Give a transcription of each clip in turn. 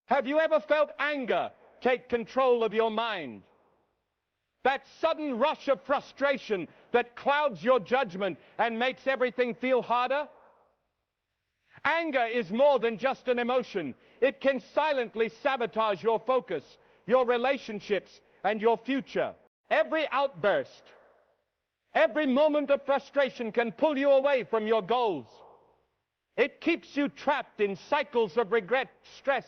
Have you ever felt anger take control of your mind? That sudden rush of frustration that clouds your judgment and makes everything feel harder? Anger is more than just an emotion. It can silently sabotage your focus, your relationships, and your future. Every outburst, every moment of frustration can pull you away from your goals. It keeps you trapped in cycles of regret, stress,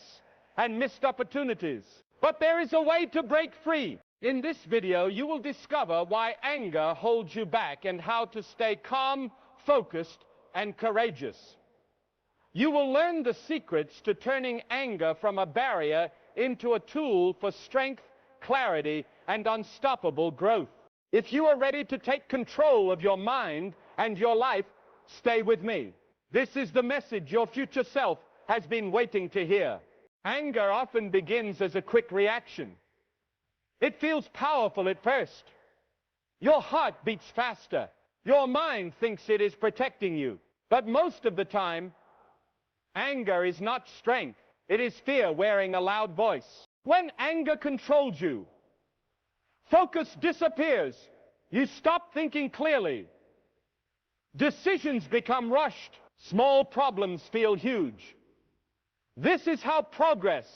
and missed opportunities. But there is a way to break free. In this video, you will discover why anger holds you back and how to stay calm, focused, and courageous. You will learn the secrets to turning anger from a barrier into a tool for strength, clarity, and unstoppable growth. If you are ready to take control of your mind and your life, stay with me. This is the message your future self has been waiting to hear. Anger often begins as a quick reaction. It feels powerful at first. Your heart beats faster. Your mind thinks it is protecting you. But most of the time, anger is not strength. It is fear wearing a loud voice. When anger controls you, focus disappears. You stop thinking clearly. Decisions become rushed. Small problems feel huge. This is how progress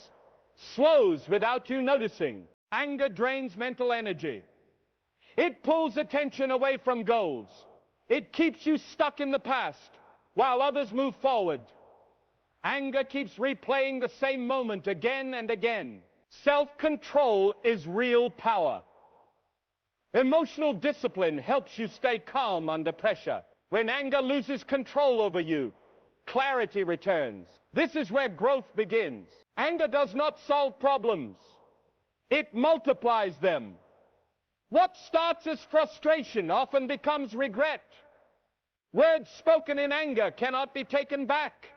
slows without you noticing. Anger drains mental energy. It pulls attention away from goals. It keeps you stuck in the past while others move forward. Anger keeps replaying the same moment again and again. Self-control is real power. Emotional discipline helps you stay calm under pressure. When anger loses control over you, clarity returns. This is where growth begins. Anger does not solve problems. It multiplies them. What starts as frustration often becomes regret. Words spoken in anger cannot be taken back.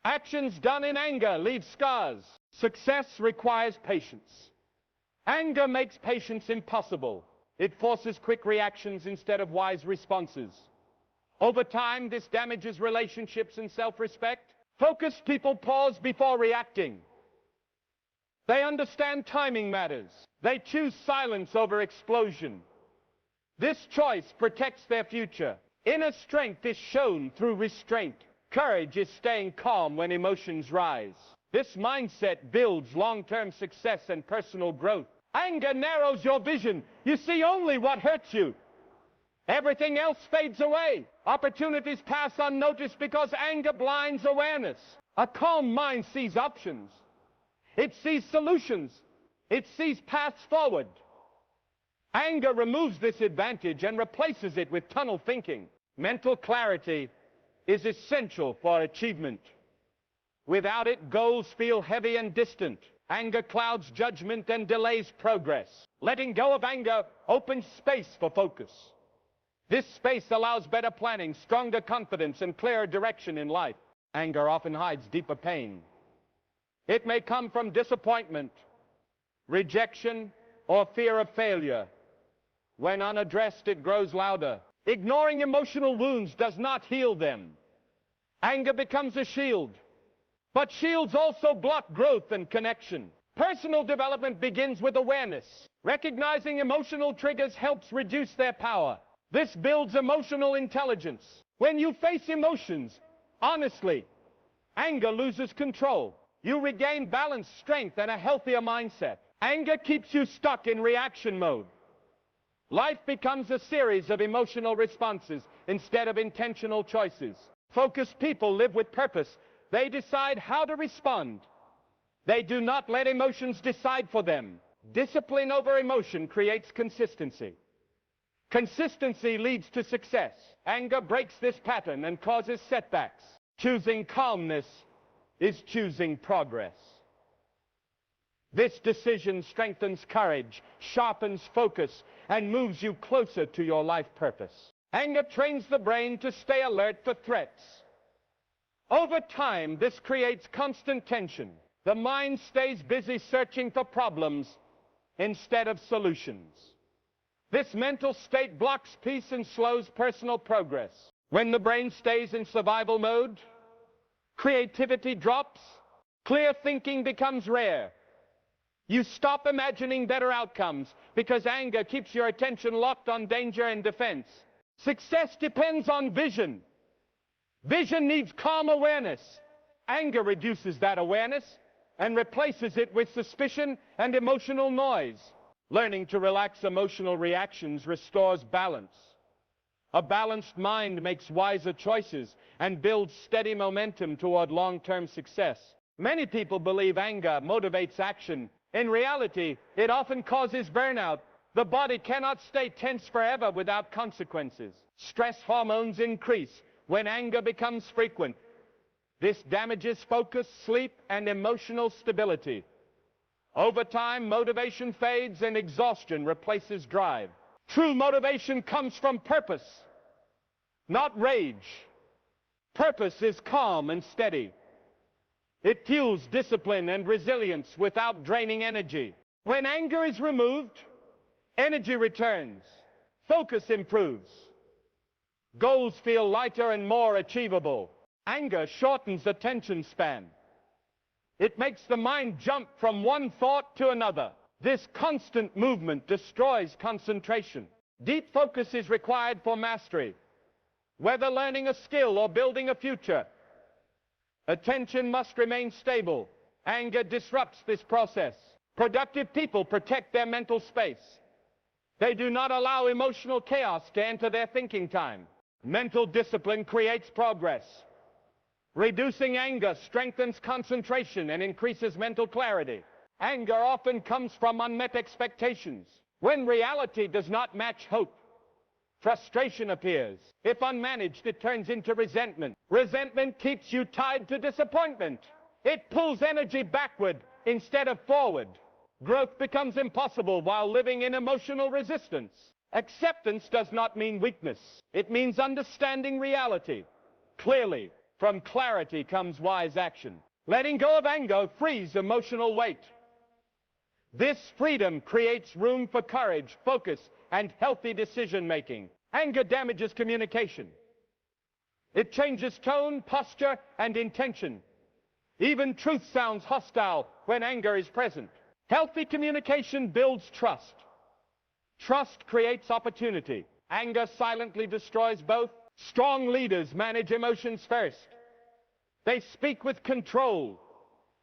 Actions done in anger leave scars. Success requires patience. Anger makes patience impossible. It forces quick reactions instead of wise responses. Over time, this damages relationships and self-respect. Focused people pause before reacting. They understand timing matters. They choose silence over explosion. This choice protects their future. Inner strength is shown through restraint. Courage is staying calm when emotions rise. This mindset builds long-term success and personal growth. Anger narrows your vision. You see only what hurts you. Everything else fades away. Opportunities pass unnoticed because anger blinds awareness. A calm mind sees options. It sees solutions. It sees paths forward. Anger removes this advantage and replaces it with tunnel thinking. Mental clarity is essential for achievement. Without it, goals feel heavy and distant. Anger clouds judgment and delays progress. Letting go of anger opens space for focus. This space allows better planning, stronger confidence, and clearer direction in life. Anger often hides deeper pain. It may come from disappointment, rejection, or fear of failure. When unaddressed, it grows louder. Ignoring emotional wounds does not heal them. Anger becomes a shield. But shields also block growth and connection. Personal development begins with awareness. Recognizing emotional triggers helps reduce their power. This builds emotional intelligence. When you face emotions honestly, anger loses control. You regain balance, strength, and a healthier mindset. Anger keeps you stuck in reaction mode. Life becomes a series of emotional responses instead of intentional choices. Focused people live with purpose. They decide how to respond. They do not let emotions decide for them. Discipline over emotion creates consistency. Consistency leads to success. Anger breaks this pattern and causes setbacks. Choosing calmness is choosing progress. This decision strengthens courage, sharpens focus, and moves you closer to your life purpose. Anger trains the brain to stay alert for threats. Over time, this creates constant tension. The mind stays busy searching for problems instead of solutions. This mental state blocks peace and slows personal progress. When the brain stays in survival mode, creativity drops, Clear thinking becomes rare. You stop imagining better outcomes because anger keeps your attention locked on danger and defense. Success depends on vision. Vision needs calm awareness. Anger reduces that awareness and replaces it with suspicion and emotional noise. Learning to relax emotional reactions restores balance. A balanced mind makes wiser choices and builds steady momentum toward long-term success. Many people believe anger motivates action. In reality, it often causes burnout. The body cannot stay tense forever without consequences. Stress hormones increase when anger becomes frequent. This damages focus, sleep, and emotional stability. Over time, motivation fades and exhaustion replaces drive. True motivation comes from purpose, not rage. Purpose is calm and steady. It fuels discipline and resilience without draining energy. When anger is removed, energy returns. Focus improves. Goals feel lighter and more achievable. Anger shortens attention span. It makes the mind jump from one thought to another. This constant movement destroys concentration. Deep focus is required for mastery, whether learning a skill or building a future. Attention must remain stable. Anger disrupts this process. Productive people protect their mental space. They do not allow emotional chaos to enter their thinking time. Mental discipline creates progress. Reducing anger strengthens concentration and increases mental clarity. Anger often comes from unmet expectations. When reality does not match hope, frustration appears. If unmanaged, it turns into resentment. Resentment keeps you tied to disappointment. It pulls energy backward instead of forward. Growth becomes impossible while living in emotional resistance. Acceptance does not mean weakness. It means understanding reality clearly. From clarity comes wise action. Letting go of anger frees emotional weight. This freedom creates room for courage, focus, and healthy decision-making. Anger damages communication. It changes tone, posture, and intention. Even truth sounds hostile when anger is present. Healthy communication builds trust. Trust creates opportunity. Anger silently destroys both. Strong leaders manage emotions first. They speak with control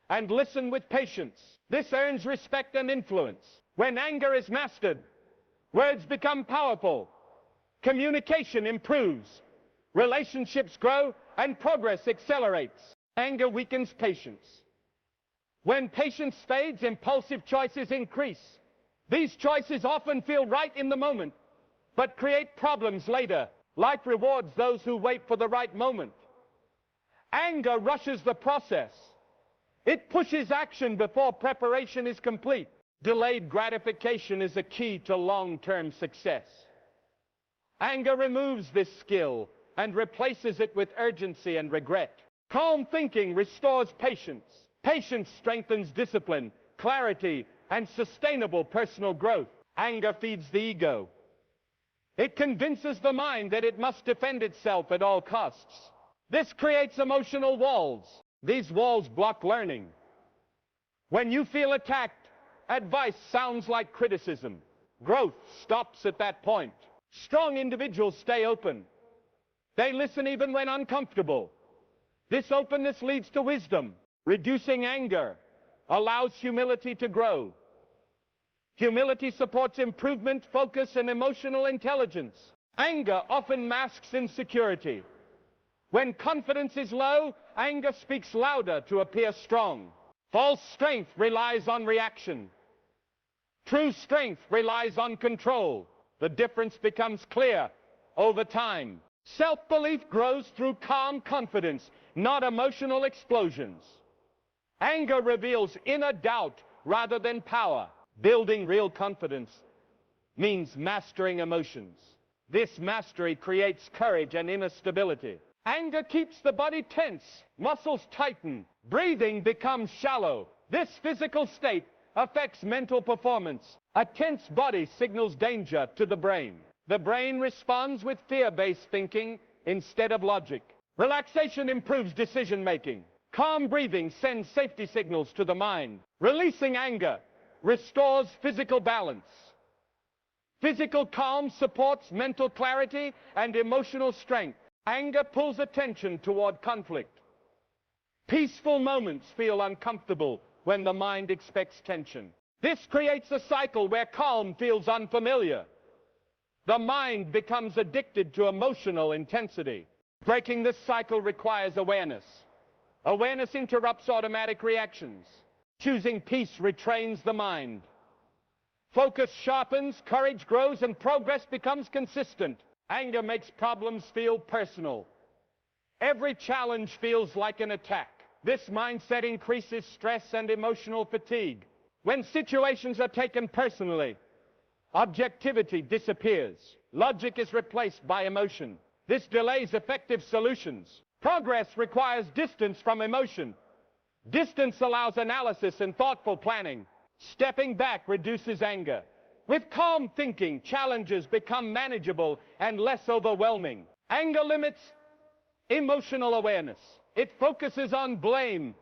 and listen with patience. This earns respect and influence. When anger is mastered, words become powerful. Communication improves. Relationships grow and progress accelerates. Anger weakens patience. When patience fades, impulsive choices increase. These choices often feel right in the moment, but create problems later. Life rewards those who wait for the right moment. Anger rushes the process. It pushes action before preparation is complete. Delayed gratification is a key to long-term success. Anger removes this skill and replaces it with urgency and regret. Calm thinking restores patience. Patience strengthens discipline, clarity, and sustainable personal growth. Anger feeds the ego. It convinces the mind that it must defend itself at all costs. This creates emotional walls. These walls block learning. When you feel attacked, advice sounds like criticism. Growth stops at that point. Strong individuals stay open. They listen even when uncomfortable. This openness leads to wisdom. Reducing anger allows humility to grow. Humility supports improvement, focus, and emotional intelligence. Anger often masks insecurity. When confidence is low, anger speaks louder to appear strong. False strength relies on reaction. True strength relies on control. The difference becomes clear over time. Self-belief grows through calm confidence, not emotional explosions. Anger reveals inner doubt rather than power. Building real confidence means mastering emotions. This mastery creates courage and inner stability. Anger keeps the body tense, muscles tighten, breathing becomes shallow. This physical state affects mental performance. A tense body signals danger to the brain. The brain responds with fear-based thinking instead of logic. Relaxation improves decision-making. Calm breathing sends safety signals to the mind. Releasing anger restores physical balance. Physical calm supports mental clarity and emotional strength. Anger pulls attention toward conflict. Peaceful moments feel uncomfortable when the mind expects tension. This creates a cycle where calm feels unfamiliar. The mind becomes addicted to emotional intensity. Breaking this cycle requires awareness. Awareness interrupts automatic reactions. Choosing peace retrains the mind. Focus sharpens, courage grows, and progress becomes consistent. Anger makes problems feel personal. Every challenge feels like an attack. This mindset increases stress and emotional fatigue. When situations are taken personally, objectivity disappears. Logic is replaced by emotion. This delays effective solutions. Progress requires distance from emotion. Distance allows analysis and thoughtful planning. Stepping back reduces anger. With calm thinking, challenges become manageable and less overwhelming. Anger limits emotional awareness. It focuses on blame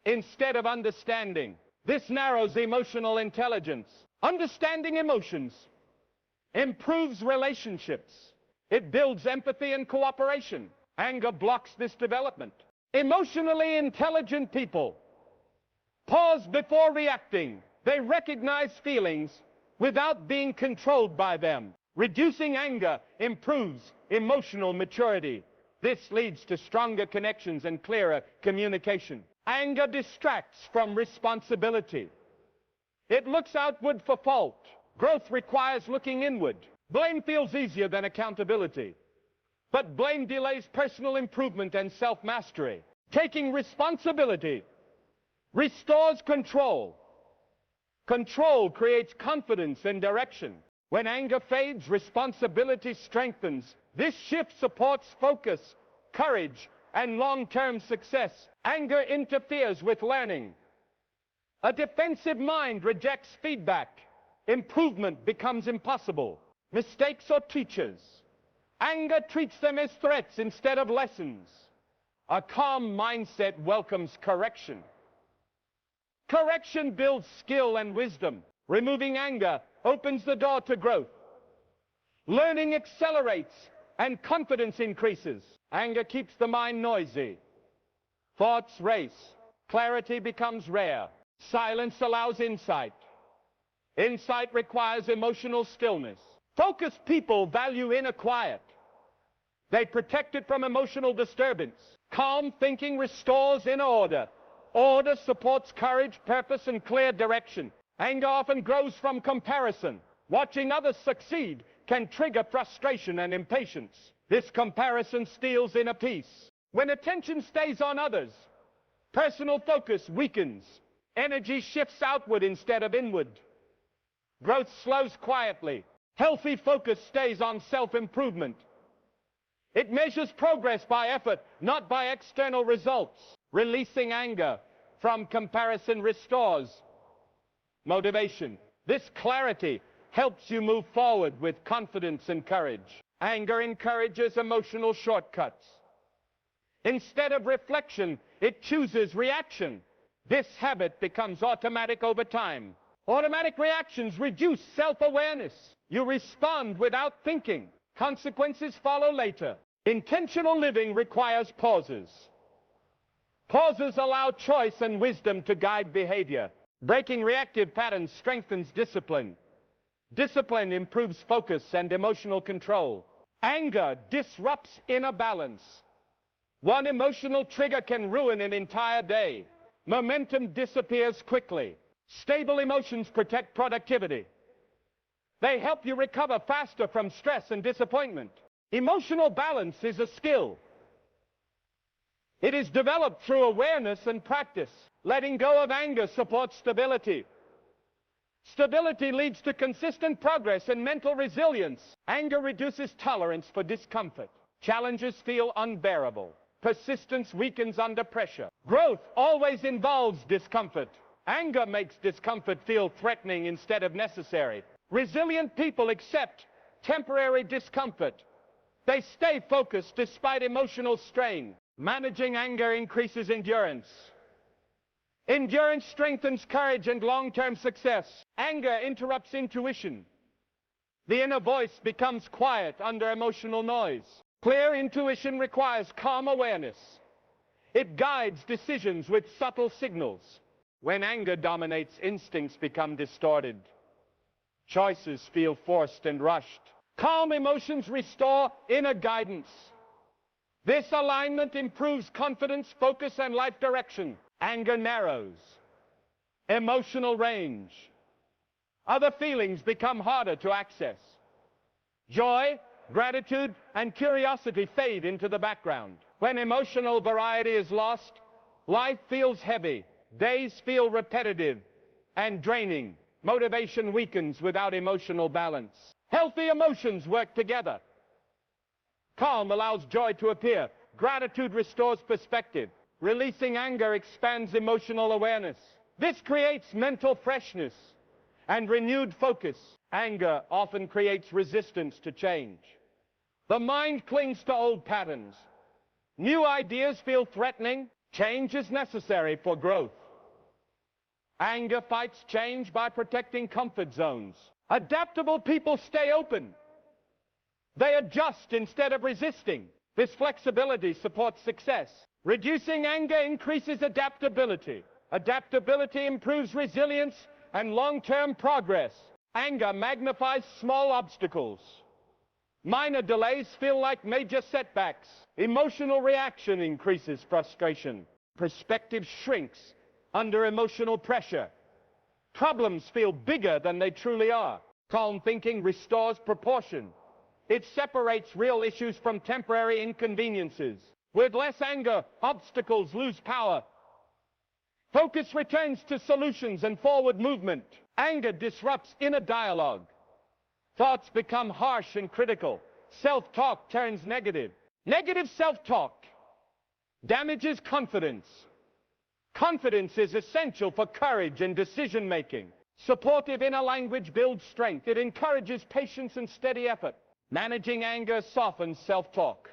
instead of understanding. This narrows emotional intelligence. Understanding emotions improves relationships. It builds empathy and cooperation. Anger blocks this development. Emotionally intelligent people pause before reacting. They recognize feelings without being controlled by them. Reducing anger improves emotional maturity. This leads to stronger connections and clearer communication. Anger distracts from responsibility. It looks outward for fault. Growth requires looking inward. Blame feels easier than accountability. But blame delays personal improvement and self-mastery. Taking responsibility restores control. Control creates confidence and direction. When anger fades, responsibility strengthens. This shift supports focus, courage, and long-term success. Anger interferes with learning. A defensive mind rejects feedback. Improvement becomes impossible. Mistakes are teachers. Anger treats them as threats instead of lessons. A calm mindset welcomes correction. Correction builds skill and wisdom. Removing anger opens the door to growth. Learning accelerates and confidence increases. Anger keeps the mind noisy. Thoughts race. Clarity becomes rare. Silence allows insight. Insight requires emotional stillness. Focused people value inner quiet. They protect it from emotional disturbance. Calm thinking restores inner order. Order supports courage, purpose, and clear direction. Anger often grows from comparison. Watching others succeed can trigger frustration and impatience. This comparison steals inner peace. When attention stays on others, personal focus weakens. Energy shifts outward instead of inward. Growth slows quietly. Healthy focus stays on self-improvement. It measures progress by effort, not by external results. Releasing anger from comparison restores motivation. This clarity helps you move forward with confidence and courage. Anger encourages emotional shortcuts. Instead of reflection, it chooses reaction. This habit becomes automatic over time. Automatic reactions reduce self-awareness. You respond without thinking. Consequences follow later. Intentional living requires pauses. Pauses allow choice and wisdom to guide behavior. Breaking reactive patterns strengthens discipline. Discipline improves focus and emotional control. Anger disrupts inner balance. One emotional trigger can ruin an entire day. Momentum disappears quickly. Stable emotions protect productivity. They help you recover faster from stress and disappointment. Emotional balance is a skill. It is developed through awareness and practice. Letting go of anger supports stability. Stability leads to consistent progress and mental resilience. Anger reduces tolerance for discomfort. Challenges feel unbearable. Persistence weakens under pressure. Growth always involves discomfort. Anger makes discomfort feel threatening instead of necessary. Resilient people accept temporary discomfort. They stay focused despite emotional strain. Managing anger increases endurance. Endurance strengthens courage and long-term success. Anger interrupts intuition. The inner voice becomes quiet under emotional noise. Clear intuition requires calm awareness. It guides decisions with subtle signals. When anger dominates, instincts become distorted. Choices feel forced and rushed. Calm emotions restore inner guidance. This alignment improves confidence, focus, and life direction. Anger narrows emotional range. Other feelings become harder to access. Joy, gratitude, and curiosity fade into the background. When emotional variety is lost, life feels heavy, days feel repetitive and draining. Motivation weakens without emotional balance. Healthy emotions work together. Calm allows joy to appear. Gratitude restores perspective. Releasing anger expands emotional awareness. This creates mental freshness and renewed focus. Anger often creates resistance to change. The mind clings to old patterns. New ideas feel threatening. Change is necessary for growth. Anger fights change by protecting comfort zones. Adaptable people stay open. They adjust instead of resisting. This flexibility supports success. Reducing anger increases adaptability. Adaptability improves resilience and long-term progress. Anger magnifies small obstacles. Minor delays feel like major setbacks. Emotional reaction increases frustration. Perspective shrinks under emotional pressure. Problems feel bigger than they truly are. Calm thinking restores proportion. It separates real issues from temporary inconveniences. With less anger, obstacles lose power. Focus returns to solutions and forward movement. Anger disrupts inner dialogue. Thoughts become harsh and critical. Self-talk turns negative. Negative self-talk damages confidence. Confidence is essential for courage and decision-making. Supportive inner language builds strength. It encourages patience and steady effort. Managing anger softens self-talk.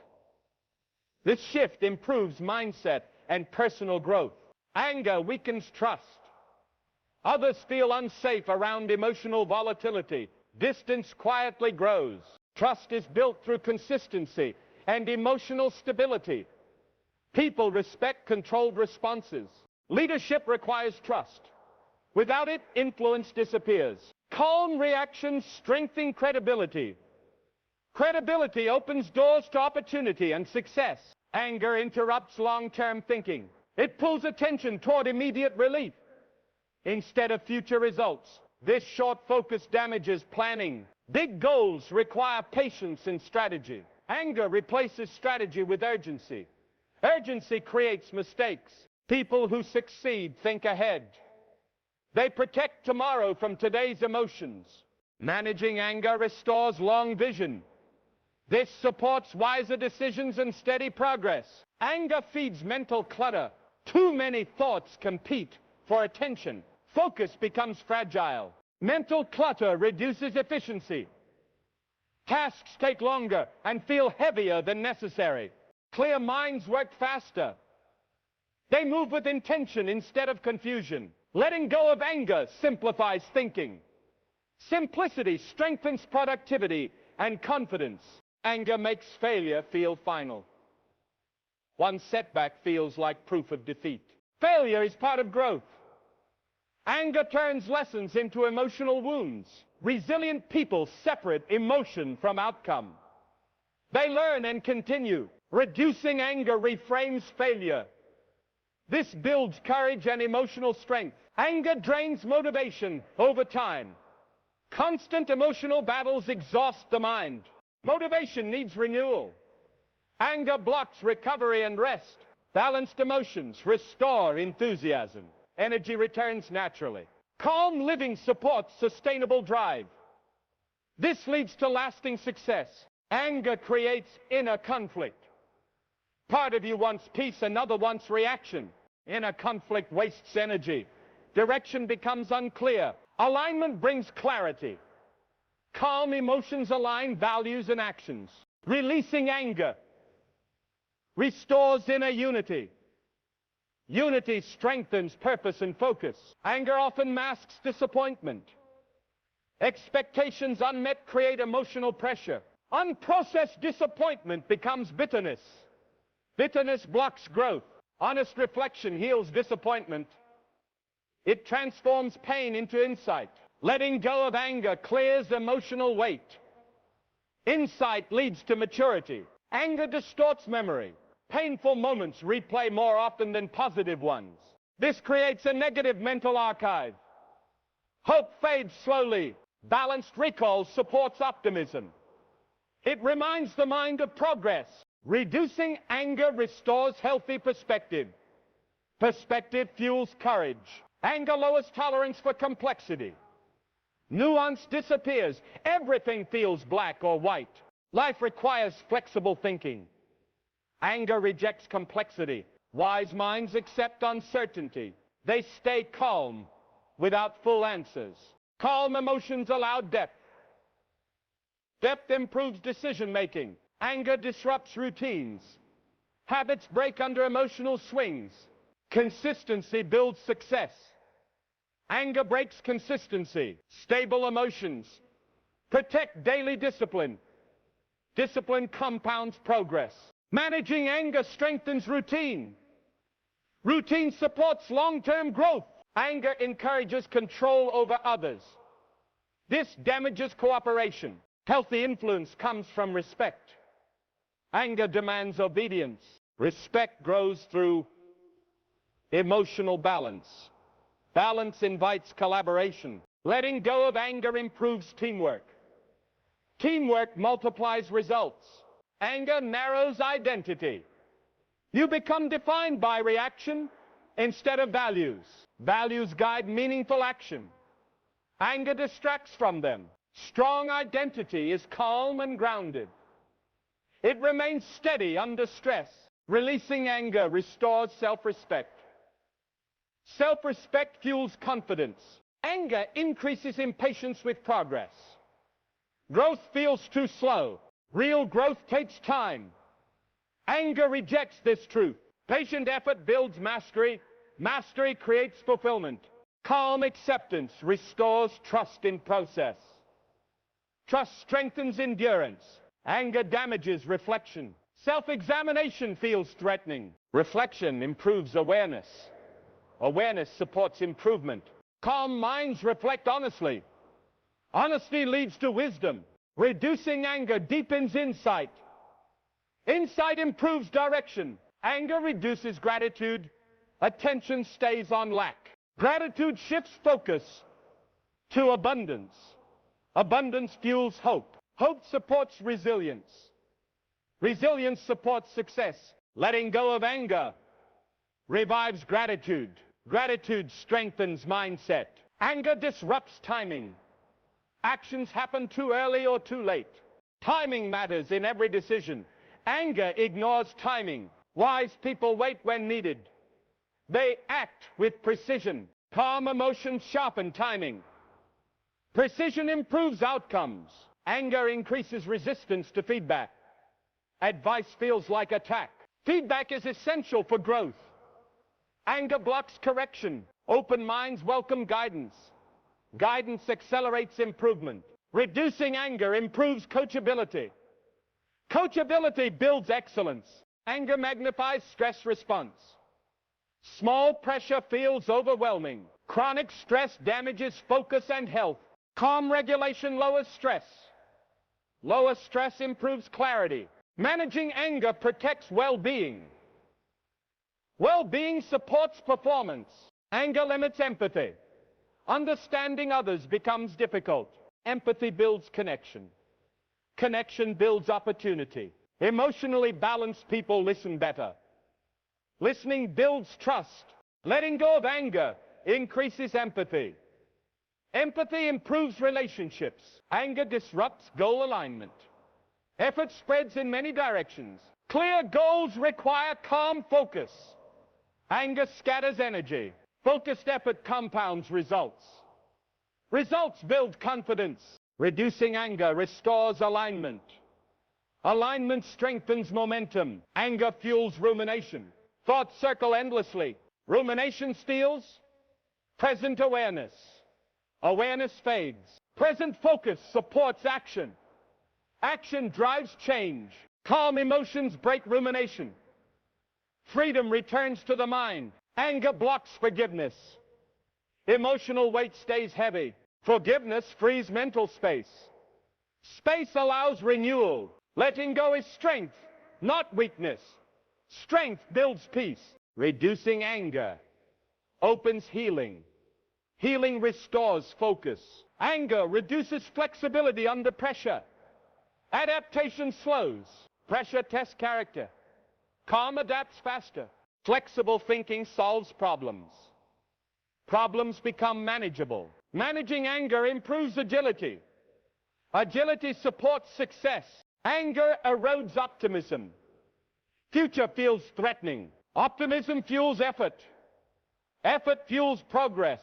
This shift improves mindset and personal growth. Anger weakens trust. Others feel unsafe around emotional volatility. Distance quietly grows. Trust is built through consistency and emotional stability. People respect controlled responses. Leadership requires trust. Without it, influence disappears. Calm reactions strengthen credibility. Credibility opens doors to opportunity and success. Anger interrupts long-term thinking. It pulls attention toward immediate relief instead of future results. This short focus damages planning. Big goals require patience and strategy. Anger replaces strategy with urgency. Urgency creates mistakes. People who succeed think ahead. They protect tomorrow from today's emotions. Managing anger restores long vision. This supports wiser decisions and steady progress. Anger feeds mental clutter. Too many thoughts compete for attention. Focus becomes fragile. Mental clutter reduces efficiency. Tasks take longer and feel heavier than necessary. Clear minds work faster. They move with intention instead of confusion. Letting go of anger simplifies thinking. Simplicity strengthens productivity and confidence. Anger makes failure feel final. One setback feels like proof of defeat. Failure is part of growth. Anger turns lessons into emotional wounds. Resilient people separate emotion from outcome. They learn and continue. Reducing anger reframes failure. This builds courage and emotional strength. Anger drains motivation over time. Constant emotional battles exhaust the mind. Motivation needs renewal. Anger blocks recovery and rest. Balanced emotions restore enthusiasm. Energy returns naturally. Calm living supports sustainable drive. This leads to lasting success. Anger creates inner conflict. Part of you wants peace, another wants reaction. Inner conflict wastes energy. Direction becomes unclear. Alignment brings clarity. Calm emotions align values and actions. Releasing anger restores inner unity. Unity strengthens purpose and focus. Anger often masks disappointment. Expectations unmet create emotional pressure. Unprocessed disappointment becomes bitterness. Bitterness blocks growth. Honest reflection heals disappointment. It transforms pain into insight. Letting go of anger clears emotional weight. Insight leads to maturity. Anger distorts memory. Painful moments replay more often than positive ones. This creates a negative mental archive. Hope fades slowly. Balanced recall supports optimism. It reminds the mind of progress. Reducing anger restores healthy perspective. Perspective fuels courage. Anger lowers tolerance for complexity. Nuance disappears. Everything feels black or white. Life requires flexible thinking. Anger rejects complexity. Wise minds accept uncertainty. They stay calm without full answers. Calm emotions allow depth. Depth improves decision-making. Anger disrupts routines. Habits break under emotional swings. Consistency builds success. Anger breaks consistency. Stable emotions protect daily discipline. Discipline compounds progress. Managing anger strengthens routine. Routine supports long-term growth. Anger encourages control over others. This damages cooperation. Healthy influence comes from respect. Anger demands obedience. Respect grows through emotional balance. Balance invites collaboration. Letting go of anger improves teamwork. Teamwork multiplies results. Anger narrows identity. You become defined by reaction instead of values. Values guide meaningful action. Anger distracts from them. Strong identity is calm and grounded. It remains steady under stress. Releasing anger restores self-respect. Self-respect fuels confidence. Anger increases impatience with progress. Growth feels too slow. Real growth takes time. Anger rejects this truth. Patient effort builds mastery. Mastery creates fulfillment. Calm acceptance restores trust in process. Trust strengthens endurance. Anger damages reflection. Self-examination feels threatening. Reflection improves awareness. Awareness supports improvement. Calm minds reflect honestly. Honesty leads to wisdom. Reducing anger deepens insight. Insight improves direction. Anger reduces gratitude. Attention stays on lack. Gratitude shifts focus to abundance. Abundance fuels hope. Hope supports resilience. Resilience supports success. Letting go of anger revives gratitude. Gratitude strengthens mindset. Anger disrupts timing. Actions happen too early or too late. Timing matters in every decision. Anger ignores timing. Wise people wait when needed. They act with precision. Calm emotions sharpen timing. Precision improves outcomes. Anger increases resistance to feedback. Advice feels like attack. Feedback is essential for growth. Anger blocks correction. Open minds welcome guidance. Guidance accelerates improvement. Reducing anger improves coachability. Coachability builds excellence. Anger magnifies stress response. Small pressure feels overwhelming. Chronic stress damages focus and health. Calm regulation lowers stress. Lower stress improves clarity. Managing anger protects well-being. Well-being supports performance. Anger limits empathy. Understanding others becomes difficult. Empathy builds connection. Connection builds opportunity. Emotionally balanced people listen better. Listening builds trust. Letting go of anger increases empathy. Empathy improves relationships. Anger disrupts goal alignment. Effort spreads in many directions. Clear goals require calm focus. Anger scatters energy. Focused effort compounds results. Results build confidence. Reducing anger restores alignment. Alignment strengthens momentum. Anger fuels rumination. Thoughts circle endlessly. Rumination steals present awareness. Awareness fades. Present focus supports action. Action drives change. Calm emotions break rumination. Freedom returns to the mind. Anger blocks forgiveness. Emotional weight stays heavy. Forgiveness frees mental space. Space allows renewal. Letting go is strength, not weakness. Strength builds peace. Reducing anger opens healing. Healing restores focus. Anger reduces flexibility under pressure. Adaptation slows. Pressure tests character. Calm adapts faster. Flexible thinking solves problems. Problems become manageable. Managing anger improves agility. Agility supports success. Anger erodes optimism. Future feels threatening. Optimism fuels effort. Effort fuels progress.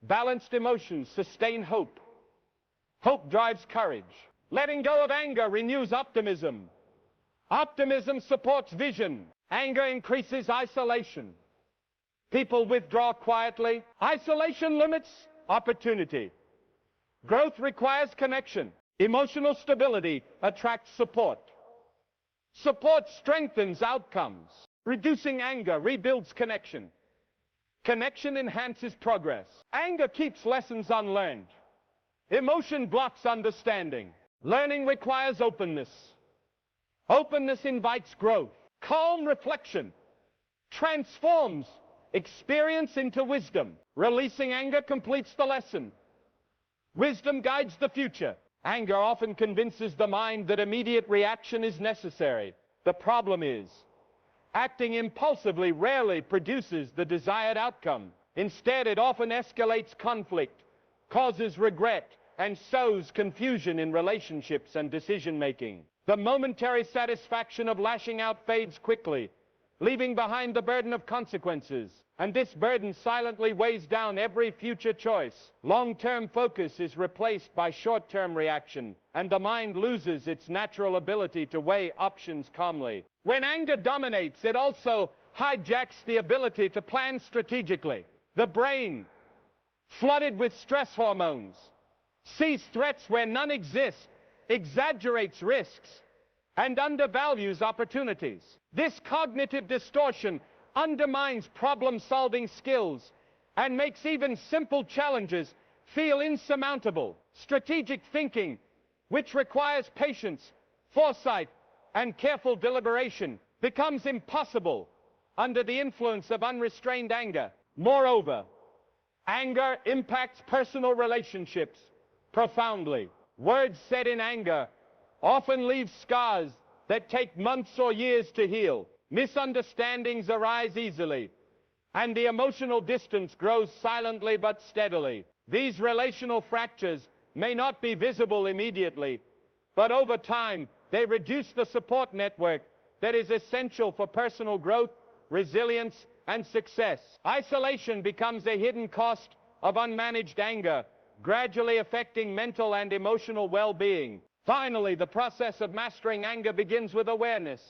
Balanced emotions sustain hope. Hope drives courage. Letting go of anger renews optimism. Optimism supports vision. Anger increases isolation. People withdraw quietly. Isolation limits opportunity. Growth requires connection. Emotional stability attracts support. Support strengthens outcomes. Reducing anger rebuilds connection. Connection enhances progress. Anger keeps lessons unlearned. Emotion blocks understanding. Learning requires openness. Openness invites growth. Calm reflection transforms experience into wisdom. Releasing anger completes the lesson. Wisdom guides the future. Anger often convinces the mind that immediate reaction is necessary. The problem is, acting impulsively rarely produces the desired outcome. Instead, it often escalates conflict, causes regret, and sows confusion in relationships and decision-making. The momentary satisfaction of lashing out fades quickly, leaving behind the burden of consequences. And this burden silently weighs down every future choice. Long-term focus is replaced by short-term reaction, and the mind loses its natural ability to weigh options calmly. When anger dominates, it also hijacks the ability to plan strategically. The brain, flooded with stress hormones, sees threats where none exist, exaggerates risks, and undervalues opportunities. This cognitive distortion undermines problem-solving skills and makes even simple challenges feel insurmountable. Strategic thinking, which requires patience, foresight, and careful deliberation, becomes impossible under the influence of unrestrained anger. Moreover, anger impacts personal relationships profoundly. Words said in anger often leave scars that take months or years to heal. Misunderstandings arise easily, and the emotional distance grows silently but steadily. These relational fractures may not be visible immediately, but over time, they reduce the support network that is essential for personal growth, resilience, and success. Isolation becomes a hidden cost of unmanaged anger, gradually affecting mental and emotional well-being. Finally, the process of mastering anger begins with awareness.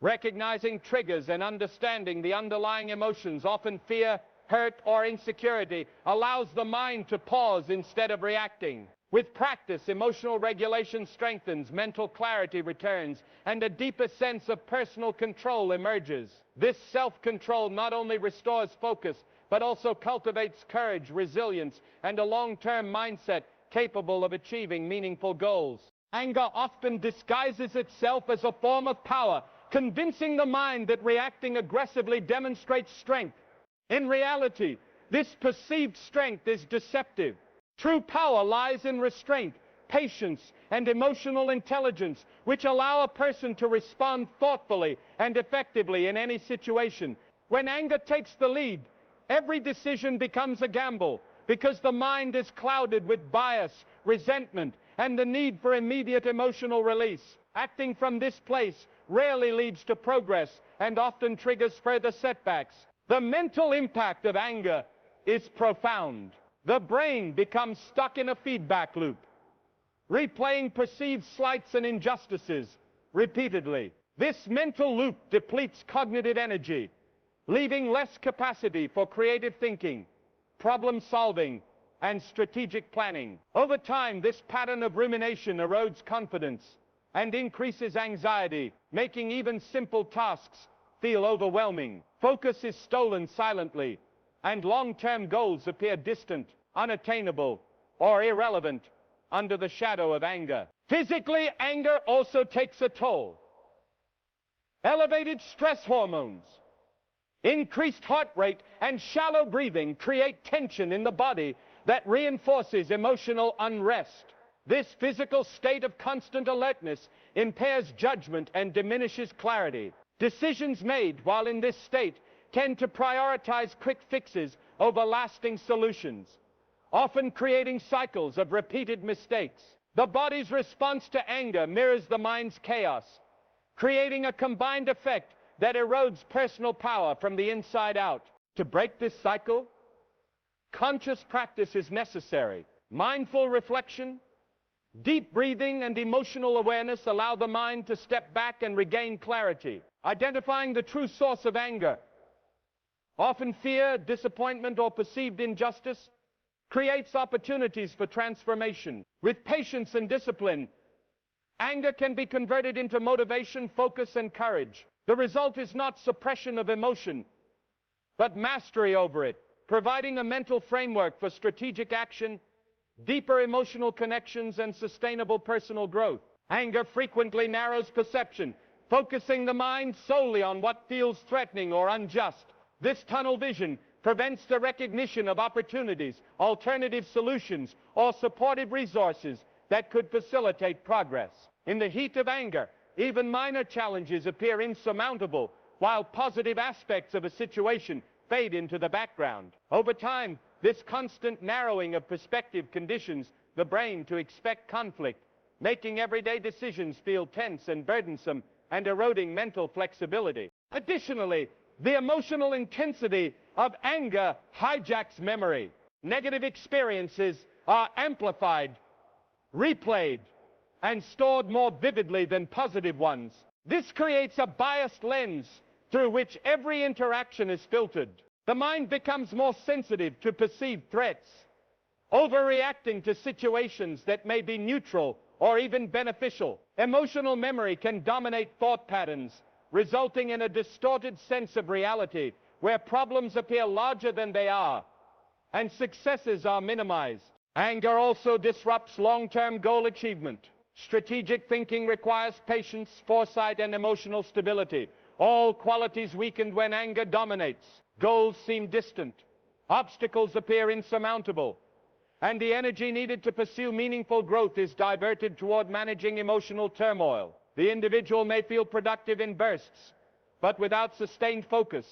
Recognizing triggers and understanding the underlying emotions, often fear, hurt, or insecurity, allows the mind to pause instead of reacting. With practice, emotional regulation strengthens, mental clarity returns, and a deeper sense of personal control emerges. This self-control not only restores focus, but also cultivates courage, resilience, and a long-term mindset capable of achieving meaningful goals. Anger often disguises itself as a form of power, convincing the mind that reacting aggressively demonstrates strength. In reality, this perceived strength is deceptive. True power lies in restraint, patience, and emotional intelligence, which allow a person to respond thoughtfully and effectively in any situation. When anger takes the lead, every decision becomes a gamble, because the mind is clouded with bias, resentment, and the need for immediate emotional release. Acting from this place rarely leads to progress and often triggers further setbacks. The mental impact of anger is profound. The brain becomes stuck in a feedback loop, replaying perceived slights and injustices repeatedly. This mental loop depletes cognitive energy, leaving less capacity for creative thinking, problem solving, and strategic planning. Over time, this pattern of rumination erodes confidence and increases anxiety, making even simple tasks feel overwhelming. Focus is stolen silently, and long-term goals appear distant, unattainable, or irrelevant under the shadow of anger. Physically, anger also takes a toll. Elevated stress hormones, increased heart rate, and shallow breathing create tension in the body that reinforces emotional unrest. This physical state of constant alertness impairs judgment and diminishes clarity. Decisions made while in this state tend to prioritize quick fixes over lasting solutions, often creating cycles of repeated mistakes. The body's response to anger mirrors the mind's chaos, creating a combined effect that erodes personal power from the inside out. To break this cycle, conscious practice is necessary. Mindful reflection, deep breathing, and emotional awareness allow the mind to step back and regain clarity. Identifying the true source of anger, often fear, disappointment, or perceived injustice, creates opportunities for transformation. With patience and discipline, anger can be converted into motivation, focus, and courage. The result is not suppression of emotion, but mastery over it, providing a mental framework for strategic action, deeper emotional connections, and sustainable personal growth. Anger frequently narrows perception, focusing the mind solely on what feels threatening or unjust. This tunnel vision prevents the recognition of opportunities, alternative solutions, or supportive resources that could facilitate progress. In the heat of anger, even minor challenges appear insurmountable, while positive aspects of a situation fade into the background. Over time, this constant narrowing of perspective conditions the brain to expect conflict, making everyday decisions feel tense and burdensome and eroding mental flexibility. Additionally, the emotional intensity of anger hijacks memory. Negative experiences are amplified, replayed, and stored more vividly than positive ones. This creates a biased lens through which every interaction is filtered. The mind becomes more sensitive to perceived threats, overreacting to situations that may be neutral or even beneficial. Emotional memory can dominate thought patterns, resulting in a distorted sense of reality where problems appear larger than they are and successes are minimized. Anger also disrupts long-term goal achievement. Strategic thinking requires patience, foresight, and emotional stability, all qualities weakened when anger dominates. Goals seem distant, obstacles appear insurmountable, and the energy needed to pursue meaningful growth is diverted toward managing emotional turmoil. The individual may feel productive in bursts, but without sustained focus,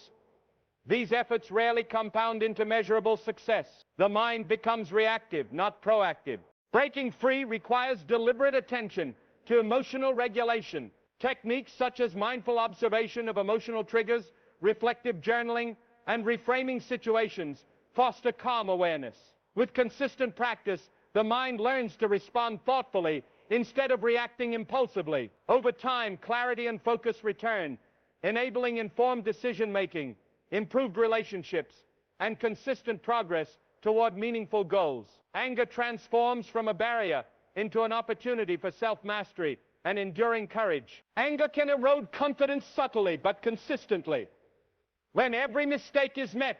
these efforts rarely compound into measurable success. The mind becomes reactive, not proactive. Breaking free requires deliberate attention to emotional regulation. Techniques such as mindful observation of emotional triggers, reflective journaling, and reframing situations foster calm awareness. With consistent practice, the mind learns to respond thoughtfully instead of reacting impulsively. Over time, clarity and focus return, enabling informed decision-making, improved relationships, and consistent progress toward meaningful goals. Anger transforms from a barrier into an opportunity for self-mastery and enduring courage. Anger can erode confidence subtly but consistently. When every mistake is met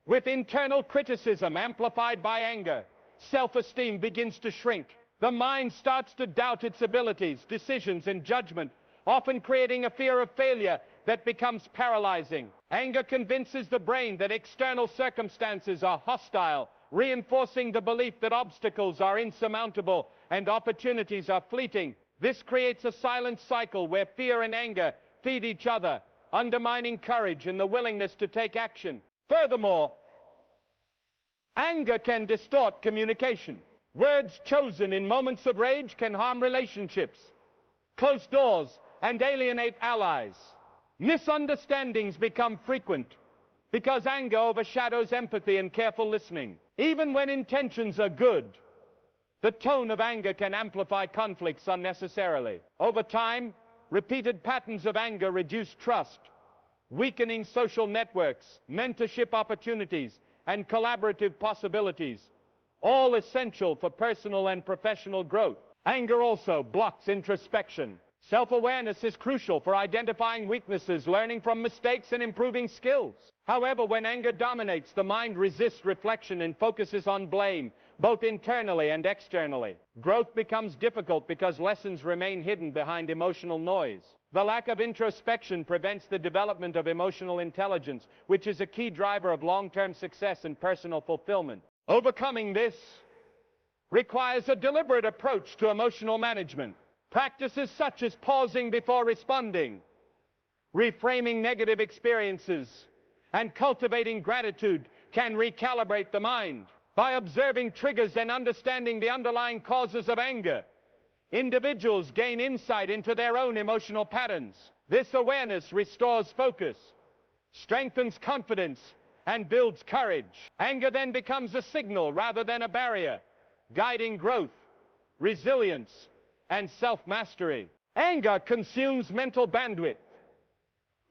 with internal criticism amplified by anger, self-esteem begins to shrink. The mind starts to doubt its abilities, decisions, and judgment, often creating a fear of failure that becomes paralyzing. Anger convinces the brain that external circumstances are hostile, reinforcing the belief that obstacles are insurmountable and opportunities are fleeting. This creates a silent cycle where fear and anger feed each other, undermining courage and the willingness to take action. Furthermore, anger can distort communication. Words chosen in moments of rage can harm relationships, close doors, and alienate allies. Misunderstandings become frequent because anger overshadows empathy and careful listening. Even when intentions are good, the tone of anger can amplify conflicts unnecessarily. Over time, Repeated patterns of anger reduce trust, weakening social networks, mentorship opportunities, and collaborative possibilities, all essential for personal and professional growth. Anger also blocks introspection. Self-awareness is crucial for identifying weaknesses, learning from mistakes, and improving skills. However, when anger dominates, the mind resists reflection and focuses on blame, both internally and externally. Growth becomes difficult because lessons remain hidden behind emotional noise. The lack of introspection prevents the development of emotional intelligence, which is a key driver of long-term success and personal fulfillment. Overcoming this requires a deliberate approach to emotional management. Practices such as pausing before responding, reframing negative experiences, and cultivating gratitude can recalibrate the mind. By observing triggers and understanding the underlying causes of anger, individuals gain insight into their own emotional patterns. This awareness restores focus, strengthens confidence, and builds courage. Anger then becomes a signal rather than a barrier, guiding growth, resilience, and self-mastery. Anger consumes mental bandwidth.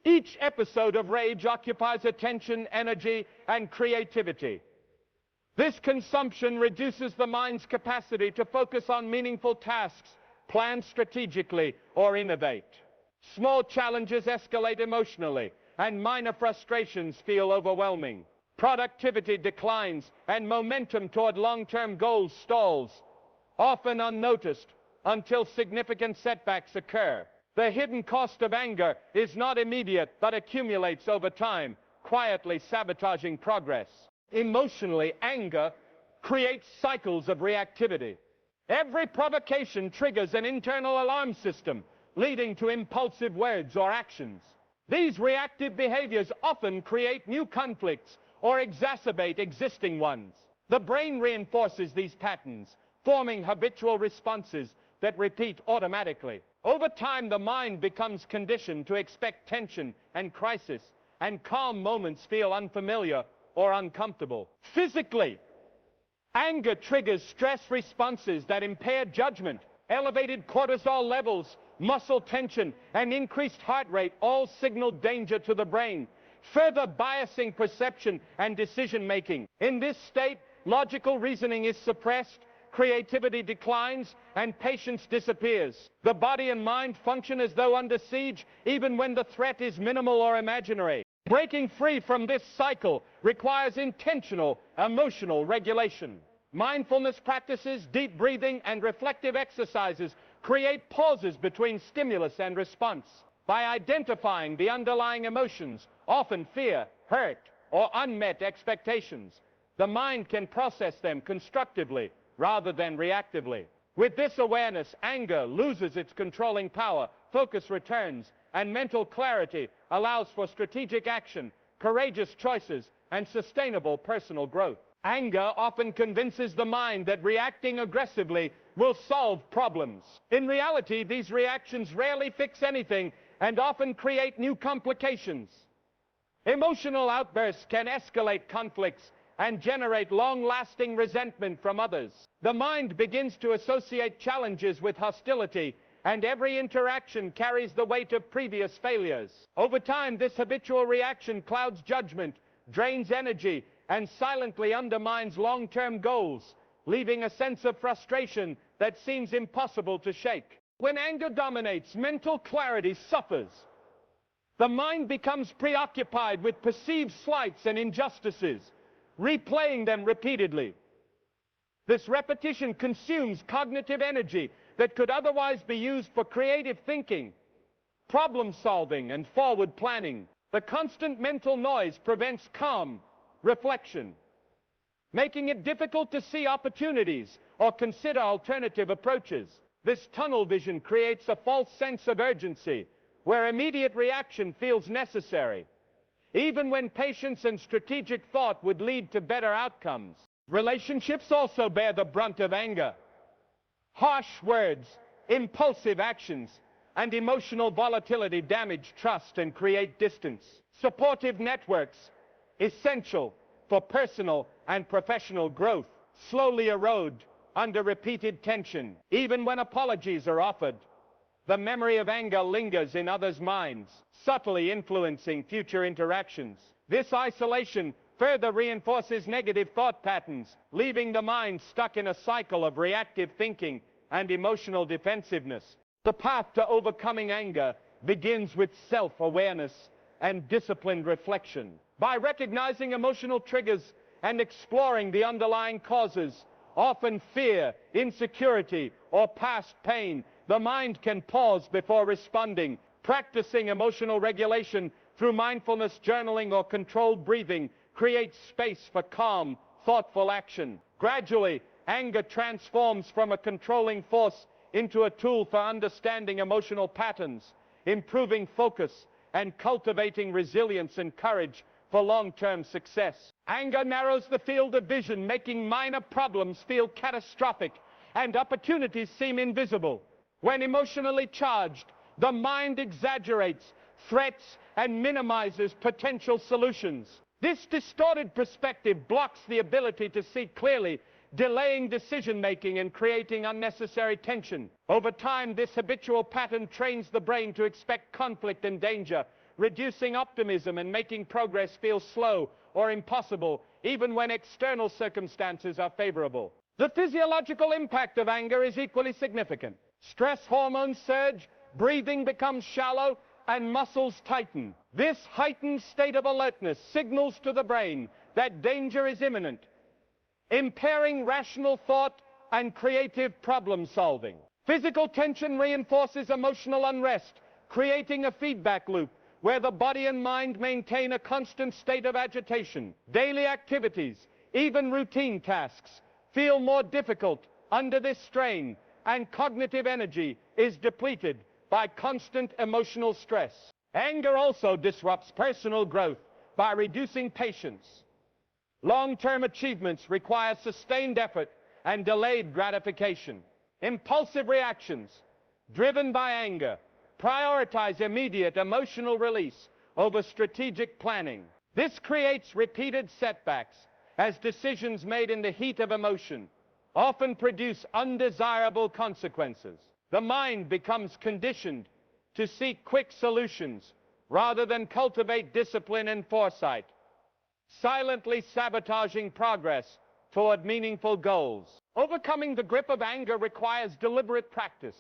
Each episode of rage occupies attention, energy, and creativity. This consumption reduces the mind's capacity to focus on meaningful tasks, plan strategically, or innovate. Small challenges escalate emotionally, and minor frustrations feel overwhelming. Productivity declines, and momentum toward long-term goals stalls, often unnoticed until significant setbacks occur. The hidden cost of anger is not immediate, but accumulates over time, quietly sabotaging progress. Emotionally, anger creates cycles of reactivity. Every provocation triggers an internal alarm system, leading to impulsive words or actions. These reactive behaviors often create new conflicts or exacerbate existing ones. The brain reinforces these patterns, forming habitual responses that repeat automatically. Over time, the mind becomes conditioned to expect tension and crisis, and calm moments feel unfamiliar or uncomfortable. Physically, anger triggers stress responses that impair judgment. Elevated cortisol levels, muscle tension, and increased heart rate all signal danger to the brain, further biasing perception and decision-making. In this state, logical reasoning is suppressed, creativity declines, and patience disappears. The body and mind function as though under siege, even when the threat is minimal or imaginary. Breaking free from this cycle requires intentional emotional regulation. Mindfulness practices, deep breathing, and reflective exercises create pauses between stimulus and response. By identifying the underlying emotions, often fear, hurt, or unmet expectations, the mind can process them constructively rather than reactively. With this awareness, anger loses its controlling power, focus returns, and mental clarity allows for strategic action, courageous choices, and sustainable personal growth. Anger often convinces the mind that reacting aggressively will solve problems. In reality, these reactions rarely fix anything and often create new complications. Emotional outbursts can escalate conflicts and generate long-lasting resentment from others. The mind begins to associate challenges with hostility, and every interaction carries the weight of previous failures. Over time, this habitual reaction clouds judgment, drains energy, and silently undermines long-term goals, leaving a sense of frustration that seems impossible to shake. When anger dominates, mental clarity suffers. The mind becomes preoccupied with perceived slights and injustices, replaying them repeatedly. This repetition consumes cognitive energy that could otherwise be used for creative thinking, problem solving, and forward planning. The constant mental noise prevents calm reflection, making it difficult to see opportunities or consider alternative approaches. This tunnel vision creates a false sense of urgency, where immediate reaction feels necessary, even when patience and strategic thought would lead to better outcomes. Relationships also bear the brunt of anger. Harsh words, impulsive actions, and emotional volatility damage trust and create distance. Supportive networks, essential for personal and professional growth, slowly erode under repeated tension. Even when apologies are offered, The memory of anger lingers in others' minds, subtly influencing future interactions. This isolation further reinforces negative thought patterns, leaving the mind stuck in a cycle of reactive thinking and emotional defensiveness. The path to overcoming anger begins with self-awareness and disciplined reflection. By recognizing emotional triggers and exploring the underlying causes, often fear, insecurity, or past pain, the mind can pause before responding. Practicing emotional regulation through mindfulness, journaling, or controlled breathing creates space for calm, thoughtful action. Gradually, anger transforms from a controlling force into a tool for understanding emotional patterns, improving focus, and cultivating resilience and courage for long-term success. Anger narrows the field of vision, making minor problems feel catastrophic and opportunities seem invisible. When emotionally charged, the mind exaggerates threats and minimizes potential solutions. This distorted perspective blocks the ability to see clearly, delaying decision-making and creating unnecessary tension. Over time, this habitual pattern trains the brain to expect conflict and danger, reducing optimism and making progress feel slow or impossible, even when external circumstances are favorable. The physiological impact of anger is equally significant. Stress hormones surge, breathing becomes shallow, and muscles tighten. This heightened state of alertness signals to the brain that danger is imminent, impairing rational thought and creative problem solving. Physical tension reinforces emotional unrest, creating a feedback loop where the body and mind maintain a constant state of agitation. Daily activities, even routine tasks, feel more difficult under this strain, and cognitive energy is depleted by constant emotional stress. Anger also disrupts personal growth by reducing patience. Long-term achievements require sustained effort and delayed gratification. Impulsive reactions, driven by anger, prioritize immediate emotional release over strategic planning. This creates repeated setbacks as decisions made in the heat of emotion often produce undesirable consequences. The mind becomes conditioned to seek quick solutions rather than cultivate discipline and foresight, silently sabotaging progress toward meaningful goals. Overcoming the grip of anger requires deliberate practice.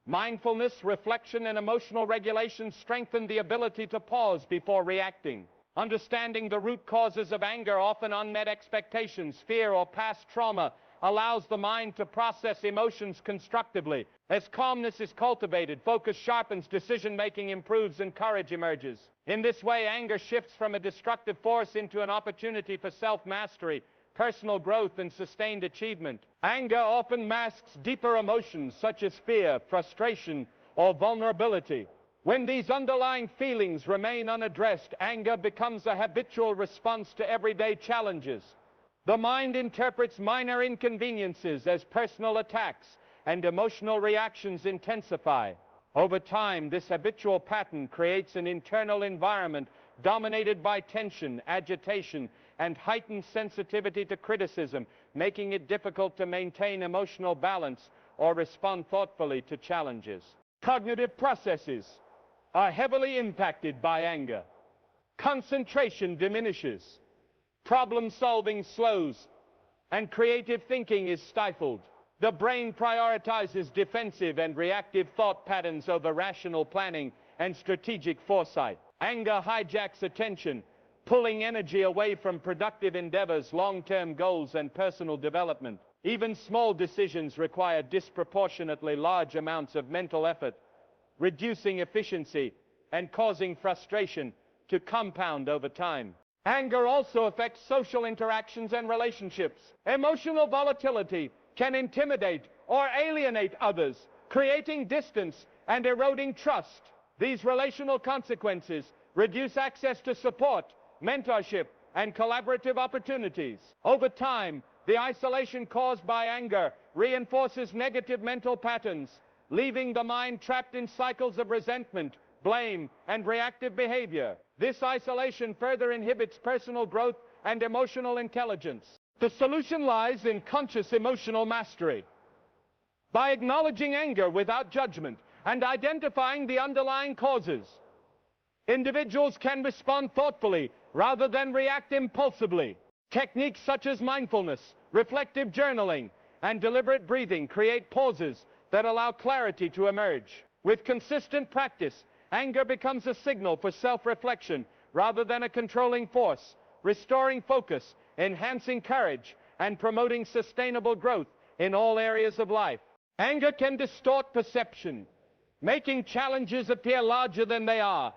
Mindfulness, reflection, and emotional regulation strengthen the ability to pause before reacting. Understanding the root causes of anger, often unmet expectations, fear, or past trauma, allows the mind to process emotions constructively. As calmness is cultivated, focus sharpens, decision-making improves, and courage emerges. In this way, anger shifts from a destructive force into an opportunity for self-mastery, personal growth, and sustained achievement. Anger often masks deeper emotions such as fear, frustration, or vulnerability. When these underlying feelings remain unaddressed, anger becomes a habitual response to everyday challenges. The mind interprets minor inconveniences as personal attacks, and emotional reactions intensify. Over time, this habitual pattern creates an internal environment dominated by tension, agitation, and heightened sensitivity to criticism, making it difficult to maintain emotional balance or respond thoughtfully to challenges. Cognitive processes are heavily impacted by anger. Concentration diminishes, problem-solving slows, and creative thinking is stifled. The brain prioritizes defensive and reactive thought patterns over rational planning and strategic foresight. Anger hijacks attention, pulling energy away from productive endeavors, long-term goals, and personal development. Even small decisions require disproportionately large amounts of mental effort, reducing efficiency and causing frustration to compound over time. Anger also affects social interactions and relationships. Emotional volatility can intimidate or alienate others, creating distance and eroding trust. These relational consequences reduce access to support, mentorship, and collaborative opportunities. Over time, the isolation caused by anger reinforces negative mental patterns, leaving the mind trapped in cycles of resentment, blame, and reactive behavior. This isolation further inhibits personal growth and emotional intelligence. The solution lies in conscious emotional mastery. By acknowledging anger without judgment, and identifying the underlying causes. Individuals can respond thoughtfully rather than react impulsively. Techniques such as mindfulness, reflective journaling, and deliberate breathing create pauses that allow clarity to emerge. With consistent practice, anger becomes a signal for self-reflection rather than a controlling force, restoring focus, enhancing courage, and promoting sustainable growth in all areas of life. Anger can distort perception, making challenges appear larger than they are,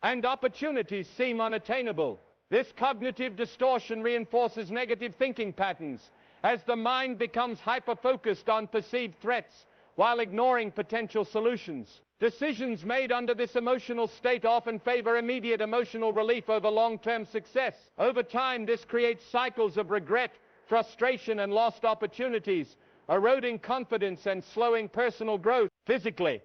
and opportunities seem unattainable. This cognitive distortion reinforces negative thinking patterns as the mind becomes hyper-focused on perceived threats while ignoring potential solutions. Decisions made under this emotional state often favor immediate emotional relief over long-term success. Over time, this creates cycles of regret, frustration, and lost opportunities, eroding confidence and slowing personal growth. Physically,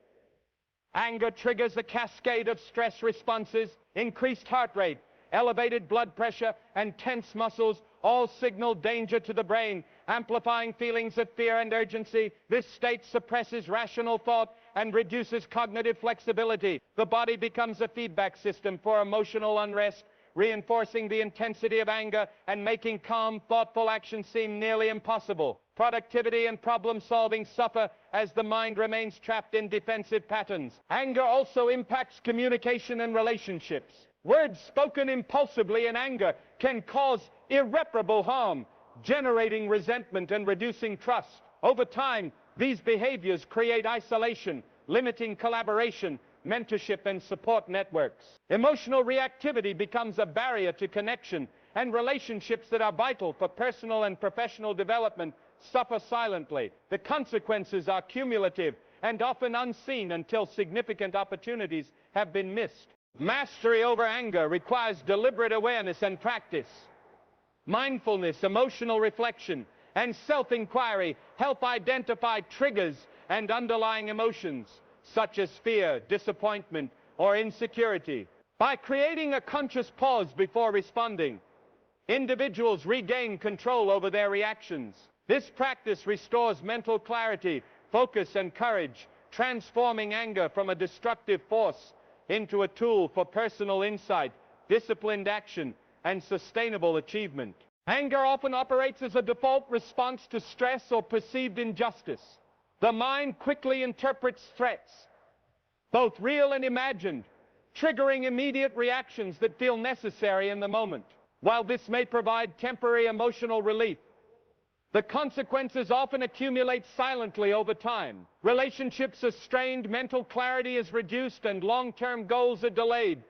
anger triggers a cascade of stress responses. Increased heart rate, elevated blood pressure, and tense muscles all signal danger to the brain, amplifying feelings of fear and urgency. This state suppresses rational thought and reduces cognitive flexibility. The body becomes a feedback system for emotional unrest, reinforcing the intensity of anger and making calm, thoughtful action seem nearly impossible. Productivity and problem-solving suffer as the mind remains trapped in defensive patterns. Anger also impacts communication and relationships. Words spoken impulsively in anger can cause irreparable harm, generating resentment and reducing trust. Over time, these behaviors create isolation, limiting collaboration, mentorship, and support networks. Emotional reactivity becomes a barrier to connection, and relationships that are vital for personal and professional development suffer silently. The consequences are cumulative and often unseen until significant opportunities have been missed. Mastery over anger requires deliberate awareness and practice. Mindfulness, emotional reflection, and self-inquiry help identify triggers and underlying emotions, such as fear, disappointment, or insecurity. By creating a conscious pause before responding, individuals regain control over their reactions. This practice restores mental clarity, focus, and courage, transforming anger from a destructive force into a tool for personal insight, disciplined action, and sustainable achievement. Anger often operates as a default response to stress or perceived injustice. The mind quickly interprets threats, both real and imagined, triggering immediate reactions that feel necessary in the moment. While this may provide temporary emotional relief, the consequences often accumulate silently over time. Relationships are strained, mental clarity is reduced, and long-term goals are delayed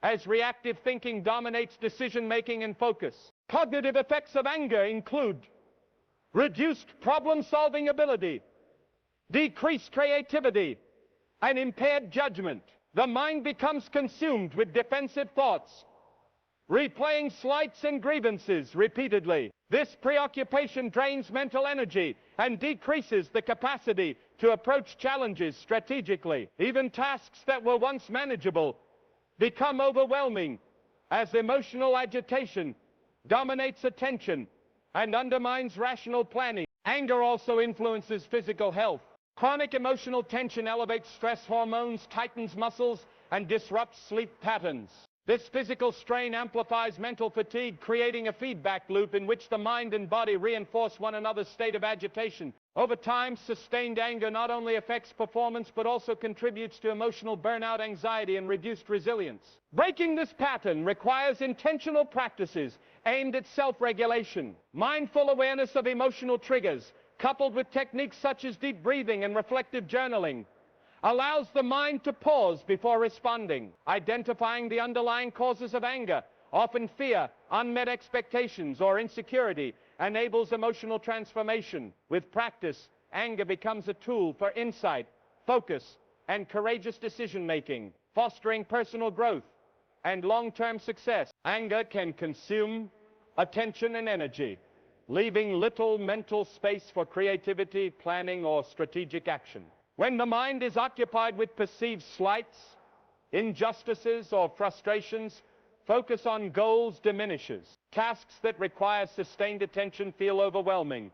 as reactive thinking dominates decision-making and focus. Cognitive effects of anger include reduced problem-solving ability, decreased creativity, and impaired judgment. The mind becomes consumed with defensive thoughts, replaying slights and grievances repeatedly. This preoccupation drains mental energy and decreases the capacity to approach challenges strategically. Even tasks that were once manageable become overwhelming as emotional agitation dominates attention and undermines rational planning. Anger also influences physical health. Chronic emotional tension elevates stress hormones, tightens muscles, and disrupts sleep patterns. This physical strain amplifies mental fatigue, creating a feedback loop in which the mind and body reinforce one another's state of agitation. Over time, sustained anger not only affects performance but also contributes to emotional burnout, anxiety, and reduced resilience. Breaking this pattern requires intentional practices aimed at self-regulation. Mindful awareness of emotional triggers, coupled with techniques such as deep breathing and reflective journaling, allows the mind to pause before responding. Identifying the underlying causes of anger, often fear, unmet expectations, or insecurity, enables emotional transformation. With practice, anger becomes a tool for insight, focus, and courageous decision-making, fostering personal growth and long-term success. Anger can consume attention and energy, leaving little mental space for creativity, planning, or strategic action. When the mind is occupied with perceived slights, injustices, or frustrations, focus on goals diminishes. Tasks that require sustained attention feel overwhelming,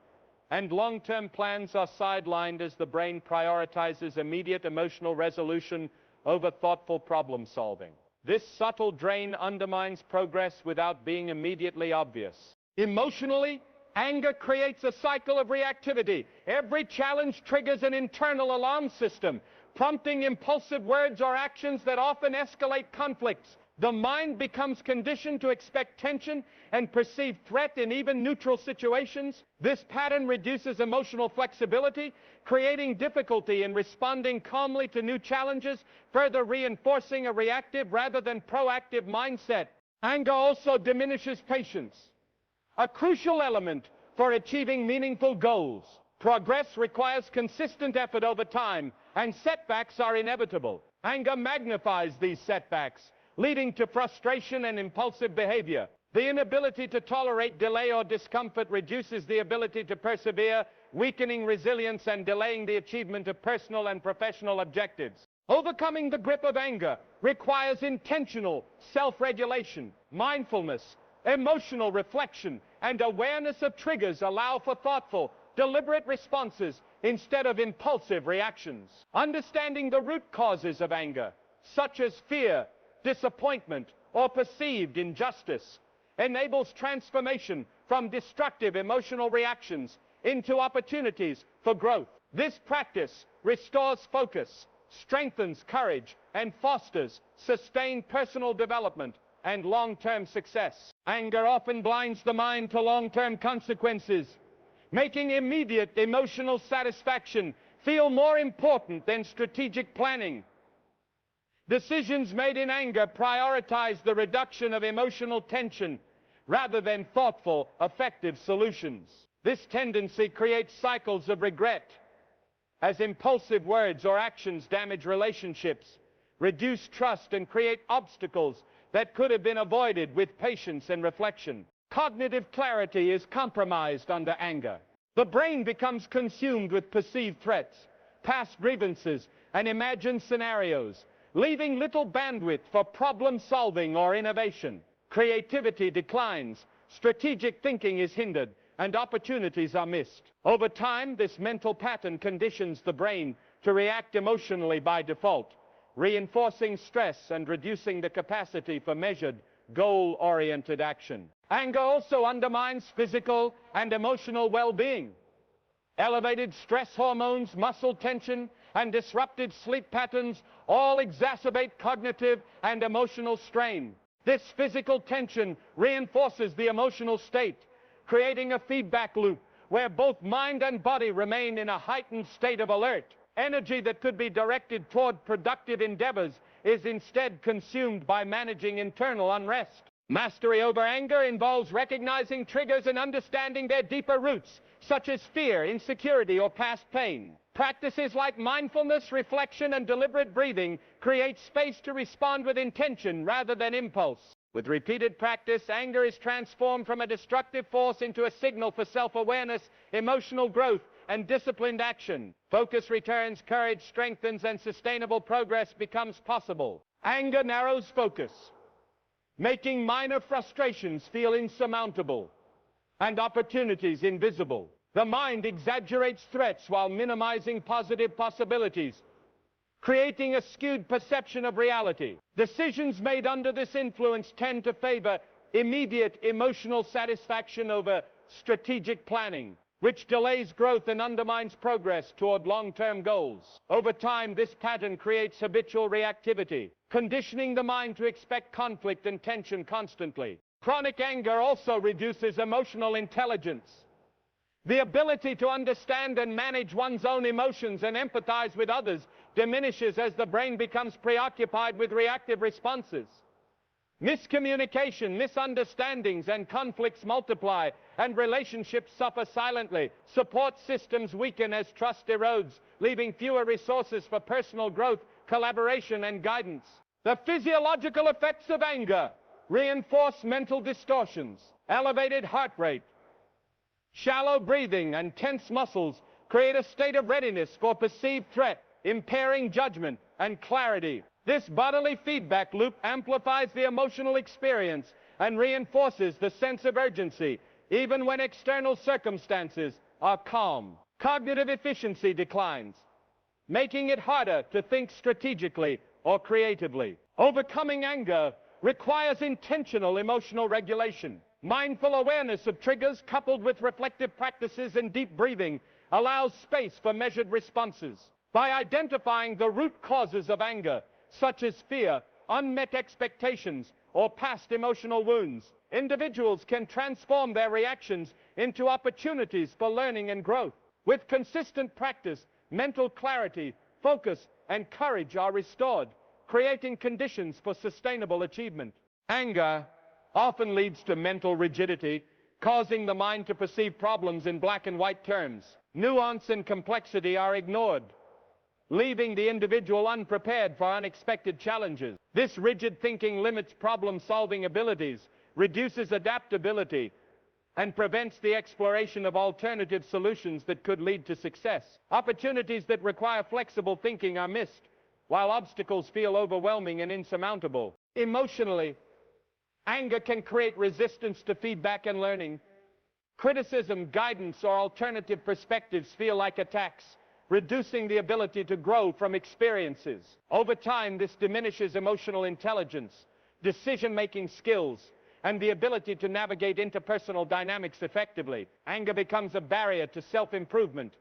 And long-term plans are sidelined as the brain prioritizes immediate emotional resolution over thoughtful problem solving. This subtle drain undermines progress without being immediately obvious. Emotionally, anger creates a cycle of reactivity. Every challenge triggers an internal alarm system, prompting impulsive words or actions that often escalate conflicts. The mind becomes conditioned to expect tension and perceive threat in even neutral situations. This pattern reduces emotional flexibility, creating difficulty in responding calmly to new challenges, further reinforcing a reactive rather than proactive mindset. Anger also diminishes patience, a crucial element for achieving meaningful goals. Progress requires consistent effort over time, and setbacks are inevitable. Anger magnifies these setbacks, leading to frustration and impulsive behavior. The inability to tolerate delay or discomfort reduces the ability to persevere, weakening resilience and delaying the achievement of personal and professional objectives. Overcoming the grip of anger requires intentional self-regulation. Mindfulness, emotional reflection, and awareness of triggers allow for thoughtful, deliberate responses instead of impulsive reactions. Understanding the root causes of anger, such as fear, disappointment, or perceived injustice, enables transformation from destructive emotional reactions into opportunities for growth. This practice restores focus, strengthens courage, and fosters sustained personal development and long-term success. Anger often blinds the mind to long-term consequences, making immediate emotional satisfaction feel more important than strategic planning. Decisions made in anger prioritize the reduction of emotional tension rather than thoughtful, effective solutions. This tendency creates cycles of regret, as impulsive words or actions damage relationships, reduce trust, and create obstacles that could have been avoided with patience and reflection. Cognitive clarity is compromised under anger. The brain becomes consumed with perceived threats, past grievances, and imagined scenarios, leaving little bandwidth for problem solving or innovation. Creativity declines, strategic thinking is hindered, and opportunities are missed. Over time, this mental pattern conditions the brain to react emotionally by default, reinforcing stress and reducing the capacity for measured, goal-oriented action. Anger also undermines physical and emotional well-being. Elevated stress hormones, muscle tension, and disrupted sleep patterns all exacerbate cognitive and emotional strain. This physical tension reinforces the emotional state, creating a feedback loop where both mind and body remain in a heightened state of alert. Energy that could be directed toward productive endeavors is instead consumed by managing internal unrest. Mastery over anger involves recognizing triggers and understanding their deeper roots, such as fear, insecurity, or past pain. Practices like mindfulness, reflection, and deliberate breathing create space to respond with intention rather than impulse. With repeated practice, anger is transformed from a destructive force into a signal for self-awareness, emotional growth, and disciplined action. Focus returns, courage strengthens, and sustainable progress becomes possible. Anger narrows focus, making minor frustrations feel insurmountable and opportunities invisible. The mind exaggerates threats while minimizing positive possibilities, creating a skewed perception of reality. Decisions made under this influence tend to favor immediate emotional satisfaction over strategic planning, which delays growth and undermines progress toward long-term goals. Over time, this pattern creates habitual reactivity, conditioning the mind to expect conflict and tension constantly. Chronic anger also reduces emotional intelligence. The ability to understand and manage one's own emotions and empathize with others diminishes as the brain becomes preoccupied with reactive responses. Miscommunication, misunderstandings, and conflicts multiply, and relationships suffer silently. Support systems weaken as trust erodes, leaving fewer resources for personal growth, collaboration, and guidance. The physiological effects of anger reinforce mental distortions. Elevated heart rate, shallow breathing, and tense muscles create a state of readiness for perceived threat, impairing judgment and clarity. This bodily feedback loop amplifies the emotional experience and reinforces the sense of urgency, even when external circumstances are calm. Cognitive efficiency declines, making it harder to think strategically or creatively. Overcoming anger requires intentional emotional regulation. Mindful awareness of triggers coupled with reflective practices and deep breathing allows space for measured responses. By identifying the root causes of anger, such as fear, unmet expectations, or past emotional wounds, individuals can transform their reactions into opportunities for learning and growth. With consistent practice, mental clarity, focus, and courage are restored, creating conditions for sustainable achievement. Anger often leads to mental rigidity, causing the mind to perceive problems in black and white terms. Nuance and complexity are ignored, leaving the individual unprepared for unexpected challenges. This rigid thinking limits problem-solving abilities, reduces adaptability, and prevents the exploration of alternative solutions that could lead to success. Opportunities that require flexible thinking are missed, while obstacles feel overwhelming and insurmountable. Emotionally, anger can create resistance to feedback and learning. Criticism, guidance, or alternative perspectives feel like attacks, reducing the ability to grow from experiences. Over time, this diminishes emotional intelligence, decision-making skills, and the ability to navigate interpersonal dynamics effectively. Anger becomes a barrier to self-improvement,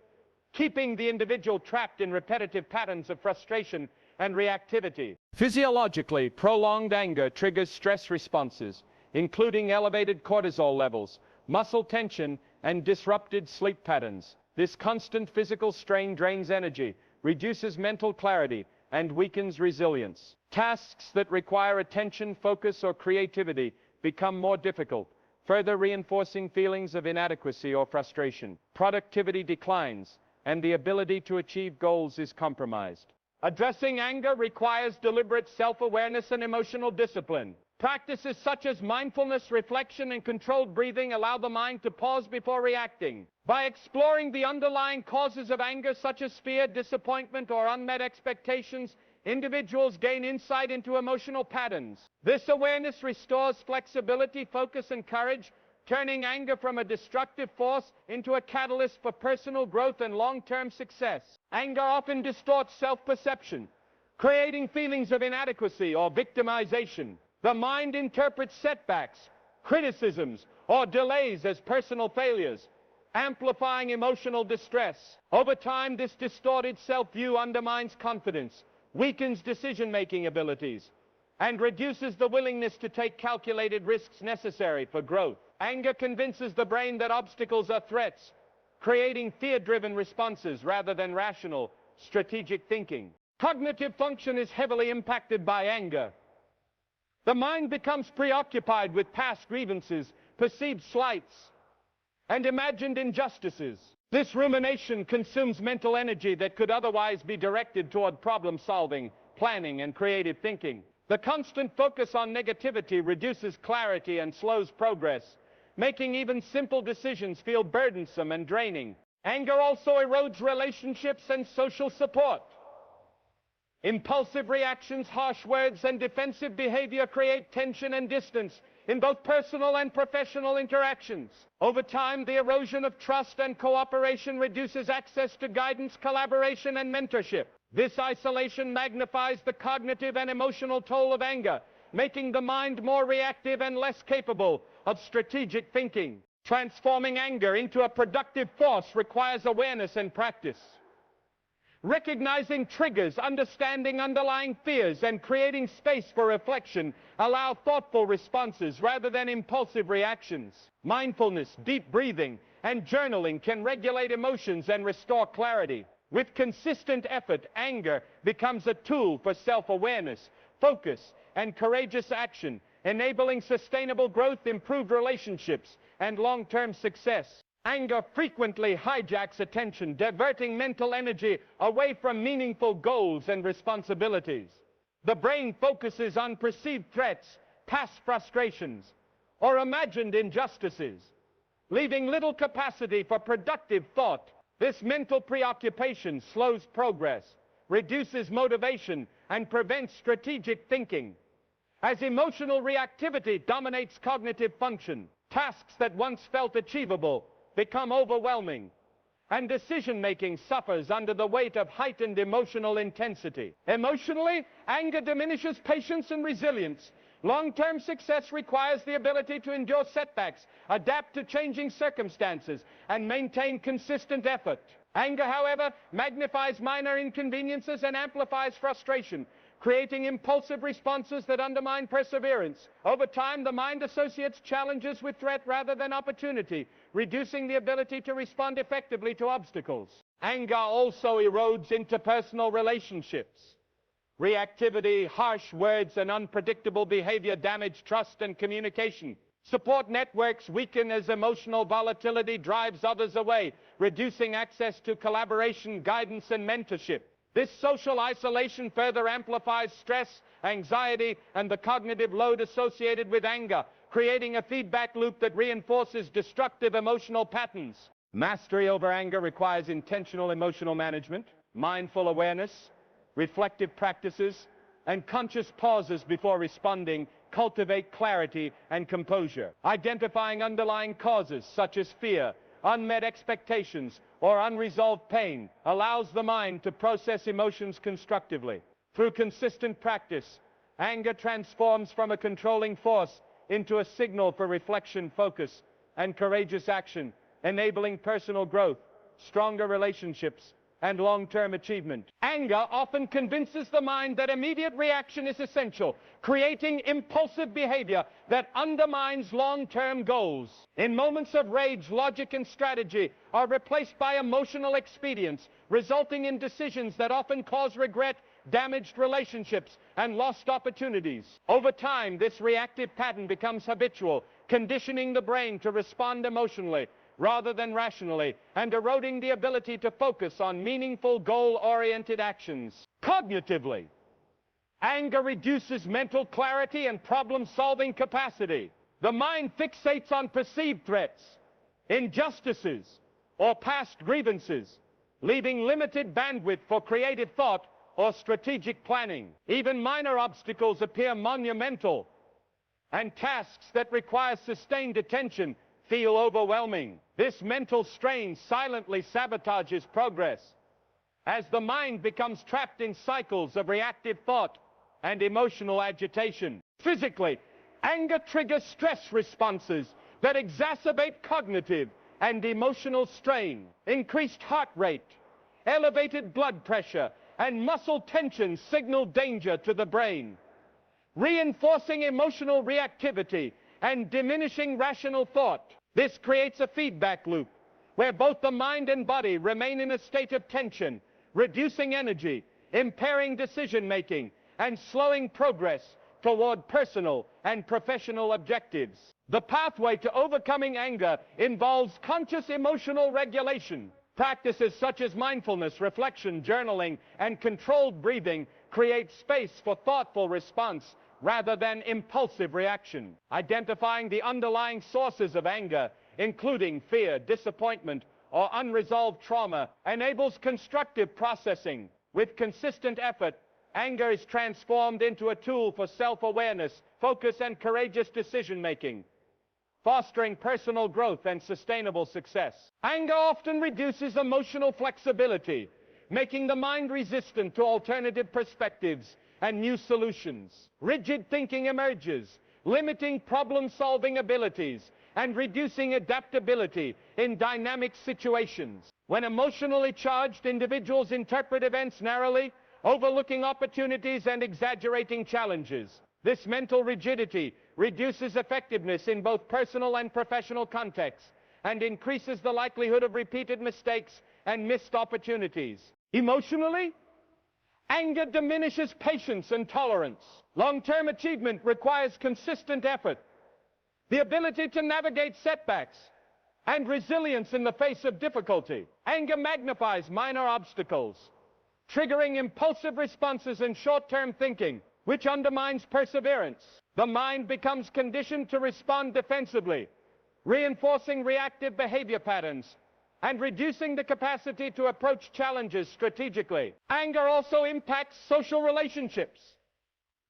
keeping the individual trapped in repetitive patterns of frustration and reactivity. Physiologically, prolonged anger triggers stress responses, including elevated cortisol levels, muscle tension, and disrupted sleep patterns. This constant physical strain drains energy, reduces mental clarity, and weakens resilience. Tasks that require attention, focus, or creativity become more difficult, further reinforcing feelings of inadequacy or frustration. Productivity declines, and the ability to achieve goals is compromised. Addressing anger requires deliberate self-awareness and emotional discipline. Practices such as mindfulness, reflection, and controlled breathing allow the mind to pause before reacting. By exploring the underlying causes of anger, such as fear, disappointment, or unmet expectations, individuals gain insight into emotional patterns. This awareness restores flexibility, focus, and courage, turning anger from a destructive force into a catalyst for personal growth and long-term success. Anger often distorts self-perception, creating feelings of inadequacy or victimization. The mind interprets setbacks, criticisms, or delays as personal failures, amplifying emotional distress. Over time, this distorted self-view undermines confidence, weakens decision-making abilities, and reduces the willingness to take calculated risks necessary for growth. Anger convinces the brain that obstacles are threats, creating fear-driven responses rather than rational, strategic thinking. Cognitive function is heavily impacted by anger. The mind becomes preoccupied with past grievances, perceived slights, and imagined injustices. This rumination consumes mental energy that could otherwise be directed toward problem-solving, planning, and creative thinking. The constant focus on negativity reduces clarity and slows progress, making even simple decisions feel burdensome and draining. Anger also erodes relationships and social support. Impulsive reactions, harsh words, and defensive behavior create tension and distance in both personal and professional interactions. Over time, the erosion of trust and cooperation reduces access to guidance, collaboration, and mentorship. This isolation magnifies the cognitive and emotional toll of anger, making the mind more reactive and less capable of strategic thinking. Transforming anger into a productive force requires awareness and practice. Recognizing triggers, understanding underlying fears, and creating space for reflection allow thoughtful responses rather than impulsive reactions. Mindfulness, deep breathing, and journaling can regulate emotions and restore clarity. With consistent effort, anger becomes a tool for self-awareness, focus, and courageous action, enabling sustainable growth, improved relationships, and long-term success. Anger frequently hijacks attention, diverting mental energy away from meaningful goals and responsibilities. The brain focuses on perceived threats, past frustrations, or imagined injustices, leaving little capacity for productive thought. This mental preoccupation slows progress, reduces motivation, and prevents strategic thinking. As emotional reactivity dominates cognitive function, tasks that once felt achievable become overwhelming, and decision-making suffers under the weight of heightened emotional intensity. Emotionally, anger diminishes patience and resilience. Long-term success requires the ability to endure setbacks, adapt to changing circumstances, and maintain consistent effort. Anger, however, magnifies minor inconveniences and amplifies frustration, creating impulsive responses that undermine perseverance. Over time, the mind associates challenges with threat rather than opportunity, reducing the ability to respond effectively to obstacles. Anger also erodes interpersonal relationships. Reactivity, harsh words, and unpredictable behavior damage trust and communication. Support networks weaken as emotional volatility drives others away, reducing access to collaboration, guidance, and mentorship. This social isolation further amplifies stress, anxiety, and the cognitive load associated with anger, creating a feedback loop that reinforces destructive emotional patterns. Mastery over anger requires intentional emotional management, mindful awareness, reflective practices, and conscious pauses before responding cultivate clarity and composure. Identifying underlying causes such as fear, unmet expectations, or unresolved pain allows the mind to process emotions constructively. Through consistent practice, anger transforms from a controlling force into a signal for reflection, focus, and courageous action, enabling personal growth, stronger relationships, and long-term achievement. Anger often convinces the mind that immediate reaction is essential, creating impulsive behavior that undermines long-term goals. In moments of rage, logic and strategy are replaced by emotional expedience, resulting in decisions that often cause regret, damaged relationships, and lost opportunities. Over time, this reactive pattern becomes habitual, conditioning the brain to respond emotionally rather than rationally, and eroding the ability to focus on meaningful, goal-oriented actions. Cognitively, anger reduces mental clarity and problem-solving capacity. The mind fixates on perceived threats, injustices, or past grievances, leaving limited bandwidth for creative thought or strategic planning. Even minor obstacles appear monumental, and tasks that require sustained attention feel overwhelming. This mental strain silently sabotages progress, as the mind becomes trapped in cycles of reactive thought and emotional agitation. Physically, anger triggers stress responses that exacerbate cognitive and emotional strain. Increased heart rate, elevated blood pressure, and muscle tension signal danger to the brain, reinforcing emotional reactivity and diminishing rational thought. This creates a feedback loop where both the mind and body remain in a state of tension, reducing energy, impairing decision-making, and slowing progress toward personal and professional objectives. The pathway to overcoming anger involves conscious emotional regulation. Practices such as mindfulness, reflection, journaling, and controlled breathing create space for thoughtful response rather than impulsive reaction. Identifying the underlying sources of anger, including fear, disappointment, or unresolved trauma, enables constructive processing. With consistent effort, anger is transformed into a tool for self-awareness, focus, and courageous decision-making, fostering personal growth and sustainable success. Anger often reduces emotional flexibility, making the mind resistant to alternative perspectives and new solutions. Rigid thinking emerges, limiting problem-solving abilities and reducing adaptability in dynamic situations. When emotionally charged, individuals interpret events narrowly, overlooking opportunities and exaggerating challenges. This mental rigidity reduces effectiveness in both personal and professional contexts and increases the likelihood of repeated mistakes and missed opportunities. Emotionally, anger diminishes patience and tolerance. Long-term achievement requires consistent effort, the ability to navigate setbacks, and resilience in the face of difficulty. Anger magnifies minor obstacles, triggering impulsive responses and short-term thinking, which undermines perseverance. The mind becomes conditioned to respond defensively, reinforcing reactive behavior patterns and reducing the capacity to approach challenges strategically. Anger also impacts social relationships.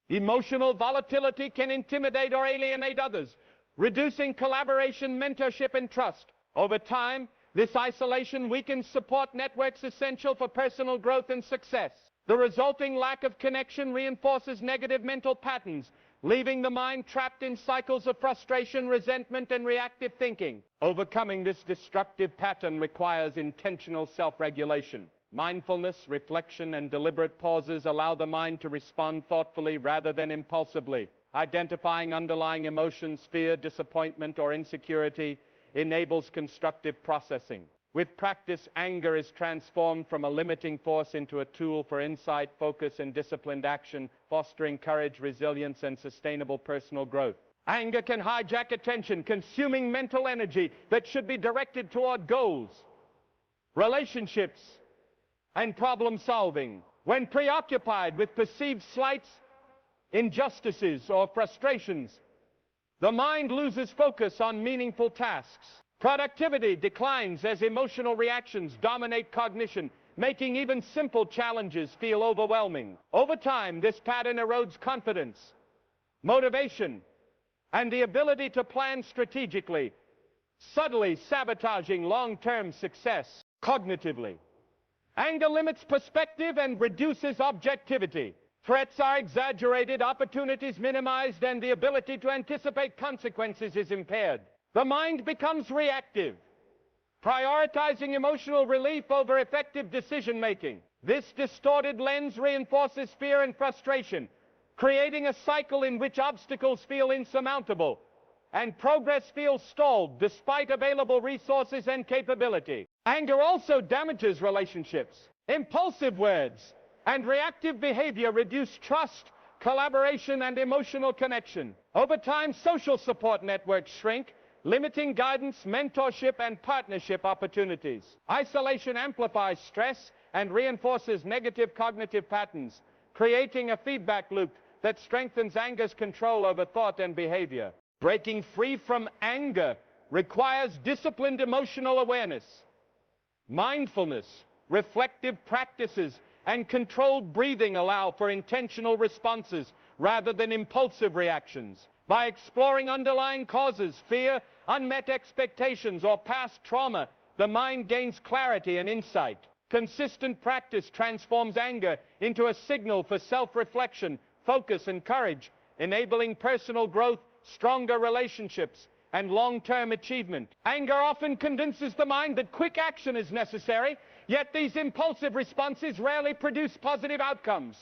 Emotional volatility can intimidate or alienate others, reducing collaboration, mentorship, and trust. Over time, This isolation weakens support networks essential for personal growth and success. The resulting lack of connection reinforces negative mental patterns, leaving the mind trapped in cycles of frustration, resentment, and reactive thinking. Overcoming this destructive pattern requires intentional self-regulation. Mindfulness, reflection, and deliberate pauses allow the mind to respond thoughtfully rather than impulsively. Identifying underlying emotions, fear, disappointment, or insecurity enables constructive processing. With practice, anger is transformed from a limiting force into a tool for insight, focus, and disciplined action, fostering courage, resilience, and sustainable personal growth. Anger can hijack attention, consuming mental energy that should be directed toward goals, relationships, and problem solving. When preoccupied with perceived slights, injustices, or frustrations, the mind loses focus on meaningful tasks. Productivity declines as emotional reactions dominate cognition, making even simple challenges feel overwhelming. Over time, this pattern erodes confidence, motivation, and the ability to plan strategically, subtly sabotaging long-term success. Cognitively, anger limits perspective and reduces objectivity. Threats are exaggerated, opportunities minimized, and the ability to anticipate consequences is impaired. The mind becomes reactive, prioritizing emotional relief over effective decision-making. This distorted lens reinforces fear and frustration, creating a cycle in which obstacles feel insurmountable and progress feels stalled despite available resources and capability. Anger also damages relationships. Impulsive words and reactive behavior reduce trust, collaboration, and emotional connection. Over time, social support networks shrink, limiting guidance, mentorship, and partnership opportunities. Isolation amplifies stress and reinforces negative cognitive patterns, creating a feedback loop that strengthens anger's control over thought and behavior. Breaking free from anger requires disciplined emotional awareness. Mindfulness, reflective practices, and controlled breathing allow for intentional responses rather than impulsive reactions. By exploring underlying causes, fear, unmet expectations, or past trauma, the mind gains clarity and insight. Consistent practice transforms anger into a signal for self-reflection, focus, and courage, enabling personal growth, stronger relationships, and long-term achievement. Anger often convinces the mind that quick action is necessary, yet these impulsive responses rarely produce positive outcomes.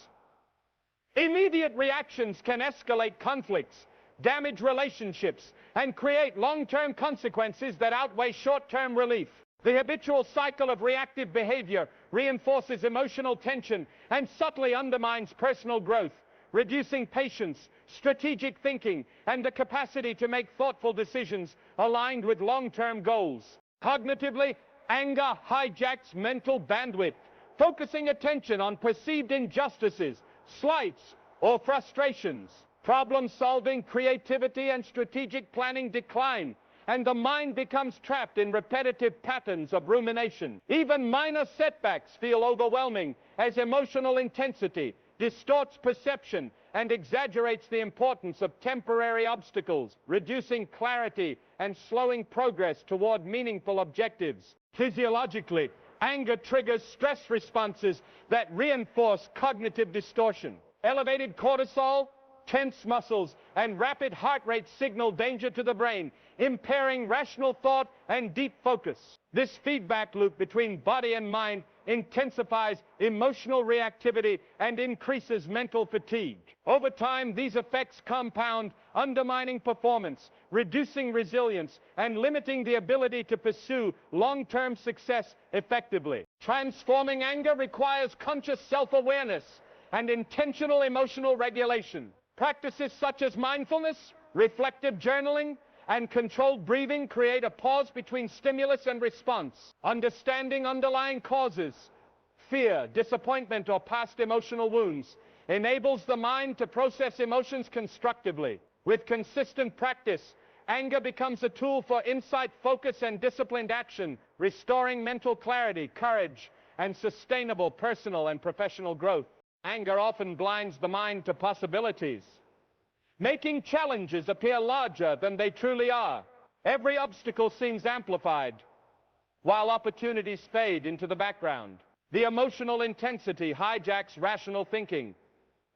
Immediate reactions can escalate conflicts, damage relationships, and create long-term consequences that outweigh short-term relief. The habitual cycle of reactive behavior reinforces emotional tension and subtly undermines personal growth, reducing patience, strategic thinking, and the capacity to make thoughtful decisions aligned with long-term goals. Cognitively, anger hijacks mental bandwidth, focusing attention on perceived injustices, slights, or frustrations. Problem-solving, creativity, and strategic planning decline, and the mind becomes trapped in repetitive patterns of rumination. Even minor setbacks feel overwhelming as emotional intensity distorts perception and exaggerates the importance of temporary obstacles, reducing clarity and slowing progress toward meaningful objectives. Physiologically, anger triggers stress responses that reinforce cognitive distortion. Elevated cortisol, tense muscles, and rapid heart rate signal danger to the brain, impairing rational thought and deep focus. This feedback loop between body and mind intensifies emotional reactivity and increases mental fatigue. Over time, these effects compound, undermining performance, reducing resilience, and limiting the ability to pursue long-term success effectively. Transforming anger requires conscious self-awareness and intentional emotional regulation. Practices such as mindfulness, reflective journaling, and controlled breathing create a pause between stimulus and response. Understanding underlying causes, fear, disappointment, or past emotional wounds enables the mind to process emotions constructively. With consistent practice, anger becomes a tool for insight, focus, and disciplined action, restoring mental clarity, courage, and sustainable personal and professional growth. Anger often blinds the mind to possibilities, making challenges appear larger than they truly are. Every obstacle seems amplified, while opportunities fade into the background. The emotional intensity hijacks rational thinking,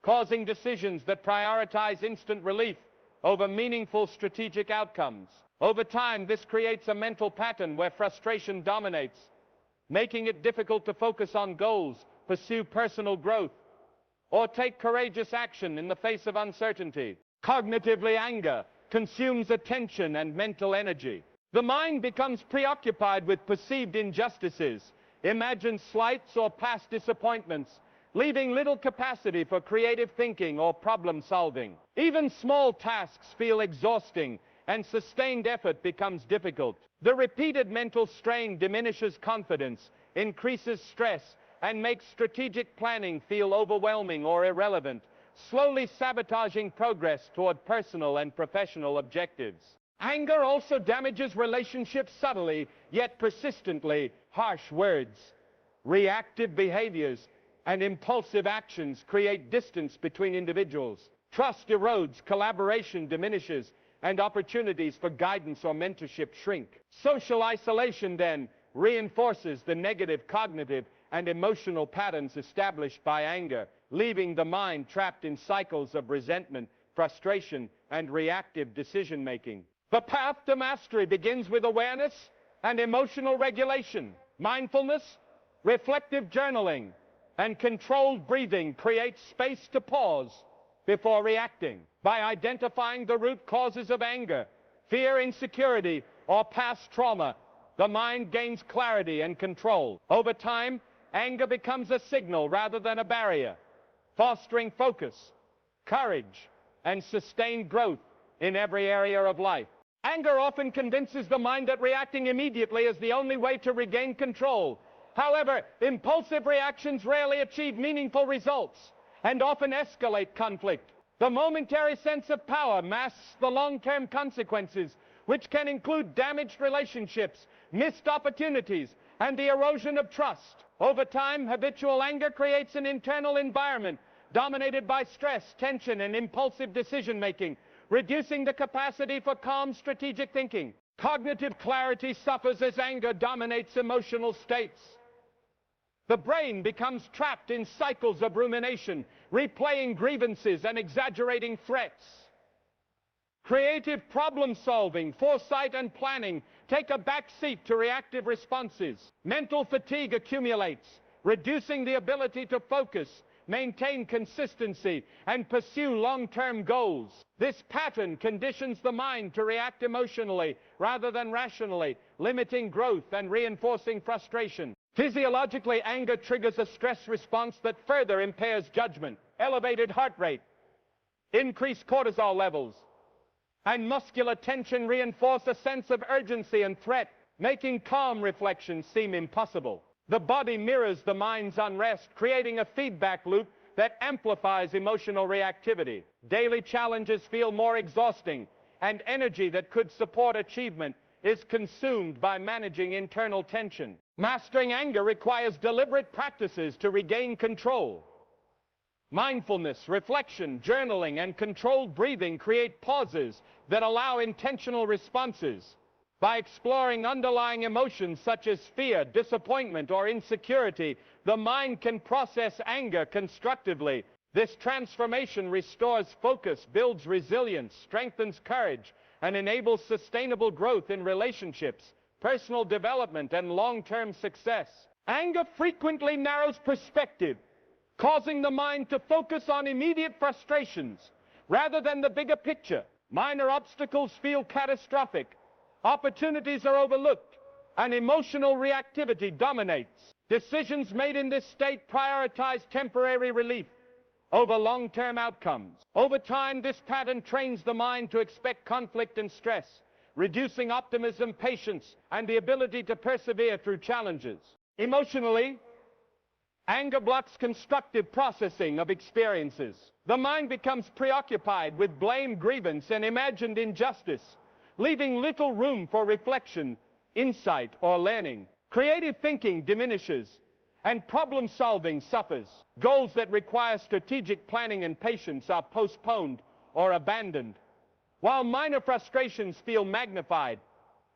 causing decisions that prioritize instant relief over meaningful strategic outcomes. Over time, this creates a mental pattern where frustration dominates, making it difficult to focus on goals, pursue personal growth, or take courageous action in the face of uncertainty. Cognitively, anger consumes attention and mental energy. The mind becomes preoccupied with perceived injustices, imagined slights, or past disappointments, leaving little capacity for creative thinking or problem solving. Even small tasks feel exhausting, and sustained effort becomes difficult. The repeated mental strain diminishes confidence, increases stress, and makes strategic planning feel overwhelming or irrelevant, slowly sabotaging progress toward personal and professional objectives. Anger also damages relationships subtly, yet persistently. Harsh words, reactive behaviors, and impulsive actions create distance between individuals. Trust erodes, collaboration diminishes, and opportunities for guidance or mentorship shrink. Social isolation, then, reinforces the negative cognitive and emotional patterns established by anger, leaving the mind trapped in cycles of resentment, frustration, and reactive decision-making. The path to mastery begins with awareness and emotional regulation. Mindfulness, reflective journaling, and controlled breathing create space to pause before reacting. By identifying the root causes of anger, fear, insecurity, or past trauma, the mind gains clarity and control. Over time, anger becomes a signal rather than a barrier, fostering focus, courage, and sustained growth in every area of life. Anger often convinces the mind that reacting immediately is the only way to regain control. However, impulsive reactions rarely achieve meaningful results and often escalate conflict. The momentary sense of power masks the long-term consequences, which can include damaged relationships, missed opportunities, and the erosion of trust. Over time, habitual anger creates an internal environment dominated by stress, tension, and impulsive decision-making, reducing the capacity for calm strategic thinking. Cognitive clarity suffers as anger dominates emotional states. The brain becomes trapped in cycles of rumination, replaying grievances and exaggerating threats. Creative problem solving, foresight, and planning take a back seat to reactive responses. Mental fatigue accumulates, reducing the ability to focus, maintain consistency, and pursue long-term goals. This pattern conditions the mind to react emotionally rather than rationally, limiting growth and reinforcing frustration. Physiologically, anger triggers a stress response that further impairs judgment. Elevated heart rate, increased cortisol levels, and muscular tension reinforce a sense of urgency and threat, making calm reflection seem impossible. The body mirrors the mind's unrest, creating a feedback loop that amplifies emotional reactivity. Daily challenges feel more exhausting, and energy that could support achievement is consumed by managing internal tension. Mastering anger requires deliberate practices to regain control. Mindfulness, reflection, journaling, and controlled breathing create pauses that allow intentional responses. By exploring underlying emotions such as fear, disappointment, or insecurity, the mind can process anger constructively. This transformation restores focus, builds resilience, strengthens courage, and enables sustainable growth in relationships, personal development, and long-term success. Anger frequently narrows perspective, causing the mind to focus on immediate frustrations rather than the bigger picture. Minor obstacles feel catastrophic, opportunities are overlooked, and emotional reactivity dominates. Decisions made in this state prioritize temporary relief over long-term outcomes. Over time, this pattern trains the mind to expect conflict and stress, reducing optimism, patience, and the ability to persevere through challenges. Emotionally, anger blocks constructive processing of experiences. The mind becomes preoccupied with blame, grievance, and imagined injustice, leaving little room for reflection, insight, or learning. Creative thinking diminishes, and problem-solving suffers. Goals that require strategic planning and patience are postponed or abandoned, while minor frustrations feel magnified,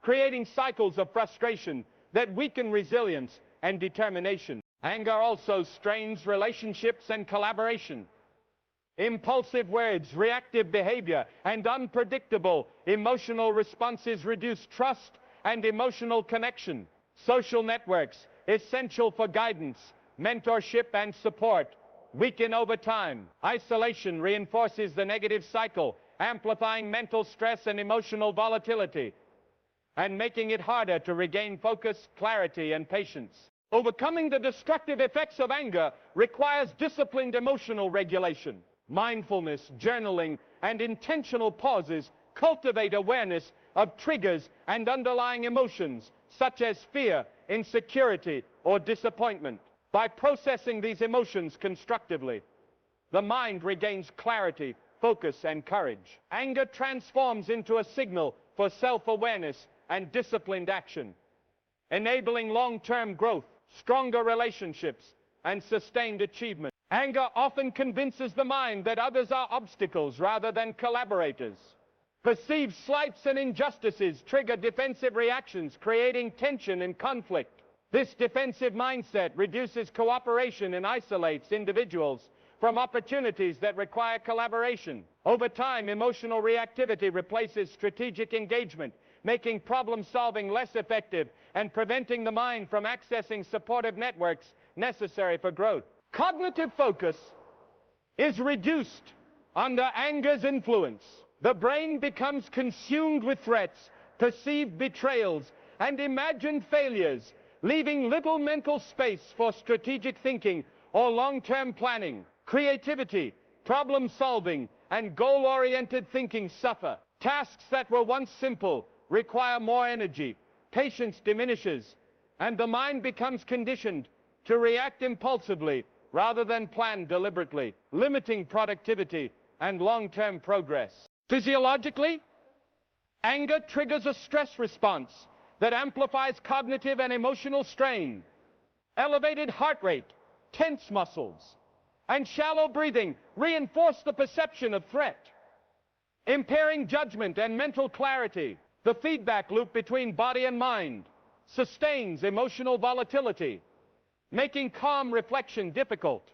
creating cycles of frustration that weaken resilience and determination. Anger also strains relationships and collaboration. Impulsive words, reactive behavior, and unpredictable emotional responses reduce trust and emotional connection. Social networks, essential for guidance, mentorship, and support, weaken over time. Isolation reinforces the negative cycle, amplifying mental stress and emotional volatility, and making it harder to regain focus, clarity, and patience. Overcoming the destructive effects of anger requires disciplined emotional regulation. Mindfulness, journaling, and intentional pauses cultivate awareness of triggers and underlying emotions, such as fear, insecurity, or disappointment. By processing these emotions constructively, the mind regains clarity, focus, and courage. Anger transforms into a signal for self-awareness and disciplined action, enabling long-term growth, stronger relationships, and sustained achievement. Anger often convinces the mind that others are obstacles rather than collaborators. Perceived slights and injustices trigger defensive reactions, creating tension and conflict. This defensive mindset reduces cooperation and isolates individuals from opportunities that require collaboration. Over time, emotional reactivity replaces strategic engagement, making problem-solving less effective and preventing the mind from accessing supportive networks necessary for growth. Cognitive focus is reduced under anger's influence. The brain becomes consumed with threats, perceived betrayals, and imagined failures, leaving little mental space for strategic thinking or long-term planning. Creativity, problem-solving, and goal-oriented thinking suffer. Tasks that were once simple require more energy. Patience diminishes, and the mind becomes conditioned to react impulsively rather than plan deliberately, limiting productivity and long-term progress. Physiologically, anger triggers a stress response that amplifies cognitive and emotional strain. Elevated heart rate, tense muscles, and shallow breathing reinforce the perception of threat, impairing judgment and mental clarity. The feedback loop between body and mind sustains emotional volatility, making calm reflection difficult,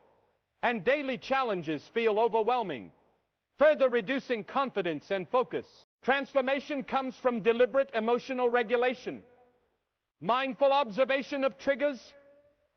and daily challenges feel overwhelming, further reducing confidence and focus. Transformation comes from deliberate emotional regulation, mindful observation of triggers,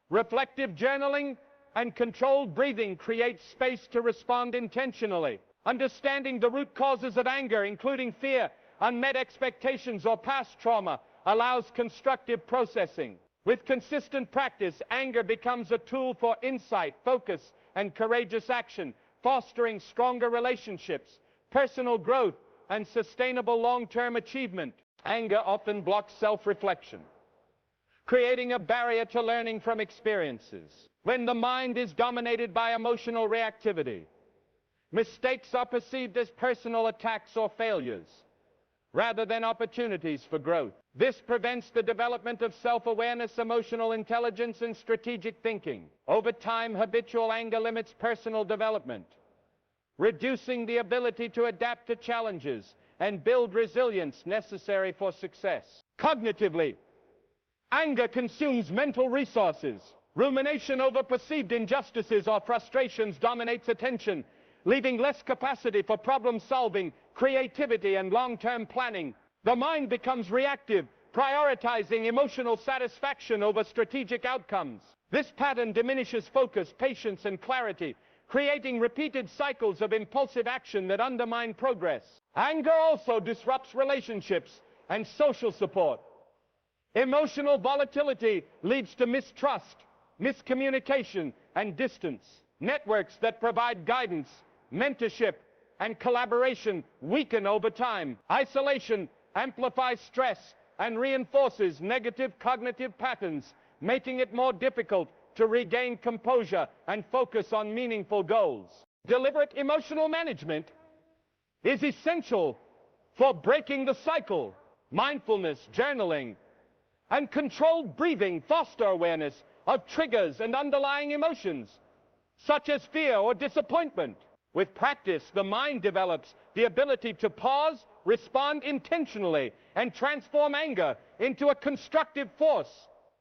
reflective journaling, and controlled breathing create space to respond intentionally. Understanding the root causes of anger, including fear, unmet expectations, or past trauma, allows constructive processing. With consistent practice, anger becomes a tool for insight, focus, and courageous action, fostering stronger relationships, personal growth, and sustainable long-term achievement. Anger often blocks self-reflection, creating a barrier to learning from experiences. When the mind is dominated by emotional reactivity, mistakes are perceived as personal attacks or failures, rather than opportunities for growth. This prevents the development of self-awareness, emotional intelligence, and strategic thinking. Over time, habitual anger limits personal development, reducing the ability to adapt to challenges and build resilience necessary for success. Cognitively, anger consumes mental resources. Rumination over perceived injustices or frustrations dominates attention, leaving less capacity for problem-solving, creativity, and long-term planning. The mind becomes reactive, prioritizing emotional satisfaction over strategic outcomes. This pattern diminishes focus, patience, and clarity, creating repeated cycles of impulsive action that undermine progress. Anger also disrupts relationships and social support. Emotional volatility leads to mistrust, miscommunication, and distance. Networks that provide guidance, mentorship, and collaboration weaken over time. Isolation amplifies stress and reinforces negative cognitive patterns, making it more difficult to regain composure and focus on meaningful goals. Deliberate emotional management is essential for breaking the cycle. Mindfulness, journaling, and controlled breathing foster awareness of triggers and underlying emotions, such as fear or disappointment. With practice, the mind develops the ability to pause, respond intentionally, and transform anger into a constructive force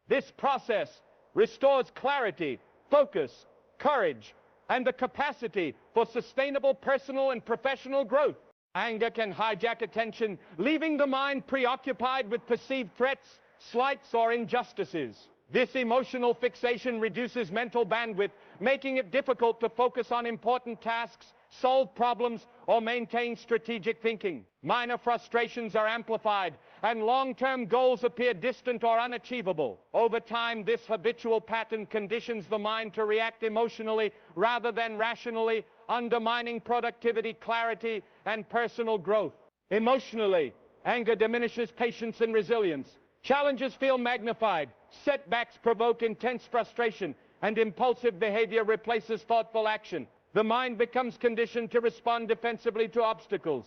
This process restores clarity, focus, courage, and the capacity for sustainable personal and professional growth. Anger can hijack attention, leaving the mind preoccupied with perceived threats, slights, or injustices. This emotional fixation reduces mental bandwidth, making it difficult to focus on important tasks, solve problems, or maintain strategic thinking. Minor frustrations are amplified, and long-term goals appear distant or unachievable. Over time, this habitual pattern conditions the mind to react emotionally rather than rationally, undermining productivity, clarity, and personal growth. Emotionally, anger diminishes patience and resilience. Challenges feel magnified, setbacks provoke intense frustration, and impulsive behavior replaces thoughtful action. The mind becomes conditioned to respond defensively to obstacles,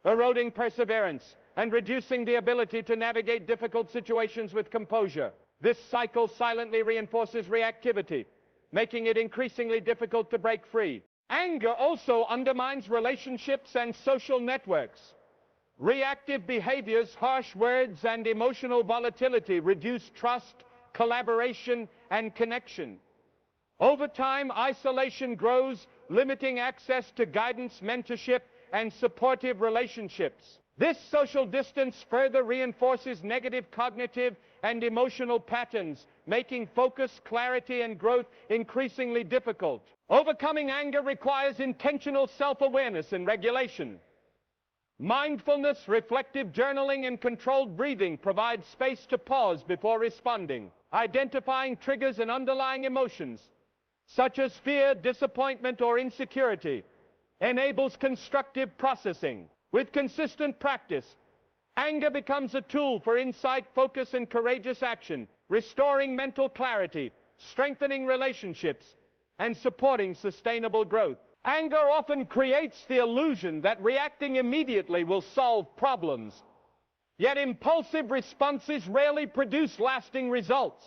eroding perseverance and reducing the ability to navigate difficult situations with composure. This cycle silently reinforces reactivity, making it increasingly difficult to break free. Anger also undermines relationships and social networks. Reactive behaviors, harsh words, and emotional volatility reduce trust, collaboration, and connection. Over time, isolation grows, limiting access to guidance, mentorship, and supportive relationships. This social distance further reinforces negative cognitive and emotional patterns, making focus, clarity, and growth increasingly difficult. Overcoming anger requires intentional self-awareness and regulation. Mindfulness, reflective journaling, and controlled breathing provide space to pause before responding. Identifying triggers and underlying emotions, such as fear, disappointment, or insecurity, enables constructive processing. With consistent practice, anger becomes a tool for insight, focus, and courageous action, restoring mental clarity, strengthening relationships, and supporting sustainable growth. Anger often creates the illusion that reacting immediately will solve problems, yet impulsive responses rarely produce lasting results.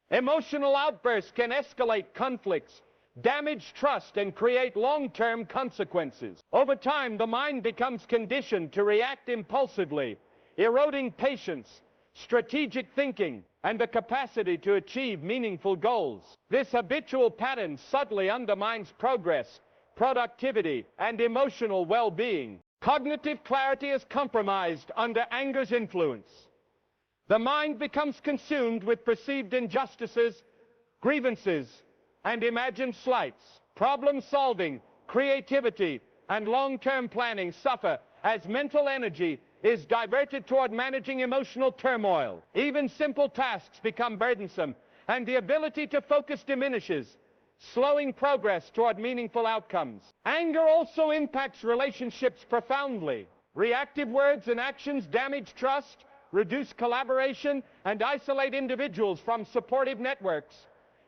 Emotional outbursts can escalate conflicts, damage trust, and create long-term consequences. Over time, the mind becomes conditioned to react impulsively, eroding patience, strategic thinking, and the capacity to achieve meaningful goals. This habitual pattern subtly undermines progress, productivity, and emotional well-being. Cognitive clarity is compromised under anger's influence. The mind becomes consumed with perceived injustices, grievances, and imagined slights. Problem solving, creativity, and long-term planning suffer as mental energy is diverted toward managing emotional turmoil. Even simple tasks become burdensome, and the ability to focus diminishes, slowing progress toward meaningful outcomes. Anger also impacts relationships profoundly. Reactive words and actions damage trust, reduce collaboration, and isolate individuals from supportive networks.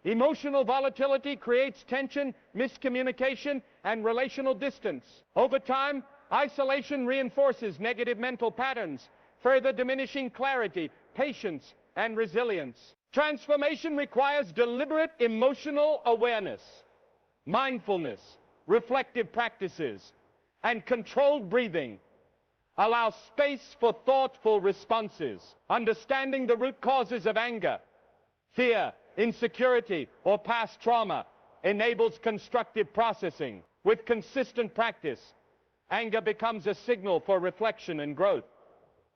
Emotional volatility creates tension, miscommunication, and relational distance. Over time, isolation reinforces negative mental patterns, further diminishing clarity, patience, and resilience. Transformation requires deliberate emotional awareness, mindfulness, reflective practices, and controlled breathing. Allow space for thoughtful responses. Understanding the root causes of anger, fear, insecurity, or past trauma enables constructive processing. With consistent practice, anger becomes a signal for reflection and growth,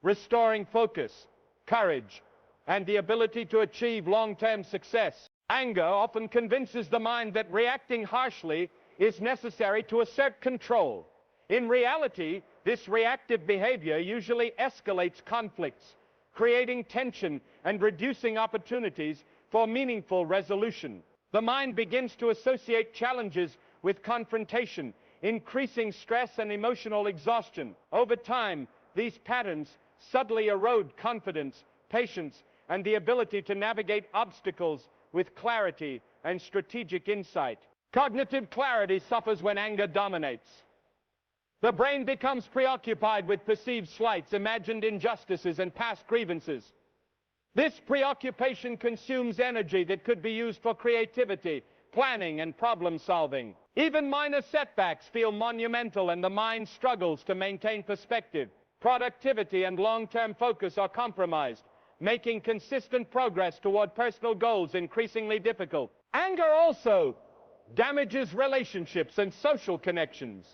restoring focus, courage, and the ability to achieve long-term success. Anger often convinces the mind that reacting harshly is necessary to assert control. In reality, this reactive behavior usually escalates conflicts, creating tension and reducing opportunities for meaningful resolution. The mind begins to associate challenges with confrontation, increasing stress and emotional exhaustion. Over time, these patterns subtly erode confidence, patience, and the ability to navigate obstacles with clarity and strategic insight. Cognitive clarity suffers when anger dominates. The brain becomes preoccupied with perceived slights, imagined injustices, and past grievances. This preoccupation consumes energy that could be used for creativity, planning, and problem solving. Even minor setbacks feel monumental, and the mind struggles to maintain perspective. Productivity and long-term focus are compromised, making consistent progress toward personal goals increasingly difficult. Anger also damages relationships and social connections.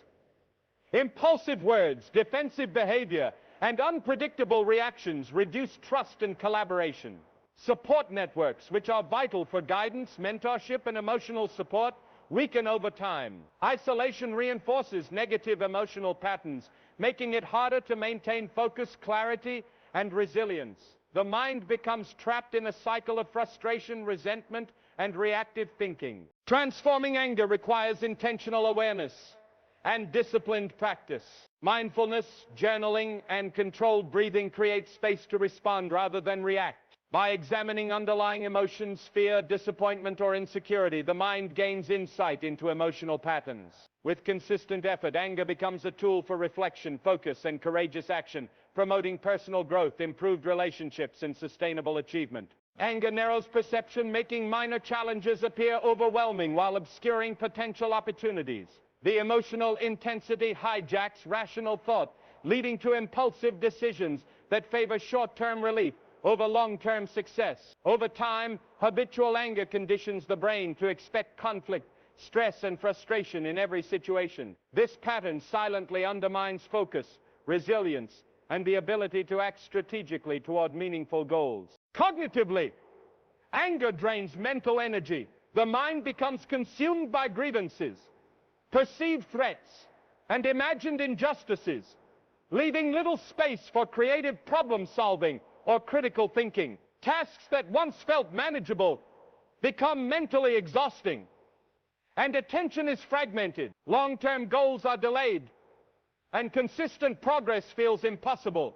Impulsive words, defensive behavior, and unpredictable reactions reduce trust and collaboration. Support networks, which are vital for guidance, mentorship, and emotional support, weaken over time. Isolation reinforces negative emotional patterns, making it harder to maintain focus, clarity, and resilience. The mind becomes trapped in a cycle of frustration, resentment, and reactive thinking. Transforming anger requires intentional awareness and disciplined practice. Mindfulness, journaling, and controlled breathing create space to respond rather than react. By examining underlying emotions, fear, disappointment, or insecurity, the mind gains insight into emotional patterns. With consistent effort, anger becomes a tool for reflection, focus, and courageous action, promoting personal growth, improved relationships, and sustainable achievement. Anger narrows perception, making minor challenges appear overwhelming while obscuring potential opportunities. The emotional intensity hijacks rational thought, leading to impulsive decisions that favor short-term relief over long-term success. Over time, habitual anger conditions the brain to expect conflict, stress, and frustration in every situation. This pattern silently undermines focus, resilience, and the ability to act strategically toward meaningful goals. Cognitively, anger drains mental energy. The mind becomes consumed by grievances, perceived threats, and imagined injustices, leaving little space for creative problem-solving or critical thinking. Tasks that once felt manageable become mentally exhausting, and attention is fragmented. Long-term goals are delayed, and consistent progress feels impossible,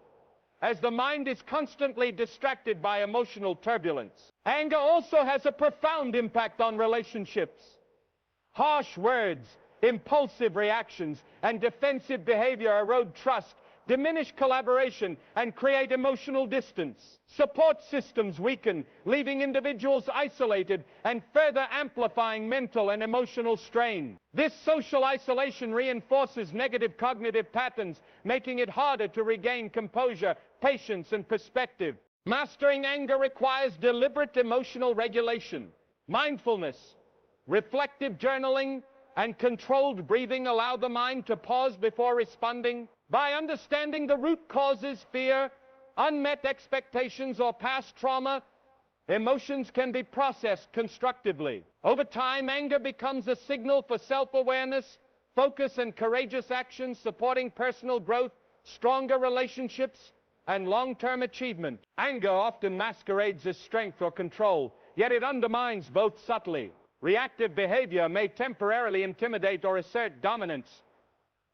as the mind is constantly distracted by emotional turbulence. Anger also has a profound impact on relationships. Harsh words, impulsive reactions, and defensive behavior erode trust, diminish collaboration, and create emotional distance. Support systems weaken, leaving individuals isolated and further amplifying mental and emotional strain. This social isolation reinforces negative cognitive patterns, making it harder to regain composure, patience, and perspective. Mastering anger requires deliberate emotional regulation. Mindfulness, reflective journaling, and controlled breathing allow the mind to pause before responding. By understanding the root causes, fear, unmet expectations, or past trauma, emotions can be processed constructively. Over time, anger becomes a signal for self-awareness, focus, and courageous action, supporting personal growth, stronger relationships, and long-term achievement. Anger often masquerades as strength or control, yet it undermines both subtly. Reactive behavior may temporarily intimidate or assert dominance,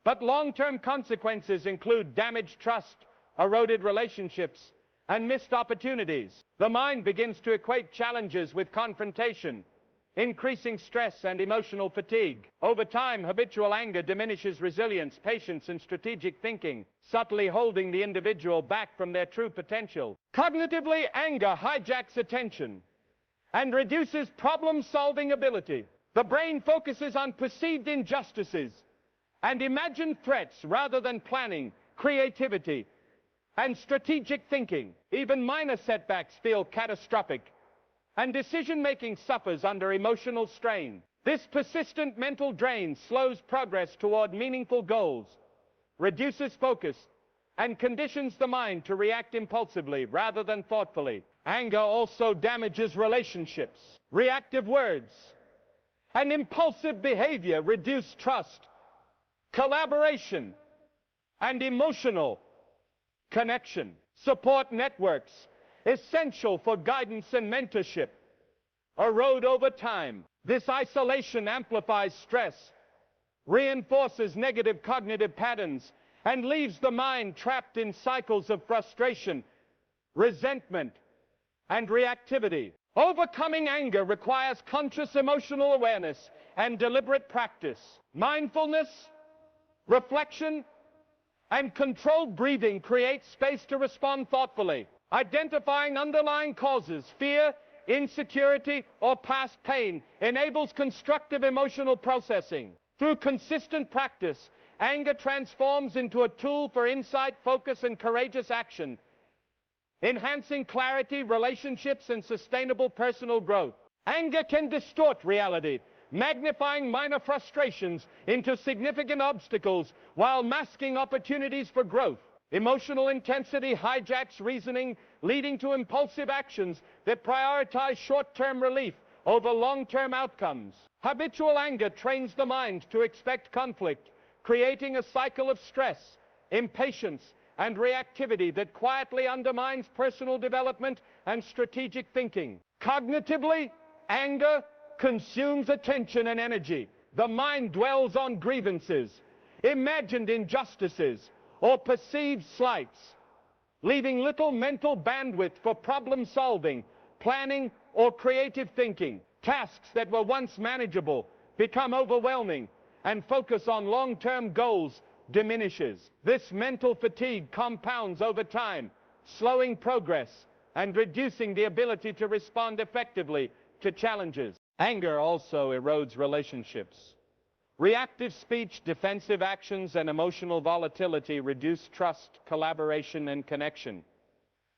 but long-term consequences include damaged trust, eroded relationships, and missed opportunities. The mind begins to equate challenges with confrontation, increasing stress and emotional fatigue. Over time, habitual anger diminishes resilience, patience, and strategic thinking, subtly holding the individual back from their true potential. Cognitively, anger hijacks attention and reduces problem-solving ability. The brain focuses on perceived injustices and imagined threats rather than planning, creativity, and strategic thinking. Even minor setbacks feel catastrophic, and decision-making suffers under emotional strain. This persistent mental drain slows progress toward meaningful goals, reduces focus, and conditions the mind to react impulsively rather than thoughtfully. Anger also damages relationships. Reactive words and impulsive behavior reduce trust, collaboration, and emotional connection. Support networks, essential for guidance and mentorship, erode over time. This isolation amplifies stress, reinforces negative cognitive patterns, and leaves the mind trapped in cycles of frustration, resentment, and reactivity. Overcoming anger requires conscious emotional awareness and deliberate practice. Mindfulness, reflection, and controlled breathing create space to respond thoughtfully. Identifying underlying causes, fear, insecurity, or past pain enables constructive emotional processing. Through consistent practice, anger transforms into a tool for insight, focus, and courageous action, enhancing clarity, relationships, and sustainable personal growth. Anger can distort reality, magnifying minor frustrations into significant obstacles while masking opportunities for growth. Emotional intensity hijacks reasoning, leading to impulsive actions that prioritize short-term relief over long-term outcomes. Habitual anger trains the mind to expect conflict, creating a cycle of stress, impatience, and reactivity that quietly undermines personal development and strategic thinking. Cognitively, anger consumes attention and energy. The mind dwells on grievances, imagined injustices, or perceived slights, leaving little mental bandwidth for problem solving, planning, or creative thinking. Tasks that were once manageable become overwhelming, and focus on long-term goals diminishes. This mental fatigue compounds over time, slowing progress and reducing the ability to respond effectively to challenges. Anger also erodes relationships. Reactive speech, defensive actions, and emotional volatility reduce trust, collaboration, and connection.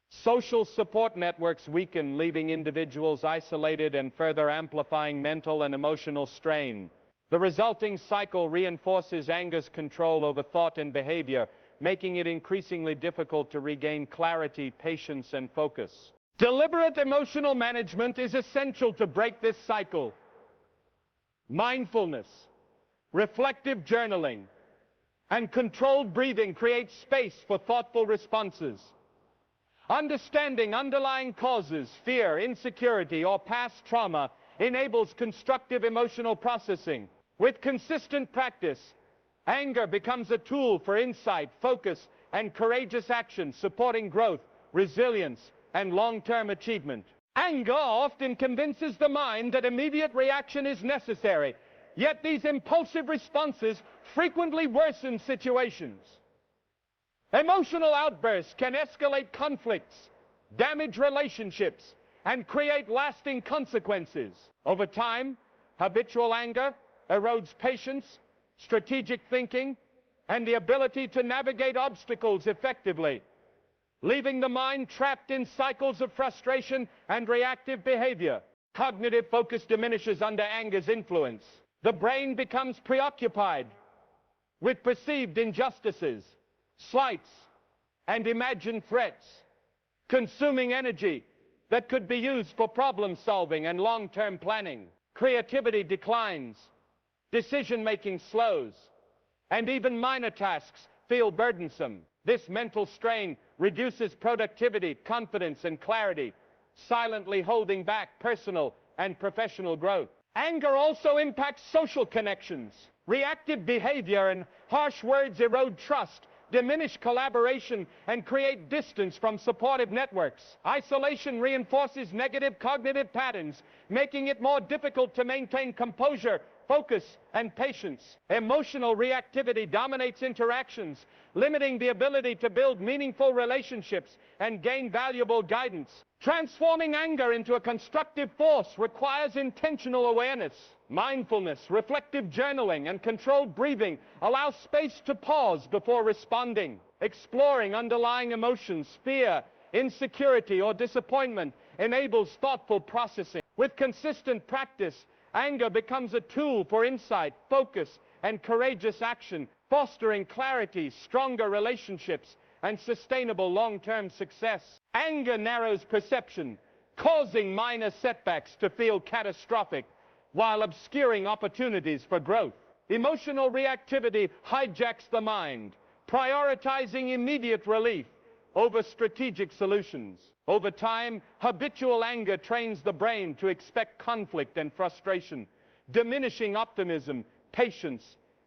Social support networks weaken, leaving individuals isolated and further amplifying mental and emotional strain. The resulting cycle reinforces anger's control over thought and behavior, making it increasingly difficult to regain clarity, patience, and focus. Deliberate emotional management is essential to break this cycle. Mindfulness, reflective journaling, and controlled breathing create space for thoughtful responses. Understanding underlying causes, fear, insecurity, or past trauma enables constructive emotional processing. With consistent practice, anger becomes a tool for insight, focus, and courageous action, supporting growth, resilience, and long-term achievement. Anger often convinces the mind that immediate reaction is necessary, yet these impulsive responses frequently worsen situations. Emotional outbursts can escalate conflicts, damage relationships, and create lasting consequences. Over time, habitual anger erodes patience, strategic thinking, and the ability to navigate obstacles effectively, leaving the mind trapped in cycles of frustration and reactive behavior. Cognitive focus diminishes under anger's influence. The brain becomes preoccupied with perceived injustices, slights, and imagined threats, consuming energy that could be used for problem solving and long-term planning. Creativity declines, decision-making slows, and even minor tasks feel burdensome. This mental strain reduces productivity, confidence, and clarity, silently holding back personal and professional growth. Anger also impacts social connections. Reactive behavior and harsh words erode trust, diminish collaboration, and create distance from supportive networks. Isolation reinforces negative cognitive patterns, making it more difficult to maintain composure, focus, and patience. Emotional reactivity dominates interactions, limiting the ability to build meaningful relationships and gain valuable guidance. Transforming anger into a constructive force requires intentional awareness. Mindfulness, reflective journaling, and controlled breathing allow space to pause before responding. Exploring underlying emotions, fear, insecurity, or disappointment enables thoughtful processing. With consistent practice, anger becomes a tool for insight, focus, and courageous action, fostering clarity, stronger relationships, and sustainable long-term success. Anger narrows perception, causing minor setbacks to feel catastrophic, while obscuring opportunities for growth. Emotional reactivity hijacks the mind, prioritizing immediate relief over strategic solutions. Over time, habitual anger trains the brain to expect conflict and frustration, diminishing optimism, patience,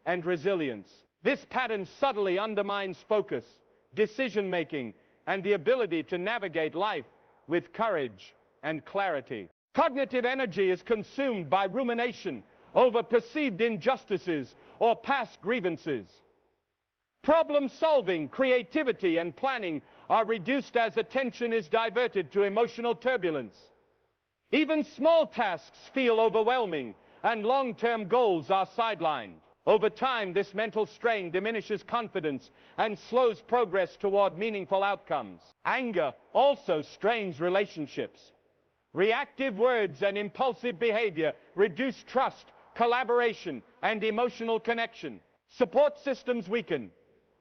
and resilience. This pattern subtly undermines focus, decision-making, and the ability to navigate life with courage and clarity. Cognitive energy is consumed by rumination over perceived injustices or past grievances. Problem solving, creativity, and planning are reduced as attention is diverted to emotional turbulence. Even small tasks feel overwhelming, and long-term goals are sidelined. Over time, this mental strain diminishes confidence and slows progress toward meaningful outcomes. Anger also strains relationships. Reactive words and impulsive behavior reduce trust, collaboration, and emotional connection. Support systems weaken,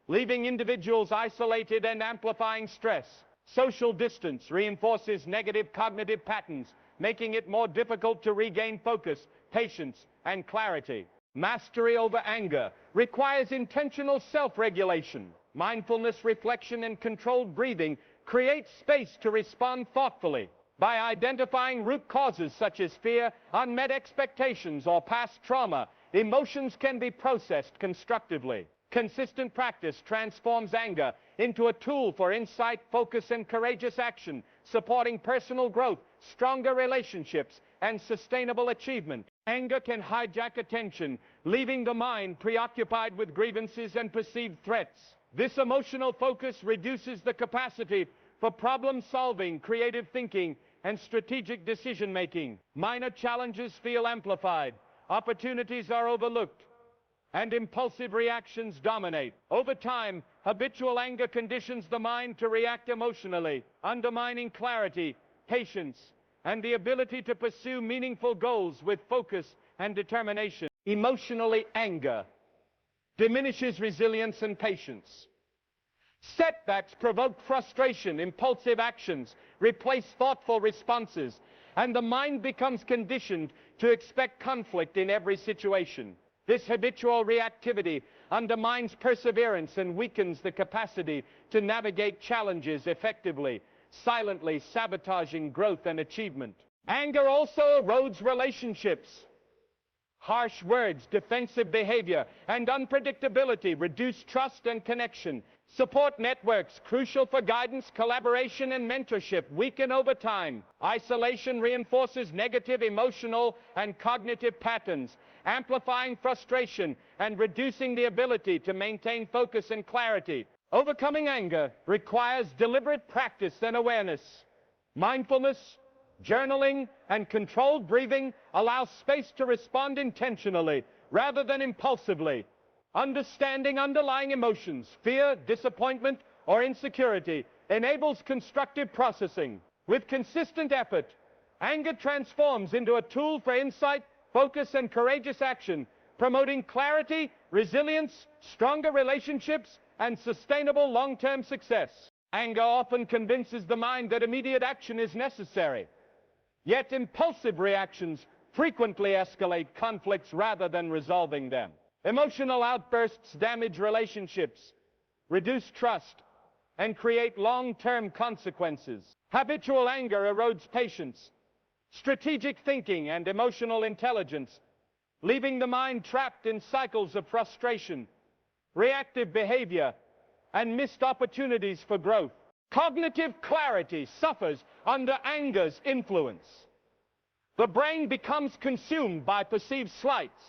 leaving individuals isolated and amplifying stress. Social distance reinforces negative cognitive patterns, making it more difficult to regain focus, patience, and clarity. Mastery over anger requires intentional self-regulation. Mindfulness, reflection, and controlled breathing create space to respond thoughtfully. By identifying root causes such as fear, unmet expectations, or past trauma, emotions can be processed constructively. Consistent practice transforms anger into a tool for insight, focus, and courageous action, supporting personal growth, stronger relationships, and sustainable achievement. Anger can hijack attention, leaving the mind preoccupied with grievances and perceived threats. This emotional focus reduces the capacity for problem-solving, creative thinking, and strategic decision-making. Minor challenges feel amplified, opportunities are overlooked, and impulsive reactions dominate. Over time, habitual anger conditions the mind to react emotionally, undermining clarity, patience, and the ability to pursue meaningful goals with focus and determination. Emotionally, anger diminishes resilience and patience. Setbacks provoke frustration, impulsive actions replace thoughtful responses, and the mind becomes conditioned to expect conflict in every situation. This habitual reactivity undermines perseverance and weakens the capacity to navigate challenges effectively, silently sabotaging growth and achievement. Anger also erodes relationships. Harsh words, defensive behavior, and unpredictability reduce trust and connection. Support networks, crucial for guidance, collaboration, and mentorship, weaken over time. Isolation reinforces negative emotional and cognitive patterns, amplifying frustration and reducing the ability to maintain focus and clarity. Overcoming anger requires deliberate practice and awareness. Mindfulness, journaling, and controlled breathing allow space to respond intentionally rather than impulsively. Understanding underlying emotions, fear, disappointment, or insecurity enables constructive processing. With consistent effort, anger transforms into a tool for insight, focus, and courageous action, promoting clarity, resilience, stronger relationships, and sustainable long-term success. Anger often convinces the mind that immediate action is necessary. Yet impulsive reactions frequently escalate conflicts rather than resolving them. Emotional outbursts damage relationships, reduce trust, and create long-term consequences. Habitual anger erodes patience, strategic thinking, and emotional intelligence, leaving the mind trapped in cycles of frustration, reactive behavior, and missed opportunities for growth. Cognitive clarity suffers under anger's influence. The brain becomes consumed by perceived slights,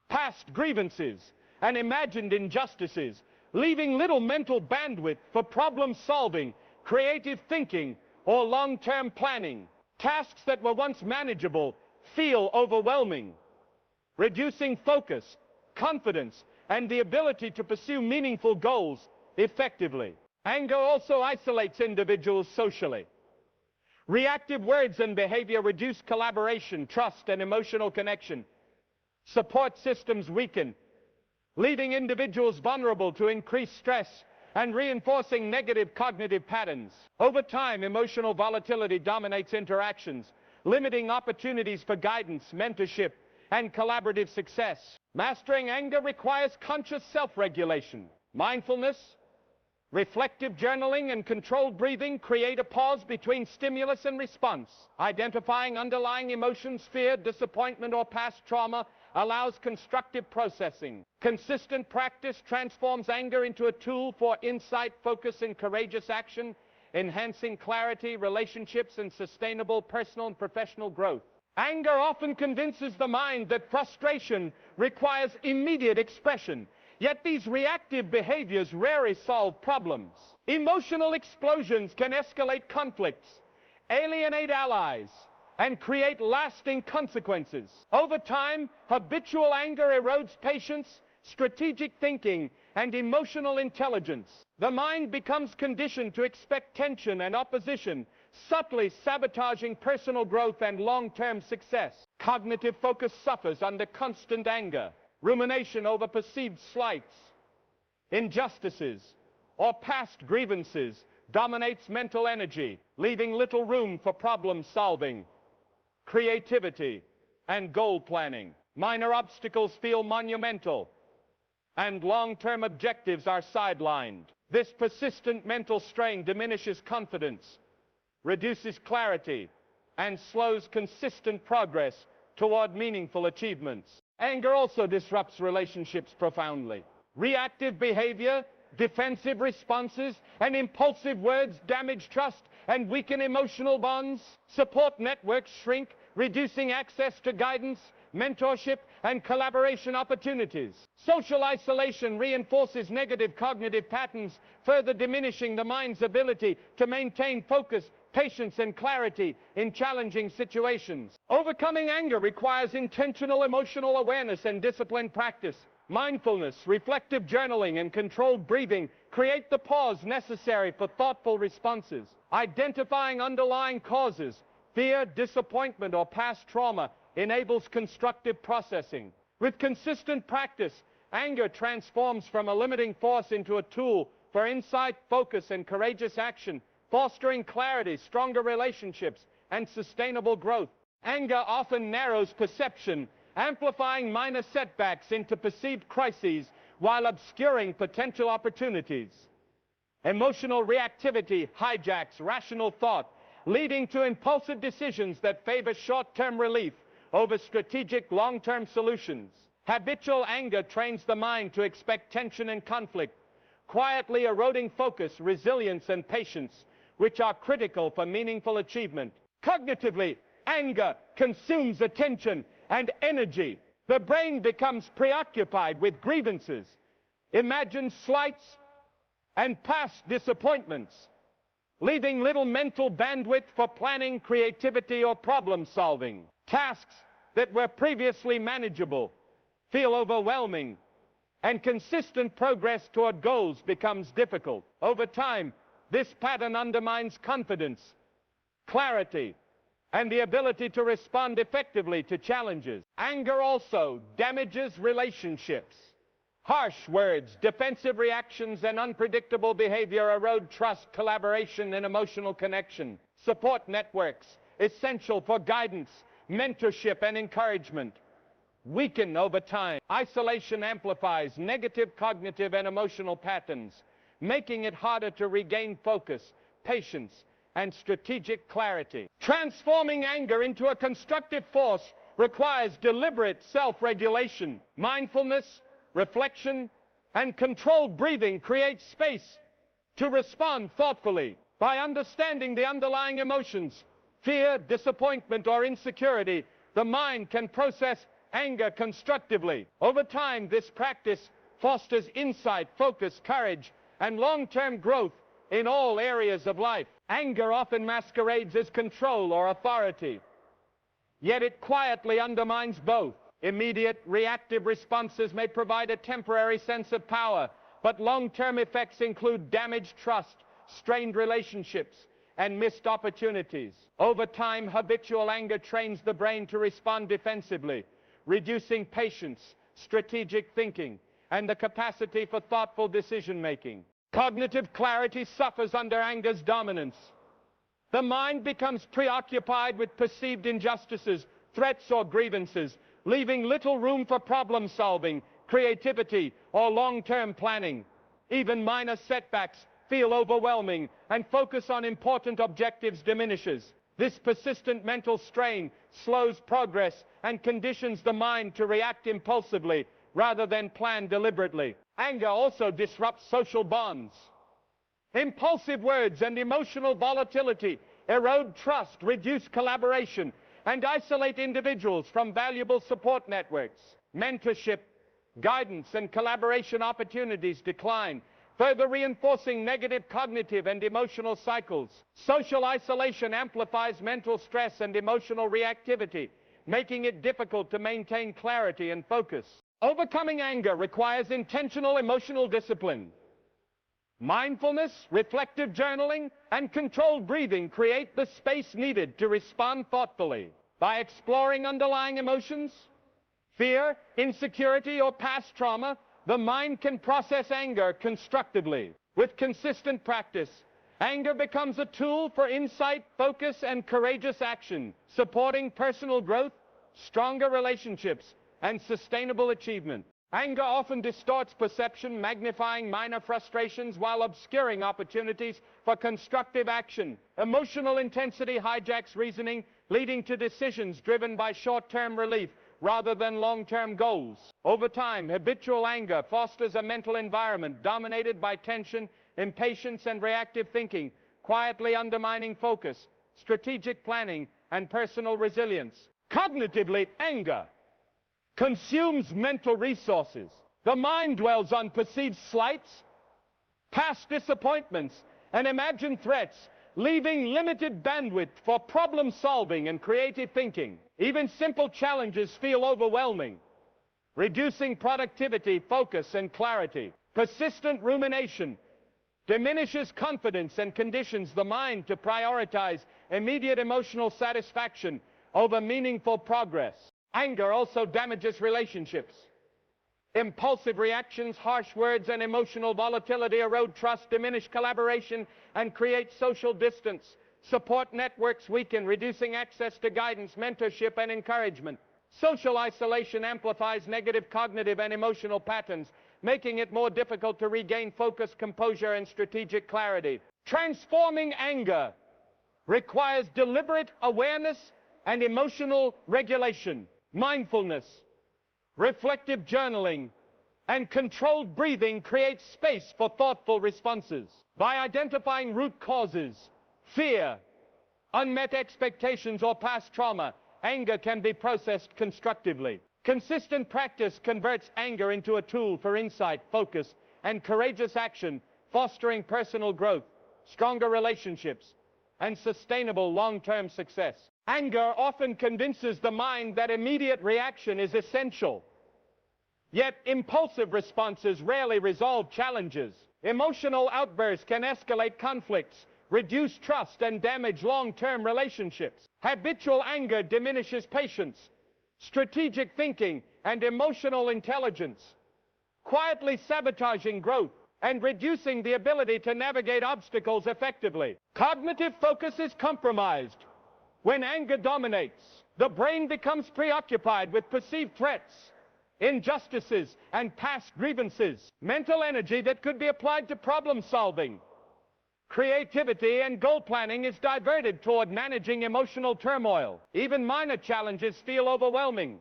past grievances, and imagined injustices, leaving little mental bandwidth for problem-solving, creative thinking, or long-term planning. Tasks that were once manageable feel overwhelming, reducing focus, confidence, and the ability to pursue meaningful goals effectively. Anger also isolates individuals socially. Reactive words and behavior reduce collaboration, trust, and emotional connection. Support systems weaken, leaving individuals vulnerable to increased stress and reinforcing negative cognitive patterns. Over time, emotional volatility dominates interactions, limiting opportunities for guidance, mentorship, and collaborative success. Mastering anger requires conscious self-regulation. Mindfulness, reflective journaling, and controlled breathing create a pause between stimulus and response. Identifying underlying emotions, fear, disappointment, or past trauma allows constructive processing. Consistent practice transforms anger into a tool for insight, focus, and courageous action, enhancing clarity, relationships, and sustainable personal and professional growth. Anger often convinces the mind that frustration requires immediate expression. Yet these reactive behaviors rarely solve problems. Emotional explosions can escalate conflicts, alienate allies, and create lasting consequences. Over time, habitual anger erodes patience, strategic thinking, and emotional intelligence. The mind becomes conditioned to expect tension and opposition, subtly sabotaging personal growth and long-term success. Cognitive focus suffers under constant anger. Rumination over perceived slights, injustices, or past grievances dominates mental energy, leaving little room for problem solving, creativity, and goal planning. Minor obstacles feel monumental, and long-term objectives are sidelined. This persistent mental strain diminishes confidence, reduces clarity, and slows consistent progress toward meaningful achievements. Anger also disrupts relationships profoundly. Reactive behavior, defensive responses, and impulsive words damage trust and weaken emotional bonds. Support networks shrink, reducing access to guidance, mentorship, and collaboration opportunities. Social isolation reinforces negative cognitive patterns, further diminishing the mind's ability to maintain focus, patience, and clarity in challenging situations. Overcoming anger requires intentional emotional awareness and disciplined practice. Mindfulness, reflective journaling, and controlled breathing create the pause necessary for thoughtful responses. Identifying underlying causes, fear, disappointment, or past trauma enables constructive processing. With consistent practice, anger transforms from a limiting force into a tool for insight, focus, and courageous action, fostering clarity, stronger relationships, and sustainable growth. Anger often narrows perception, amplifying minor setbacks into perceived crises while obscuring potential opportunities. Emotional reactivity hijacks rational thought, leading to impulsive decisions that favor short-term relief over strategic long-term solutions. Habitual anger trains the mind to expect tension and conflict, quietly eroding focus, resilience, and patience, which are critical for meaningful achievement. Cognitively, anger consumes attention and energy. The brain becomes preoccupied with grievances, imagined slights, and past disappointments, leaving little mental bandwidth for planning, creativity, or problem solving. Tasks that were previously manageable feel overwhelming, and consistent progress toward goals becomes difficult. Over time, this pattern undermines confidence, clarity, and the ability to respond effectively to challenges. Anger also damages relationships. Harsh words, defensive reactions, and unpredictable behavior erode trust, collaboration, and emotional connection. Support networks, essential for guidance, mentorship, and encouragement, weaken over time. Isolation amplifies negative cognitive and emotional patterns, making it harder to regain focus, patience, and strategic clarity. Transforming anger into a constructive force requires deliberate self-regulation. Mindfulness, reflection, and controlled breathing create space to respond thoughtfully. By understanding the underlying emotions, fear, disappointment, or insecurity, the mind can process anger constructively. Over time, this practice fosters insight, focus, courage, and long-term growth in all areas of life. Anger often masquerades as control or authority, yet it quietly undermines both. Immediate reactive responses may provide a temporary sense of power, but long-term effects include damaged trust, strained relationships, and missed opportunities. Over time, habitual anger trains the brain to respond defensively, reducing patience, strategic thinking, and the capacity for thoughtful decision-making. Cognitive clarity suffers under anger's dominance. The mind becomes preoccupied with perceived injustices, threats, or grievances, leaving little room for problem-solving, creativity, or long-term planning. Even minor setbacks feel overwhelming, and focus on important objectives diminishes. This persistent mental strain slows progress and conditions the mind to react impulsively rather than plan deliberately. Anger also disrupts social bonds. Impulsive words and emotional volatility erode trust, reduce collaboration, and isolate individuals from valuable support networks. Mentorship, guidance, and collaboration opportunities decline, further reinforcing negative cognitive and emotional cycles. Social isolation amplifies mental stress and emotional reactivity, making it difficult to maintain clarity and focus. Overcoming anger requires intentional emotional discipline. Mindfulness, reflective journaling, and controlled breathing create the space needed to respond thoughtfully. By exploring underlying emotions, fear, insecurity, or past trauma, the mind can process anger constructively. With consistent practice, anger becomes a tool for insight, focus, and courageous action, supporting personal growth, stronger relationships, and sustainable achievement. Anger often distorts perception, magnifying minor frustrations while obscuring opportunities for constructive action. Emotional intensity hijacks reasoning, leading to decisions driven by short-term relief rather than long-term goals. Over time, habitual anger fosters a mental environment dominated by tension, impatience, and reactive thinking, quietly undermining focus, strategic planning, and personal resilience. Cognitively, anger consumes mental resources. The mind dwells on perceived slights, past disappointments, and imagined threats, leaving limited bandwidth for problem solving and creative thinking. Even simple challenges feel overwhelming, reducing productivity, focus, and clarity. Persistent rumination diminishes confidence and conditions the mind to prioritize immediate emotional satisfaction over meaningful progress. Anger also damages relationships. Impulsive reactions, harsh words, and emotional volatility erode trust, diminish collaboration, and create social distance. Support networks weaken, reducing access to guidance, mentorship, and encouragement. Social isolation amplifies negative cognitive and emotional patterns, making it more difficult to regain focus, composure, and strategic clarity. Transforming anger requires deliberate awareness and emotional regulation. Mindfulness, reflective journaling, and controlled breathing create space for thoughtful responses. By identifying root causes, fear, unmet expectations, or past trauma, anger can be processed constructively. Consistent practice converts anger into a tool for insight, focus, and courageous action, fostering personal growth, stronger relationships, and sustainable long-term success. Anger often convinces the mind that immediate reaction is essential. Yet impulsive responses rarely resolve challenges. Emotional outbursts can escalate conflicts, reduce trust, and damage long-term relationships. Habitual anger diminishes patience, strategic thinking, and emotional intelligence, quietly sabotaging growth and reducing the ability to navigate obstacles effectively. Cognitive focus is compromised. When anger dominates, the brain becomes preoccupied with perceived threats, injustices, and past grievances. Mental energy that could be applied to problem solving, creativity, and goal planning is diverted toward managing emotional turmoil. Even minor challenges feel overwhelming,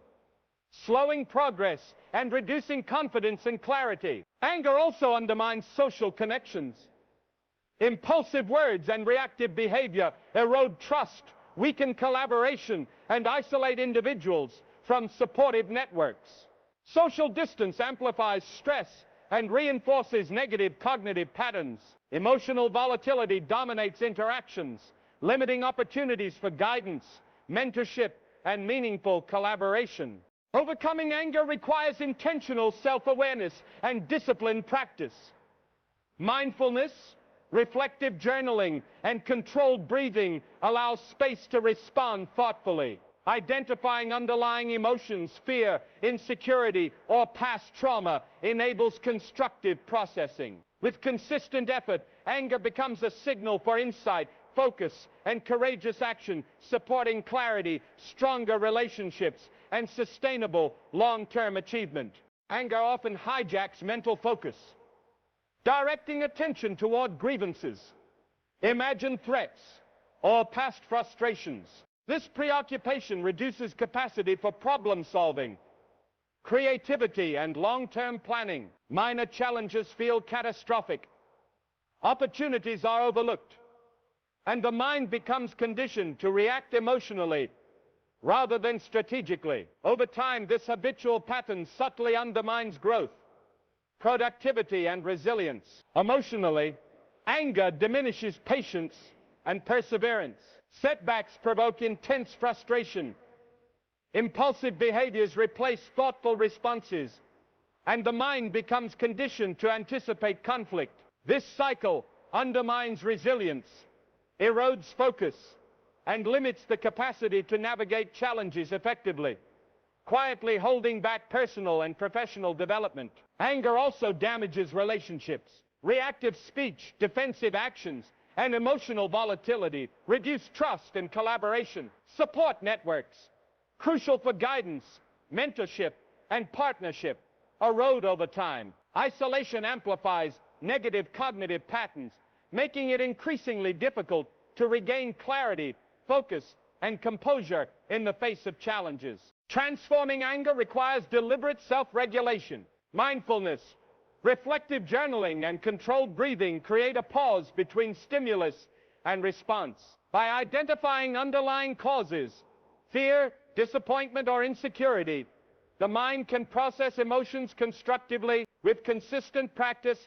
slowing progress and reducing confidence and clarity. Anger also undermines social connections. Impulsive words and reactive behavior erode trust, weaken collaboration, and isolate individuals from supportive networks. Social distance amplifies stress and reinforces negative cognitive patterns. Emotional volatility dominates interactions, limiting opportunities for guidance, mentorship, and meaningful collaboration. Overcoming anger requires intentional self-awareness and disciplined practice. Mindfulness, reflective journaling, and controlled breathing allow space to respond thoughtfully. Identifying underlying emotions, fear, insecurity, or past trauma enables constructive processing. With consistent effort, anger becomes a signal for insight, focus, and courageous action, supporting clarity, stronger relationships, and sustainable long-term achievement. Anger often hijacks mental focus, directing attention toward grievances, imagined threats, or past frustrations. This preoccupation reduces capacity for problem solving, creativity, and long-term planning. Minor challenges feel catastrophic. Opportunities are overlooked, and the mind becomes conditioned to react emotionally rather than strategically. Over time, this habitual pattern subtly undermines growth, productivity, and resilience. Emotionally, anger diminishes patience and perseverance. Setbacks provoke intense frustration. Impulsive behaviors replace thoughtful responses, and the mind becomes conditioned to anticipate conflict. This cycle undermines resilience, erodes focus, and limits the capacity to navigate challenges effectively, quietly holding back personal and professional development. Anger also damages relationships. Reactive speech, defensive actions, and emotional volatility reduce trust and collaboration. Support networks, crucial for guidance, mentorship, and partnership, erode over time. Isolation amplifies negative cognitive patterns, making it increasingly difficult to regain clarity, focus, and composure in the face of challenges. Transforming anger requires deliberate self-regulation. Mindfulness, reflective journaling, and controlled breathing create a pause between stimulus and response. By identifying underlying causes, fear, disappointment, or insecurity, the mind can process emotions constructively. With consistent practice,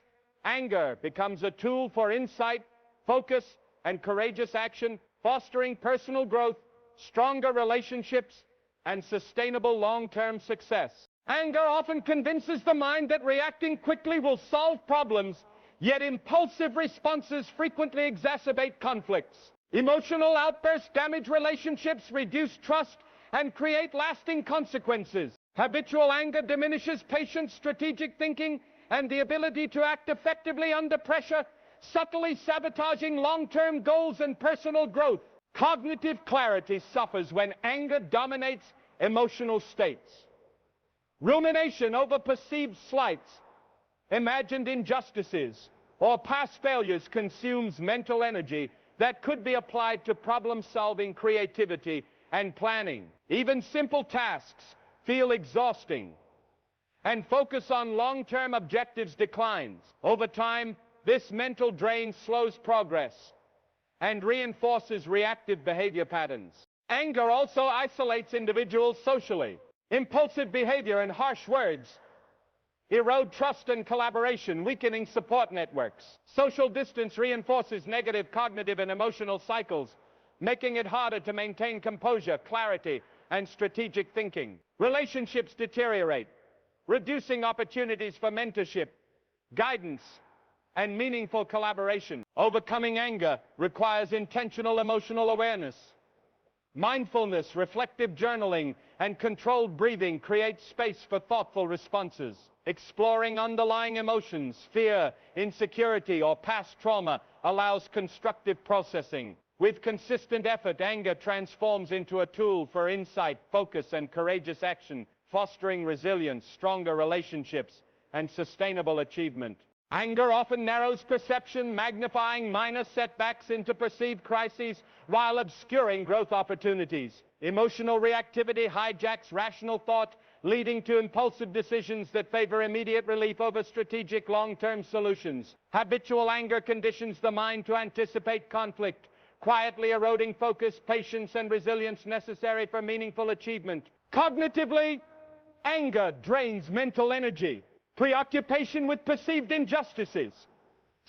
anger becomes a tool for insight, focus, and courageous action, fostering personal growth, stronger relationships, and sustainable long-term success. Anger often convinces the mind that reacting quickly will solve problems, yet impulsive responses frequently exacerbate conflicts. Emotional outbursts damage relationships, reduce trust, and create lasting consequences. Habitual anger diminishes patience, strategic thinking, and the ability to act effectively under pressure, subtly sabotaging long-term goals and personal growth. Cognitive clarity suffers when anger dominates emotional states. Rumination over perceived slights, imagined injustices, or past failures consumes mental energy that could be applied to problem-solving, creativity, and planning. Even simple tasks feel exhausting, and focus on long-term objectives declines. Over time, this mental drain slows progress and reinforces reactive behavior patterns. Anger also isolates individuals socially. Impulsive behavior and harsh words erode trust and collaboration, weakening support networks. Social distance reinforces negative cognitive and emotional cycles, making it harder to maintain composure, clarity, and strategic thinking. Relationships deteriorate, reducing opportunities for mentorship, guidance, and meaningful collaboration. Overcoming anger requires intentional emotional awareness. Mindfulness, reflective journaling, and controlled breathing create space for thoughtful responses. Exploring underlying emotions, fear, insecurity, or past trauma allows constructive processing. With consistent effort, anger transforms into a tool for insight, focus, and courageous action, fostering resilience, stronger relationships, and sustainable achievement. Anger often narrows perception, magnifying minor setbacks into perceived crises while obscuring growth opportunities. Emotional reactivity hijacks rational thought, leading to impulsive decisions that favor immediate relief over strategic long-term solutions. Habitual anger conditions the mind to anticipate conflict, quietly eroding focus, patience, and resilience necessary for meaningful achievement. Cognitively, anger drains mental energy. Preoccupation with perceived injustices,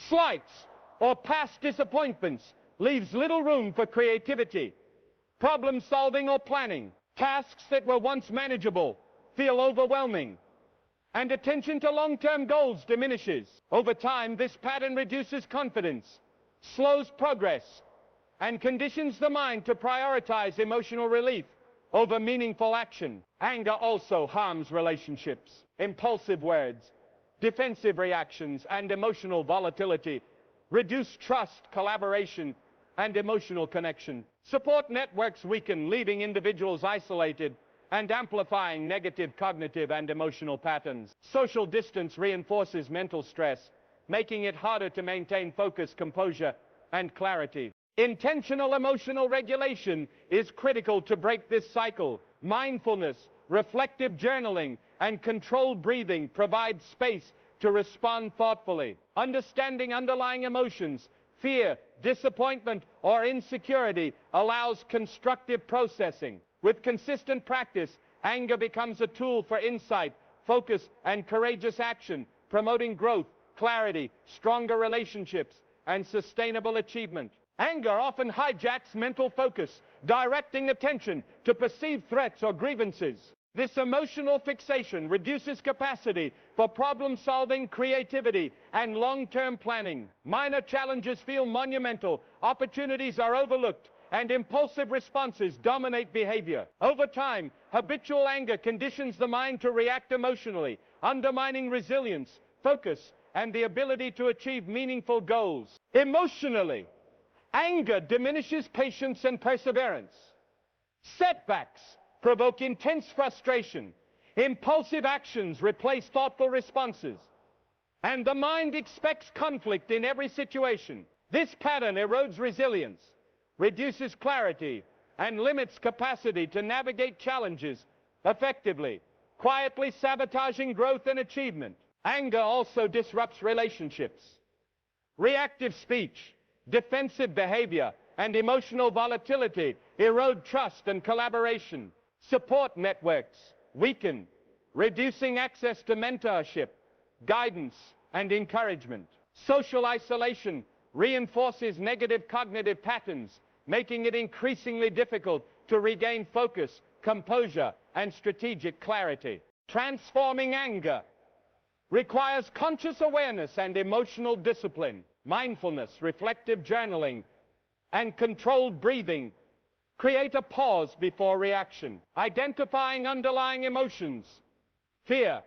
slights, or past disappointments leaves little room for creativity, problem solving, or planning. Tasks that were once manageable feel overwhelming, and attention to long-term goals diminishes. Over time, this pattern reduces confidence, slows progress, and conditions the mind to prioritize emotional relief over meaningful action. Anger also harms relationships. Impulsive words, defensive reactions, and emotional volatility reduce trust, collaboration, and emotional connection. Support networks weaken, leaving individuals isolated and amplifying negative cognitive and emotional patterns. Social distance reinforces mental stress, making it harder to maintain focus, composure, and clarity. Intentional emotional regulation is critical to break this cycle. Mindfulness, reflective journaling, and controlled breathing provide space to respond thoughtfully. Understanding underlying emotions, fear, disappointment, or insecurity allows constructive processing. With consistent practice, anger becomes a tool for insight, focus, and courageous action, promoting growth, clarity, stronger relationships, and sustainable achievement. Anger often hijacks mental focus, directing attention to perceived threats or grievances. This emotional fixation reduces capacity for problem-solving, creativity, and long-term planning. Minor challenges feel monumental, opportunities are overlooked, and impulsive responses dominate behavior. Over time, habitual anger conditions the mind to react emotionally, undermining resilience, focus, and the ability to achieve meaningful goals. Emotionally, anger diminishes patience and perseverance. Setbacks provoke intense frustration. Impulsive actions replace thoughtful responses. And the mind expects conflict in every situation. This pattern erodes resilience, reduces clarity, and limits capacity to navigate challenges effectively, quietly sabotaging growth and achievement. Anger also disrupts relationships. Reactive speech, defensive behavior, and emotional volatility erode trust and collaboration. Support networks weaken, reducing access to mentorship, guidance, and encouragement. Social isolation reinforces negative cognitive patterns, making it increasingly difficult to regain focus, composure, and strategic clarity. Transforming anger requires conscious awareness and emotional discipline. Mindfulness, reflective journaling, and controlled breathing create a pause before reaction. Identifying underlying emotions, fear,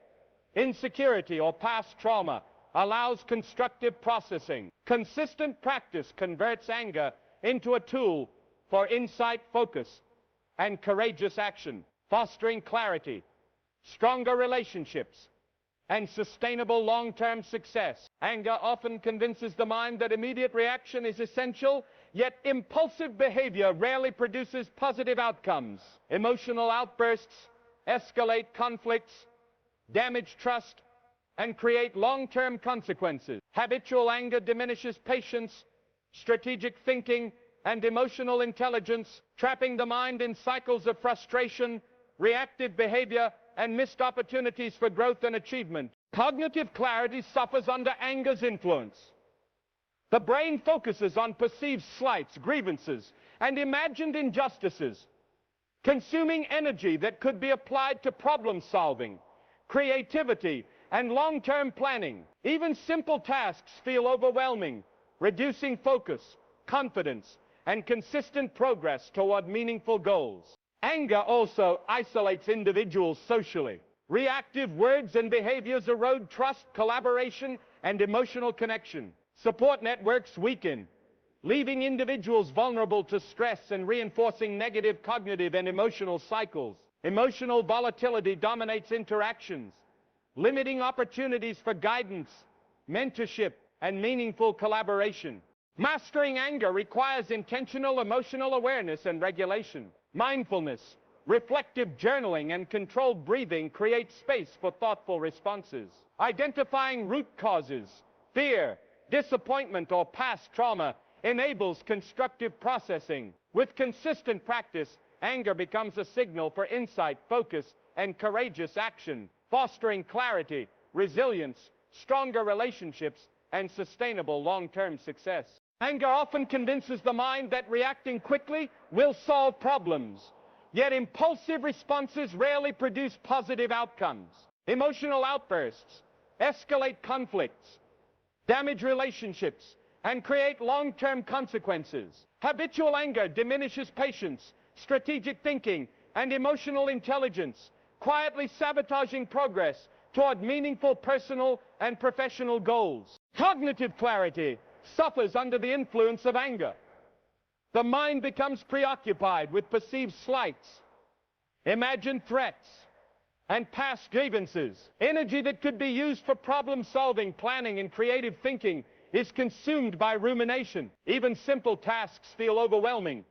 insecurity, or past trauma allows constructive processing. Consistent practice converts anger into a tool for insight, focus, and courageous action, fostering clarity, stronger relationships, and sustainable long-term success. Anger often convinces the mind that immediate reaction is essential, yet impulsive behavior rarely produces positive outcomes. Emotional outbursts escalate conflicts, damage trust, and create long-term consequences. Habitual anger diminishes patience, strategic thinking, and emotional intelligence, trapping the mind in cycles of frustration, reactive behavior, and missed opportunities for growth and achievement. Cognitive clarity suffers under anger's influence. The brain focuses on perceived slights, grievances, and imagined injustices, consuming energy that could be applied to problem solving, creativity, and long-term planning. Even simple tasks feel overwhelming, reducing focus, confidence, and consistent progress toward meaningful goals. Anger also isolates individuals socially. Reactive words and behaviors erode trust, collaboration, and emotional connection. Support networks weaken, leaving individuals vulnerable to stress and reinforcing negative cognitive and emotional cycles. Emotional volatility dominates interactions, limiting opportunities for guidance, mentorship, and meaningful collaboration. Mastering anger requires intentional emotional awareness and regulation. Mindfulness, reflective journaling, and controlled breathing create space for thoughtful responses. Identifying root causes, fear, disappointment, or past trauma enables constructive processing. With consistent practice, anger becomes a signal for insight, focus, and courageous action, fostering clarity, resilience, stronger relationships, and sustainable long-term success. Anger often convinces the mind that reacting quickly will solve problems, yet impulsive responses rarely produce positive outcomes. Emotional outbursts escalate conflicts, damage relationships, and create long-term consequences. Habitual anger diminishes patience, strategic thinking, and emotional intelligence, quietly sabotaging progress toward meaningful personal and professional goals. Cognitive clarity suffers under the influence of anger. The mind becomes preoccupied with perceived slights, imagined threats, and past grievances. Energy that could be used for problem-solving, planning, and creative thinking is consumed by rumination. Even simple tasks feel overwhelming,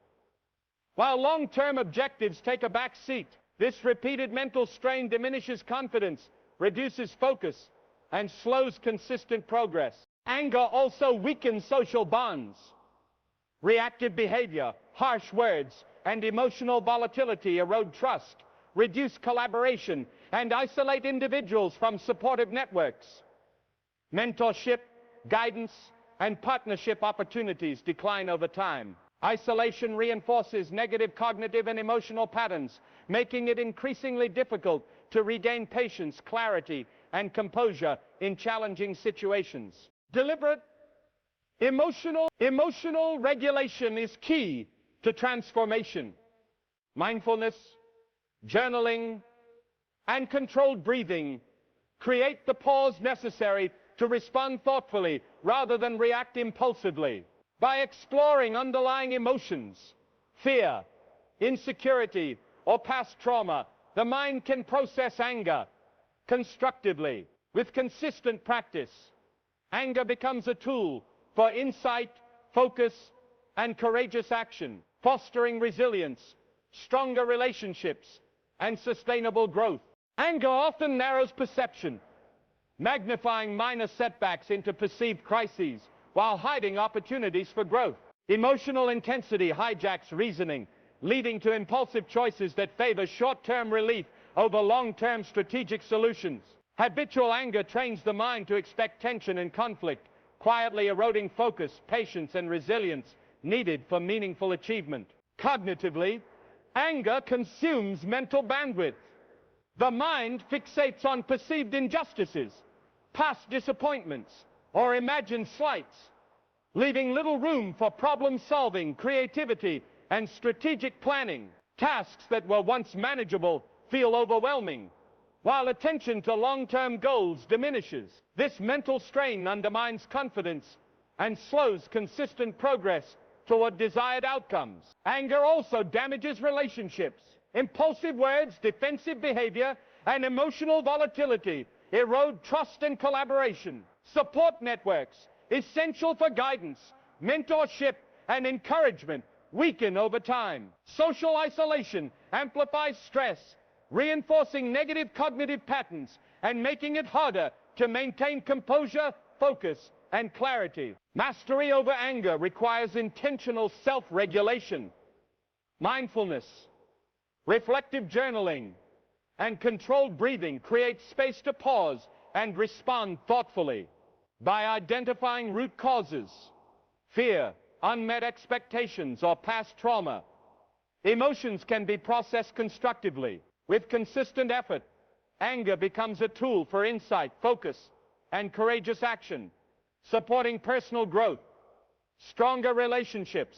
while long-term objectives take a back seat. This repeated mental strain diminishes confidence, reduces focus, and slows consistent progress. Anger also weakens social bonds. Reactive behavior, harsh words, and emotional volatility erode trust, reduce collaboration, and isolate individuals from supportive networks. Mentorship, guidance, and partnership opportunities decline over time. Isolation reinforces negative cognitive and emotional patterns, making it increasingly difficult to regain patience, clarity, and composure in challenging situations. Deliberate, emotional regulation is key to transformation. Mindfulness, journaling, and controlled breathing create the pause necessary to respond thoughtfully rather than react impulsively. By exploring underlying emotions, fear, insecurity, or past trauma, the mind can process anger constructively. With consistent practice, anger becomes a tool for insight, focus, and courageous action, fostering resilience, stronger relationships, and sustainable growth. Anger often narrows perception, magnifying minor setbacks into perceived crises while hiding opportunities for growth. Emotional intensity hijacks reasoning, leading to impulsive choices that favor short-term relief over long-term strategic solutions. Habitual anger trains the mind to expect tension and conflict, quietly eroding focus, patience, and resilience needed for meaningful achievement. Cognitively, anger consumes mental bandwidth. The mind fixates on perceived injustices, past disappointments, or imagined slights, leaving little room for problem-solving, creativity, and strategic planning. Tasks that were once manageable feel overwhelming, while attention to long-term goals diminishes. This mental strain undermines confidence and slows consistent progress toward desired outcomes. Anger also damages relationships. Impulsive words, defensive behavior, and emotional volatility erode trust and collaboration. Support networks, essential for guidance, mentorship, and encouragement, weaken over time. Social isolation amplifies stress, reinforcing negative cognitive patterns and making it harder to maintain composure, focus, and clarity. Mastery over anger requires intentional self-regulation. Mindfulness, reflective journaling, and controlled breathing create space to pause and respond thoughtfully. By identifying root causes, fear, unmet expectations, or past trauma, emotions can be processed constructively. With consistent effort, anger becomes a tool for insight, focus, and courageous action, supporting personal growth, stronger relationships,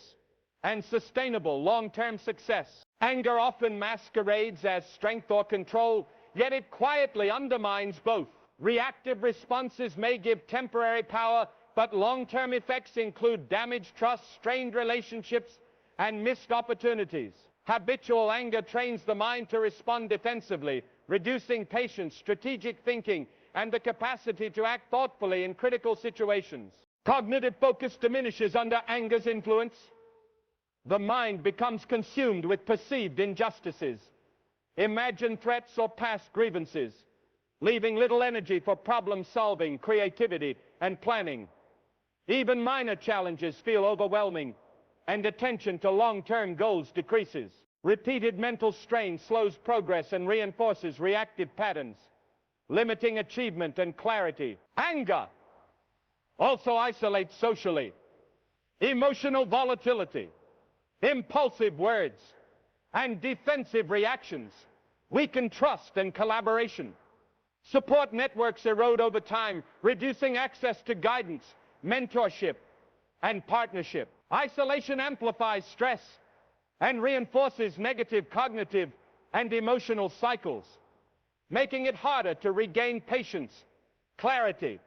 and sustainable long-term success. Anger often masquerades as strength or control, yet it quietly undermines both. Reactive responses may give temporary power, but long-term effects include damaged trust, strained relationships, and missed opportunities. Habitual anger trains the mind to respond defensively, reducing patience, strategic thinking, and the capacity to act thoughtfully in critical situations. Cognitive focus diminishes under anger's influence. The mind becomes consumed with perceived injustices, imagined threats, or past grievances, leaving little energy for problem-solving, creativity, and planning. Even minor challenges feel overwhelming, and attention to long-term goals decreases. Repeated mental strain slows progress and reinforces reactive patterns, limiting achievement and clarity. Anger also isolates socially. Emotional volatility, impulsive words, and defensive reactions weaken trust and collaboration. Support networks erode over time, reducing access to guidance, mentorship, and partnership. Isolation amplifies stress and reinforces negative cognitive and emotional cycles, making it harder to regain patience, clarity,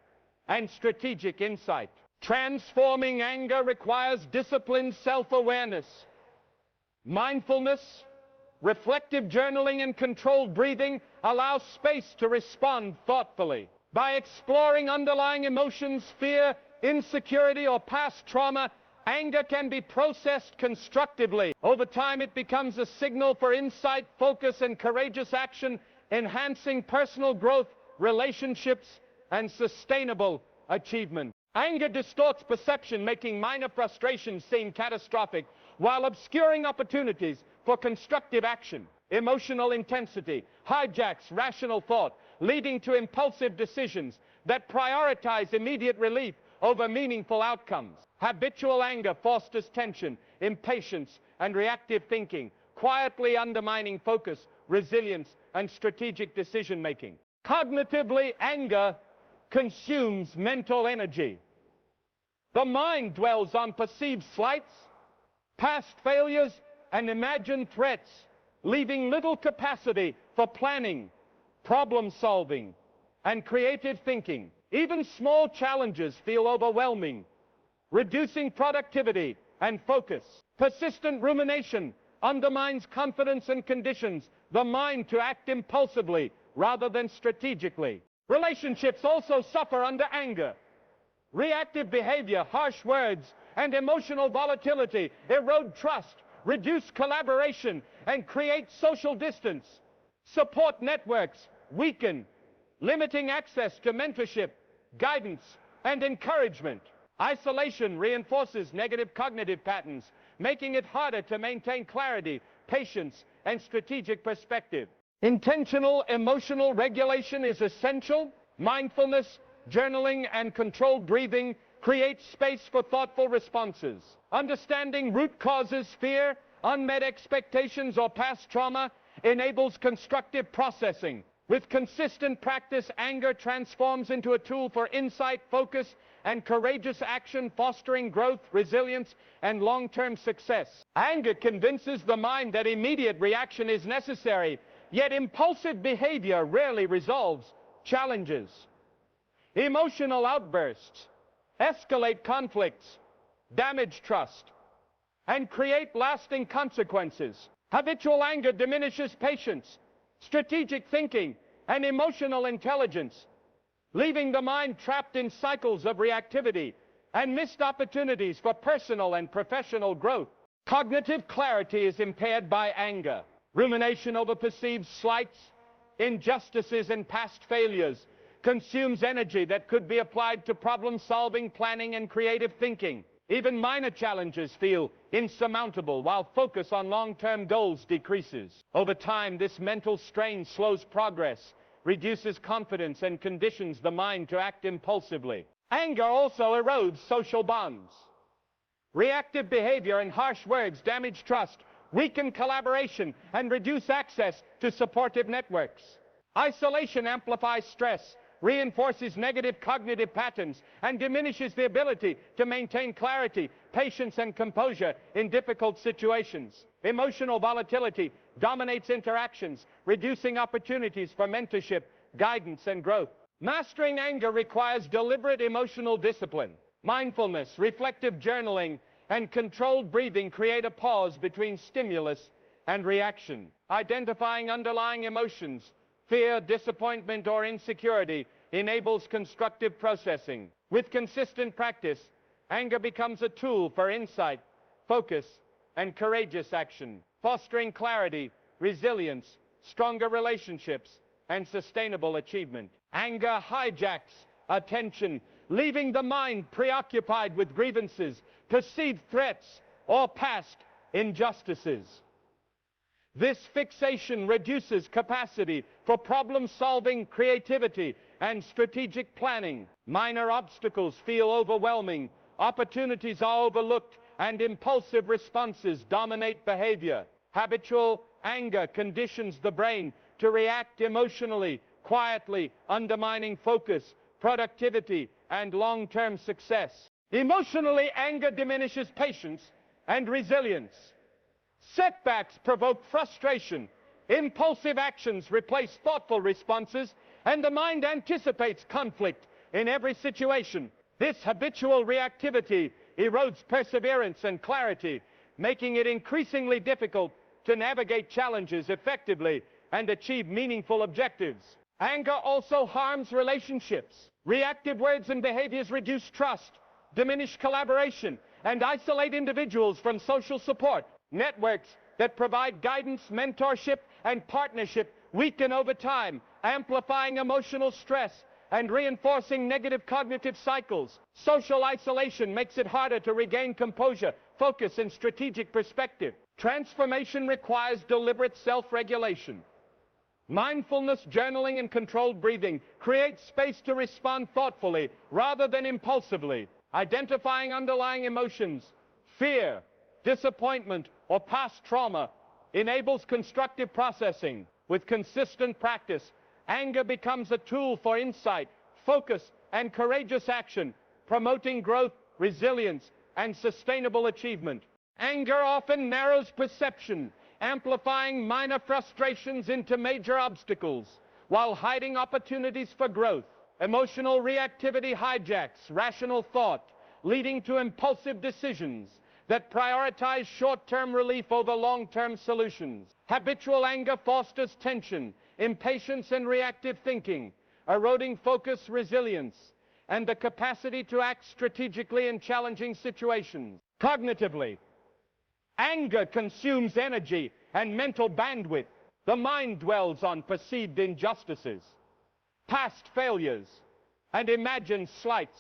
and strategic insight. Transforming anger requires disciplined self-awareness. Mindfulness, reflective journaling, and controlled breathing allow space to respond thoughtfully. By exploring underlying emotions, fear, insecurity, or past trauma, anger can be processed constructively. Over time, it becomes a signal for insight, focus, and courageous action, enhancing personal growth, relationships, and sustainable achievement. Anger distorts perception, making minor frustrations seem catastrophic, while obscuring opportunities for constructive action. Emotional intensity hijacks rational thought, leading to impulsive decisions that prioritize immediate relief over meaningful outcomes. Habitual anger fosters tension, impatience, and reactive thinking, quietly undermining focus, resilience, and strategic decision-making. Cognitively, anger consumes mental energy. The mind dwells on perceived slights, past failures, and imagined threats, leaving little capacity for planning, problem-solving, and creative thinking. Even small challenges feel overwhelming, reducing productivity and focus. Persistent rumination undermines confidence and conditions the mind to act impulsively rather than strategically. Relationships also suffer under anger. Reactive behavior, harsh words, and emotional volatility erode trust, reduce collaboration, and create social distance. Support networks weaken, limiting access to mentorship, guidance, and encouragement. Isolation reinforces negative cognitive patterns, making it harder to maintain clarity, patience, and strategic perspective. Intentional emotional regulation is essential. Mindfulness, journaling, and controlled breathing create space for thoughtful responses. Understanding root causes, fear, unmet expectations, or past trauma enables constructive processing. With consistent practice, anger transforms into a tool for insight, focus, and courageous action, fostering growth, resilience, and long-term success. Anger convinces the mind that immediate reaction is necessary, yet impulsive behavior rarely resolves challenges. Emotional outbursts escalate conflicts, damage trust, and create lasting consequences. Habitual anger diminishes patience, strategic thinking, and emotional intelligence, leaving the mind trapped in cycles of reactivity and missed opportunities for personal and professional growth. Cognitive clarity is impaired by anger. Rumination over perceived slights, injustices, and past failures consumes energy that could be applied to problem-solving, planning, and creative thinking. Even minor challenges feel insurmountable, while focus on long-term goals decreases. Over time, this mental strain slows progress, reduces confidence, and conditions the mind to act impulsively. Anger also erodes social bonds. Reactive behavior and harsh words damage trust, weaken collaboration, and reduce access to supportive networks. Isolation amplifies stress, reinforces negative cognitive patterns, and diminishes the ability to maintain clarity, patience, and composure in difficult situations. Emotional volatility dominates interactions, reducing opportunities for mentorship, guidance, and growth. Mastering anger requires deliberate emotional discipline. Mindfulness, reflective journaling, and controlled breathing create a pause between stimulus and reaction. Identifying underlying emotions, fear, disappointment, or insecurity enables constructive processing. With consistent practice, anger becomes a tool for insight, focus, and courageous action, fostering clarity, resilience, stronger relationships, and sustainable achievement. Anger hijacks attention, leaving the mind preoccupied with grievances, perceived threats, or past injustices. This fixation reduces capacity for problem-solving, creativity, and strategic planning. Minor obstacles feel overwhelming, opportunities are overlooked, and impulsive responses dominate behavior. Habitual anger conditions the brain to react emotionally, quietly, undermining focus, productivity, and long-term success. Emotionally, anger diminishes patience and resilience. Setbacks provoke frustration. Impulsive actions replace thoughtful responses, and the mind anticipates conflict in every situation. This habitual reactivity erodes perseverance and clarity, making it increasingly difficult to navigate challenges effectively and achieve meaningful objectives. Anger also harms relationships. Reactive words and behaviors reduce trust, diminish collaboration, and isolate individuals from social support. Networks that provide guidance, mentorship, and partnership weaken over time, amplifying emotional stress and reinforcing negative cognitive cycles. Social isolation makes it harder to regain composure, focus, and strategic perspective. Transformation requires deliberate self-regulation. Mindfulness, journaling, and controlled breathing create space to respond thoughtfully rather than impulsively. Identifying underlying emotions, fear, disappointment, or past trauma enables constructive processing. With consistent practice, anger becomes a tool for insight, focus, and courageous action, promoting growth, resilience, and sustainable achievement. Anger often narrows perception, amplifying minor frustrations into major obstacles, while hiding opportunities for growth. Emotional reactivity hijacks rational thought, leading to impulsive decisions that prioritize short-term relief over long-term solutions. Habitual anger fosters tension, impatience, and reactive thinking, eroding focus, resilience, and the capacity to act strategically in challenging situations. Cognitively, anger consumes energy and mental bandwidth. The mind dwells on perceived injustices, past failures, and imagined slights,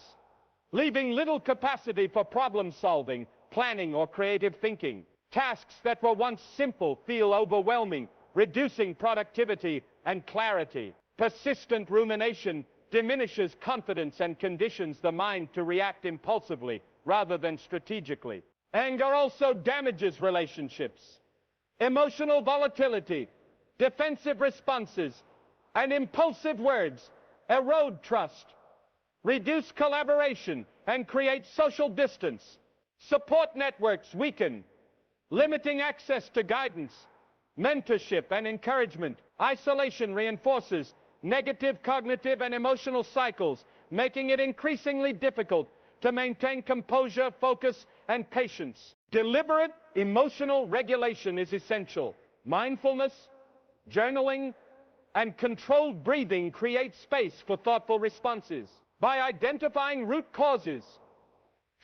leaving little capacity for problem-solving, planning, or creative thinking. Tasks that were once simple feel overwhelming, reducing productivity and clarity. Persistent rumination diminishes confidence and conditions the mind to react impulsively rather than strategically. Anger also damages relationships. Emotional volatility, defensive responses, and impulsive words erode trust, reduce collaboration, and create social distance. Support networks weaken, limiting access to guidance, mentorship, and encouragement. Isolation reinforces negative cognitive and emotional cycles, making it increasingly difficult to maintain composure, focus, and patience. Deliberate emotional regulation is essential. Mindfulness, journaling, and controlled breathing create space for thoughtful responses. By identifying root causes,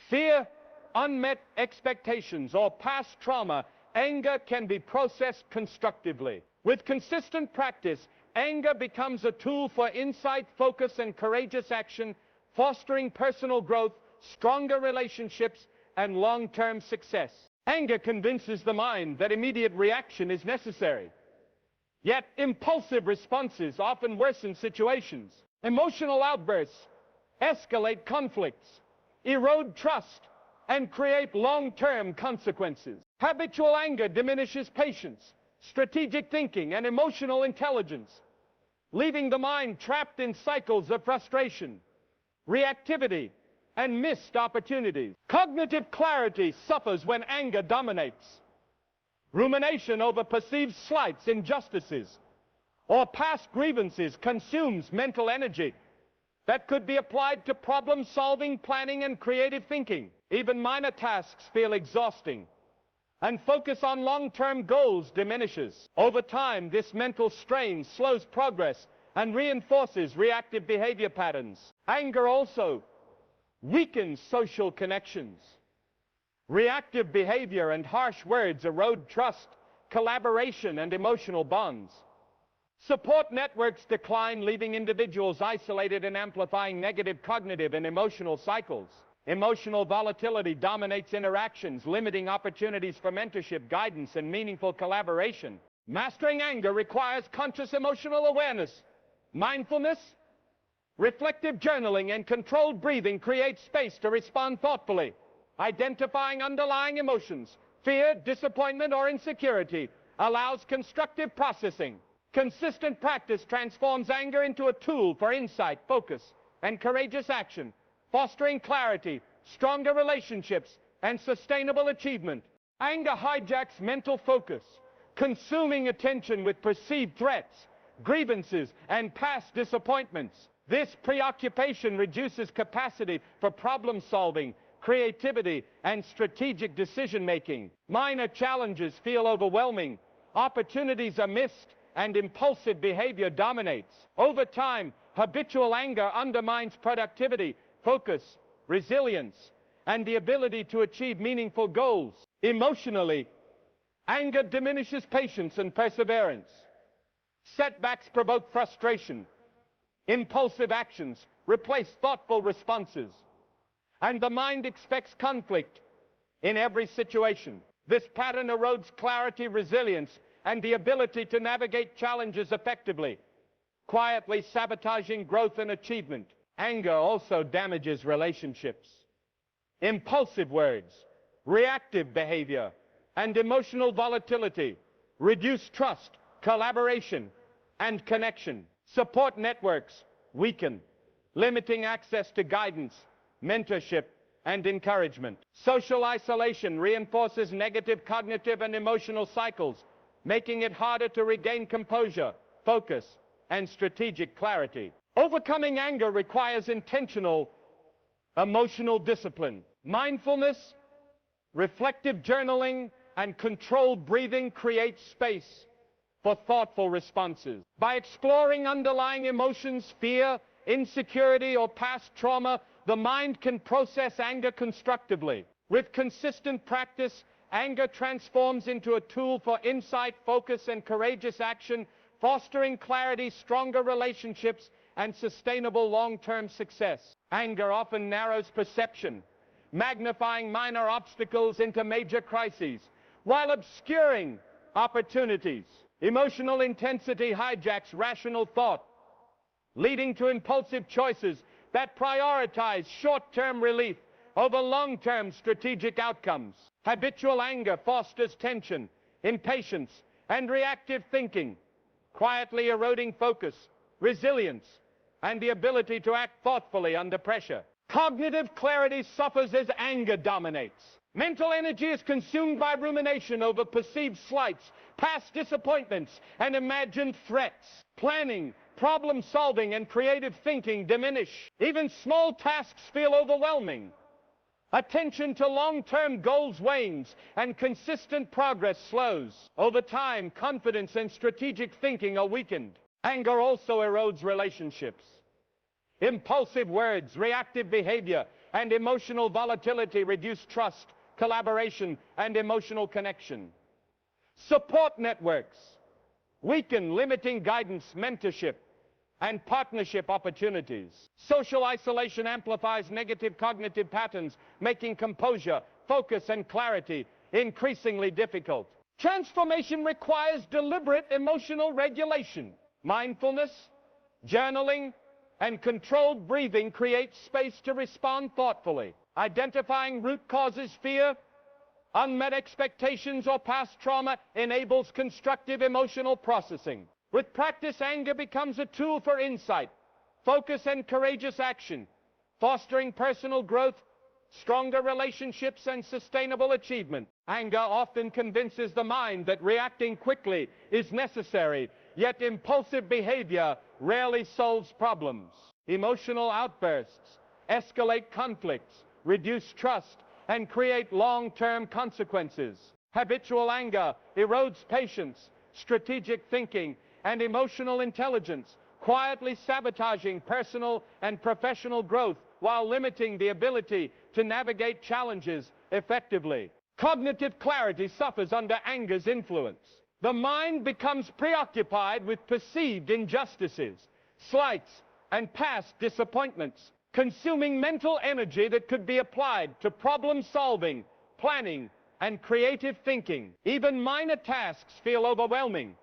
fear, unmet expectations, or past trauma, anger can be processed constructively. With consistent practice, anger becomes a tool for insight, focus, and courageous action, fostering personal growth, stronger relationships, and long-term success. Anger convinces the mind that immediate reaction is necessary. Yet, impulsive responses often worsen situations. Emotional outbursts escalate conflicts, erode trust, and create long-term consequences. Habitual anger diminishes patience, strategic thinking, and emotional intelligence, leaving the mind trapped in cycles of frustration, reactivity, and missed opportunities. Cognitive clarity suffers when anger dominates. Rumination over perceived slights, injustices, or past grievances consumes mental energy that could be applied to problem-solving, planning, and creative thinking. Even minor tasks feel exhausting, and focus on long-term goals diminishes. Over time, this mental strain slows progress and reinforces reactive behavior patterns. Anger also weakens social connections. Reactive behavior and harsh words erode trust, collaboration, and emotional bonds. Support networks decline, leaving individuals isolated and amplifying negative cognitive and emotional cycles. Emotional volatility dominates interactions, limiting opportunities for mentorship, guidance, and meaningful collaboration. Mastering anger requires conscious emotional awareness. Mindfulness, reflective journaling, and controlled breathing create space to respond thoughtfully. Identifying underlying emotions, fear, disappointment, or insecurity allows constructive processing. Consistent practice transforms anger into a tool for insight, focus, and courageous action, fostering clarity, stronger relationships, and sustainable achievement. Anger hijacks mental focus, consuming attention with perceived threats, grievances, and past disappointments. This preoccupation reduces capacity for problem-solving, creativity, and strategic decision-making. Minor challenges feel overwhelming, opportunities are missed, and impulsive behavior dominates. Over time, habitual anger undermines productivity, focus, resilience, and the ability to achieve meaningful goals. Emotionally, anger diminishes patience and perseverance. Setbacks provoke frustration. Impulsive actions replace thoughtful responses. And the mind expects conflict in every situation. This pattern erodes clarity, resilience, and the ability to navigate challenges effectively, quietly sabotaging growth and achievement. Anger also damages relationships. Impulsive words, reactive behavior, and emotional volatility reduce trust, collaboration, and connection. Support networks weaken, limiting access to guidance, mentorship, and encouragement. Social isolation reinforces negative cognitive and emotional cycles, making it harder to regain composure, focus, and strategic clarity. Overcoming anger requires intentional emotional discipline. Mindfulness, reflective journaling, and controlled breathing create space for thoughtful responses. By exploring underlying emotions, fear, insecurity, or past trauma, the mind can process anger constructively. With consistent practice, anger transforms into a tool for insight, focus, and courageous action, fostering clarity, stronger relationships, and sustainable long-term success. Anger often narrows perception, magnifying minor obstacles into major crises, while obscuring opportunities. Emotional intensity hijacks rational thought, leading to impulsive choices that prioritize short-term relief over long-term strategic outcomes. Habitual anger fosters tension, impatience, and reactive thinking, quietly eroding focus, resilience, and the ability to act thoughtfully under pressure. Cognitive clarity suffers as anger dominates. Mental energy is consumed by rumination over perceived slights, past disappointments, and imagined threats. Planning, problem solving, and creative thinking diminish. Even small tasks feel overwhelming. Attention to long-term goals wanes, and consistent progress slows. Over time, confidence and strategic thinking are weakened. Anger also erodes relationships. Impulsive words, reactive behavior, and emotional volatility reduce trust, collaboration, and emotional connection. Support networks weaken, limiting guidance, mentorship, and partnership opportunities. Social isolation amplifies negative cognitive patterns, making composure, focus, and clarity increasingly difficult. Transformation requires deliberate emotional regulation. Mindfulness, journaling, and controlled breathing create space to respond thoughtfully. Identifying root causes, fear, unmet expectations, or past trauma enables constructive emotional processing. With practice, anger becomes a tool for insight, focus, and courageous action, fostering personal growth, stronger relationships, and sustainable achievement. Anger often convinces the mind that reacting quickly is necessary, yet impulsive behavior rarely solves problems. Emotional outbursts escalate conflicts, reduce trust, and create long-term consequences. Habitual anger erodes patience, strategic thinking, and emotional intelligence, quietly sabotaging personal and professional growth while limiting the ability to navigate challenges effectively. Cognitive clarity suffers under anger's influence. The mind becomes preoccupied with perceived injustices, slights, and past disappointments, consuming mental energy that could be applied to problem solving, planning, and creative thinking. Even minor tasks feel overwhelming,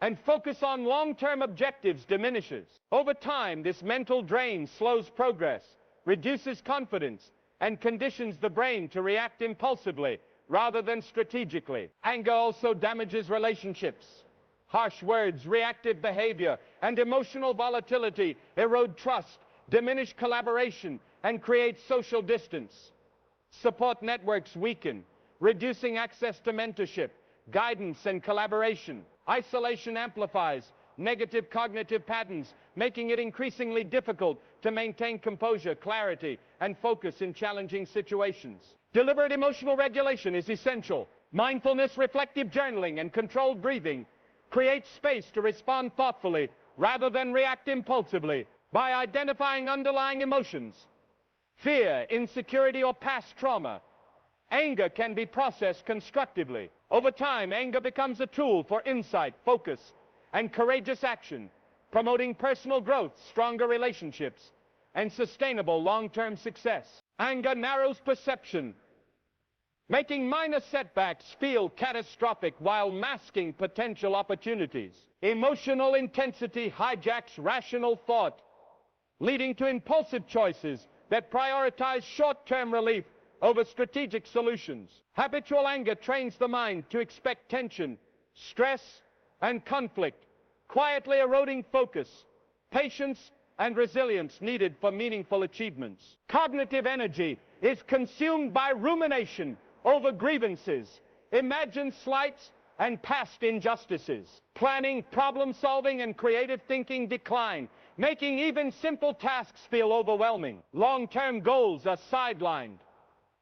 and focus on long-term objectives diminishes. Over time, this mental drain slows progress, reduces confidence, and conditions the brain to react impulsively rather than strategically. Anger also damages relationships. Harsh words, reactive behavior, and emotional volatility erode trust, diminish collaboration, and create social distance. Support networks weaken, reducing access to mentorship, guidance, and collaboration. Isolation amplifies negative cognitive patterns, making it increasingly difficult to maintain composure, clarity, and focus in challenging situations. Deliberate emotional regulation is essential. Mindfulness, reflective journaling, and controlled breathing create space to respond thoughtfully rather than react impulsively. By identifying underlying emotions, fear, insecurity, or past trauma, anger can be processed constructively. Over time, anger becomes a tool for insight, focus, and courageous action, promoting personal growth, stronger relationships, and sustainable long-term success. Anger narrows perception, making minor setbacks feel catastrophic while masking potential opportunities. Emotional intensity hijacks rational thought, leading to impulsive choices that prioritize short-term relief over strategic solutions. Habitual anger trains the mind to expect tension, stress, and conflict, quietly eroding focus, patience, and resilience needed for meaningful achievements. Cognitive energy is consumed by rumination over grievances, imagined slights, and past injustices. Planning, problem-solving, and creative thinking decline, making even simple tasks feel overwhelming. Long-term goals are sidelined,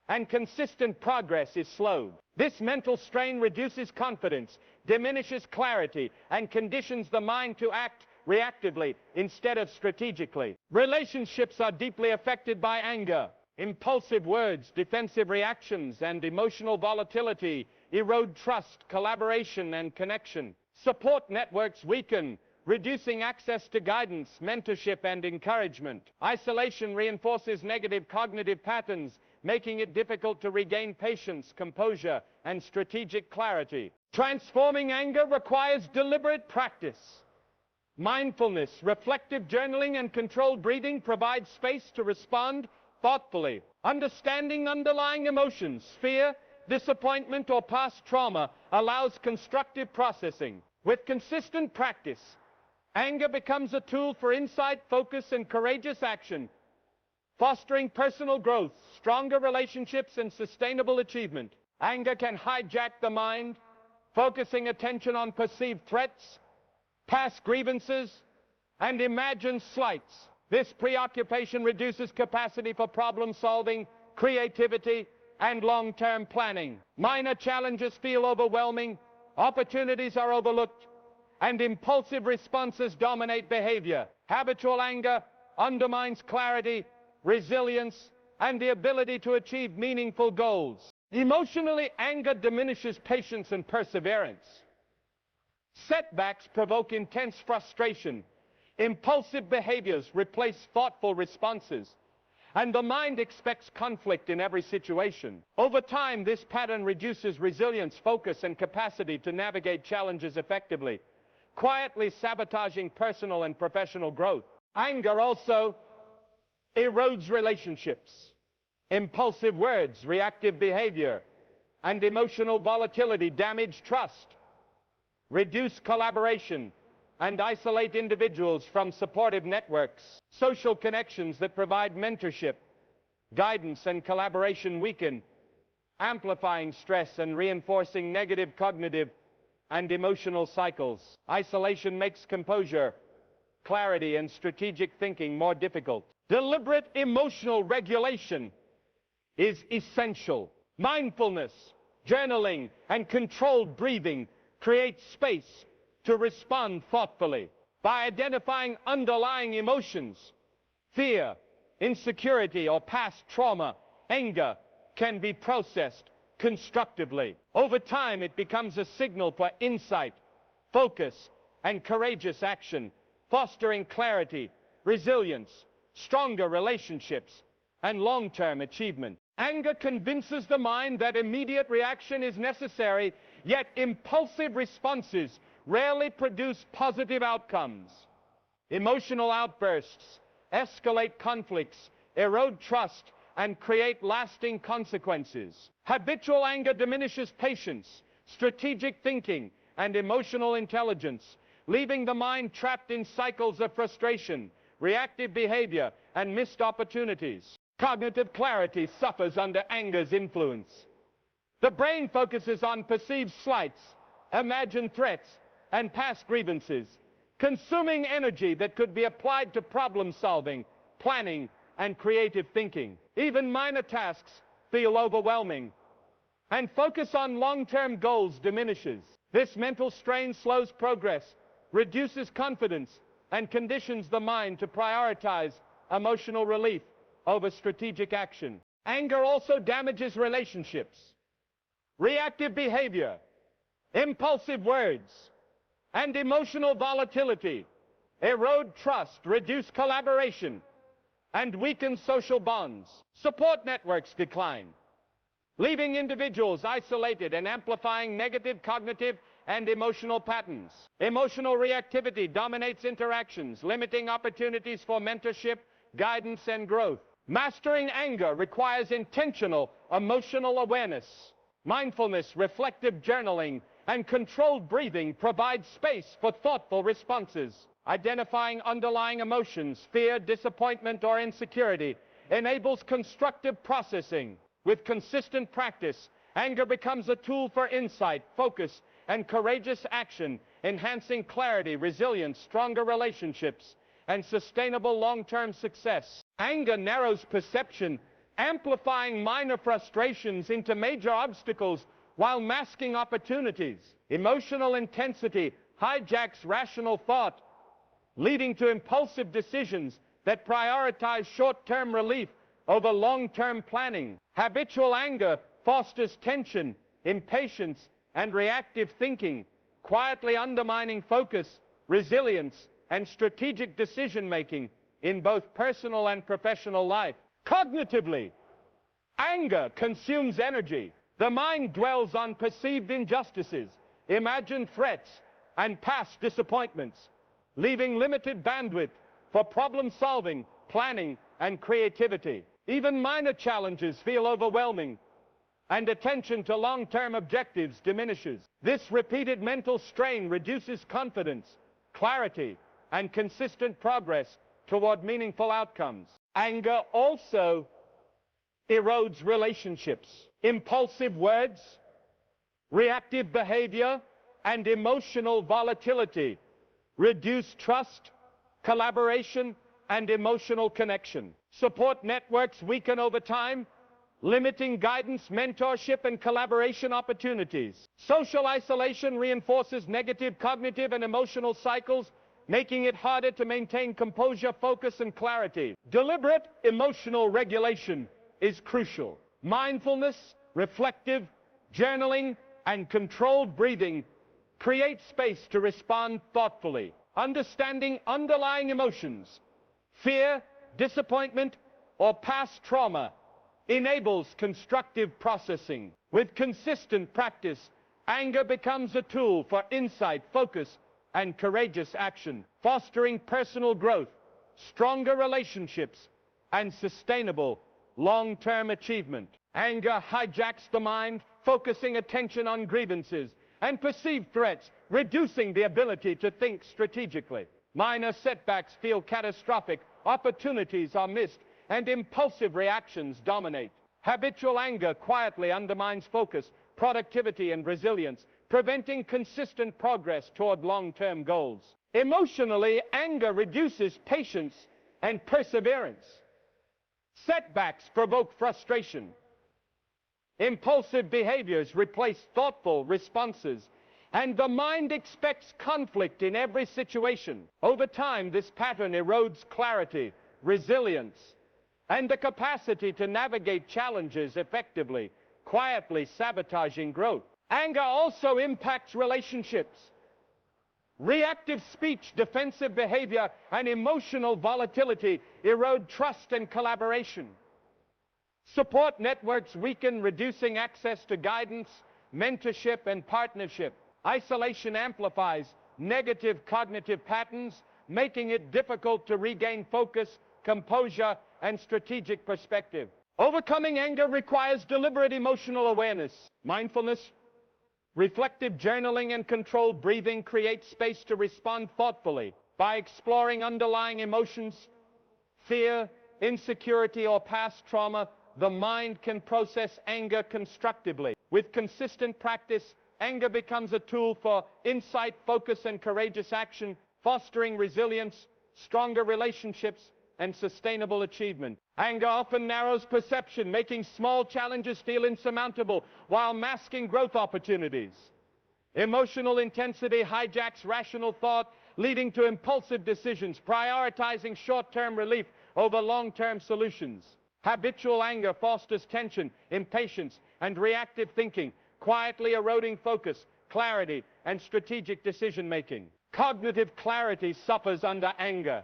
and consistent progress is slowed. This mental strain reduces confidence, diminishes clarity, and conditions the mind to act reactively instead of strategically. Relationships are deeply affected by anger. Impulsive words, defensive reactions, and emotional volatility erode trust, collaboration, and connection. Support networks weaken, reducing access to guidance, mentorship, and encouragement. Isolation reinforces negative cognitive patterns, making it difficult to regain patience, composure, and strategic clarity. Transforming anger requires deliberate practice. Mindfulness, reflective journaling, and controlled breathing provide space to respond thoughtfully. Understanding underlying emotions, fear, disappointment, or past trauma allows constructive processing. With consistent practice, anger becomes a tool for insight, focus, and courageous action, fostering personal growth, stronger relationships, and sustainable achievement. Anger can hijack the mind, focusing attention on perceived threats, past grievances, and imagined slights. This preoccupation reduces capacity for problem-solving, creativity, and long-term planning. Minor challenges feel overwhelming, opportunities are overlooked, and impulsive responses dominate behavior. Habitual anger undermines clarity, resilience, and the ability to achieve meaningful goals. Emotionally, anger diminishes patience and perseverance. Setbacks provoke intense frustration. Impulsive behaviors replace thoughtful responses, and the mind expects conflict in every situation. Over time, this pattern reduces resilience, focus, and capacity to navigate challenges effectively, quietly sabotaging personal and professional growth. Anger also erodes relationships. Impulsive words, reactive behavior, and emotional volatility damage trust, reduce collaboration, and isolate individuals from supportive networks. Social connections that provide mentorship, guidance, and collaboration weaken, amplifying stress and reinforcing negative cognitive and emotional cycles. Isolation makes composure, clarity, and strategic thinking more difficult. Deliberate emotional regulation is essential. Mindfulness, journaling, and controlled breathing create space to respond thoughtfully. By identifying underlying emotions, fear, insecurity, or past trauma, anger can be processed constructively. Over time, it becomes a signal for insight, focus, and courageous action, fostering clarity, resilience, stronger relationships, and long-term achievement. Anger convinces the mind that immediate reaction is necessary, yet impulsive responses rarely produce positive outcomes. Emotional outbursts escalate conflicts, erode trust, and create lasting consequences. Habitual anger diminishes patience, strategic thinking, and emotional intelligence, leaving the mind trapped in cycles of frustration, reactive behavior, and missed opportunities. Cognitive clarity suffers under anger's influence. The brain focuses on perceived slights, imagined threats, and past grievances, consuming energy that could be applied to problem-solving, planning, and creative thinking. Even minor tasks feel overwhelming, and focus on long-term goals diminishes. This mental strain slows progress, reduces confidence, and conditions the mind to prioritize emotional relief over strategic action. Anger also damages relationships. Reactive behavior, impulsive words, and emotional volatility erode trust, reduce collaboration, and weaken social bonds. Support networks decline, leaving individuals isolated and amplifying negative cognitive and emotional patterns. Emotional reactivity dominates interactions, limiting opportunities for mentorship, guidance, and growth. Mastering anger requires intentional emotional awareness. Mindfulness, reflective journaling, and controlled breathing provide space for thoughtful responses. Identifying underlying emotions, fear, disappointment, or insecurity enables constructive processing. With consistent practice, anger becomes a tool for insight, focus, and courageous action, enhancing clarity, resilience, stronger relationships, and sustainable long-term success. Anger narrows perception, amplifying minor frustrations into major obstacles while masking opportunities. Emotional intensity hijacks rational thought, leading to impulsive decisions that prioritize short-term relief over long-term planning. Habitual anger fosters tension, impatience, and reactive thinking, quietly undermining focus, resilience, and strategic decision-making in both personal and professional life. Cognitively, anger consumes energy. The mind dwells on perceived injustices, imagined threats, and past disappointments, leaving limited bandwidth for problem-solving, planning, and creativity. Even minor challenges feel overwhelming, and attention to long-term objectives diminishes. This repeated mental strain reduces confidence, clarity, and consistent progress toward meaningful outcomes. Anger also erodes relationships. Impulsive words, reactive behavior, and emotional volatility reduce trust, collaboration, and emotional connection. Support networks weaken over time, limiting guidance, mentorship, and collaboration opportunities. Social isolation reinforces negative cognitive and emotional cycles, making it harder to maintain composure, focus, and clarity. Deliberate emotional regulation is crucial. Mindfulness, reflective, journaling, and controlled breathing create space to respond thoughtfully. Understanding underlying emotions, fear, disappointment, or past trauma enables constructive processing. With consistent practice, anger becomes a tool for insight, focus, and courageous action, fostering personal growth, stronger relationships, and sustainable long-term achievement. Anger hijacks the mind, focusing attention on grievances and perceived threats, reducing the ability to think strategically. Minor setbacks feel catastrophic, opportunities are missed, and impulsive reactions dominate. Habitual anger quietly undermines focus, productivity, and resilience, preventing consistent progress toward long-term goals. Emotionally, anger reduces patience and perseverance. Setbacks provoke frustration. Impulsive behaviors replace thoughtful responses, and the mind expects conflict in every situation. Over time, this pattern erodes clarity, resilience, and the capacity to navigate challenges effectively, quietly sabotaging growth. Anger also impacts relationships. Reactive speech, defensive behavior, and emotional volatility erode trust and collaboration. Support networks weaken, reducing access to guidance, mentorship, and partnership. Isolation amplifies negative cognitive patterns, making it difficult to regain focus, composure, and strategic perspective. Overcoming anger requires deliberate emotional awareness. Mindfulness, reflective journaling, and controlled breathing create space to respond thoughtfully. By exploring underlying emotions, fear, insecurity, or past trauma, the mind can process anger constructively. With consistent practice, anger becomes a tool for insight, focus, and courageous action, fostering resilience, stronger relationships, and sustainable achievement. Anger often narrows perception, making small challenges feel insurmountable while masking growth opportunities. Emotional intensity hijacks rational thought, leading to impulsive decisions, prioritizing short-term relief over long-term solutions. Habitual anger fosters tension, impatience, and reactive thinking, quietly eroding focus, clarity, and strategic decision-making. Cognitive clarity suffers under anger.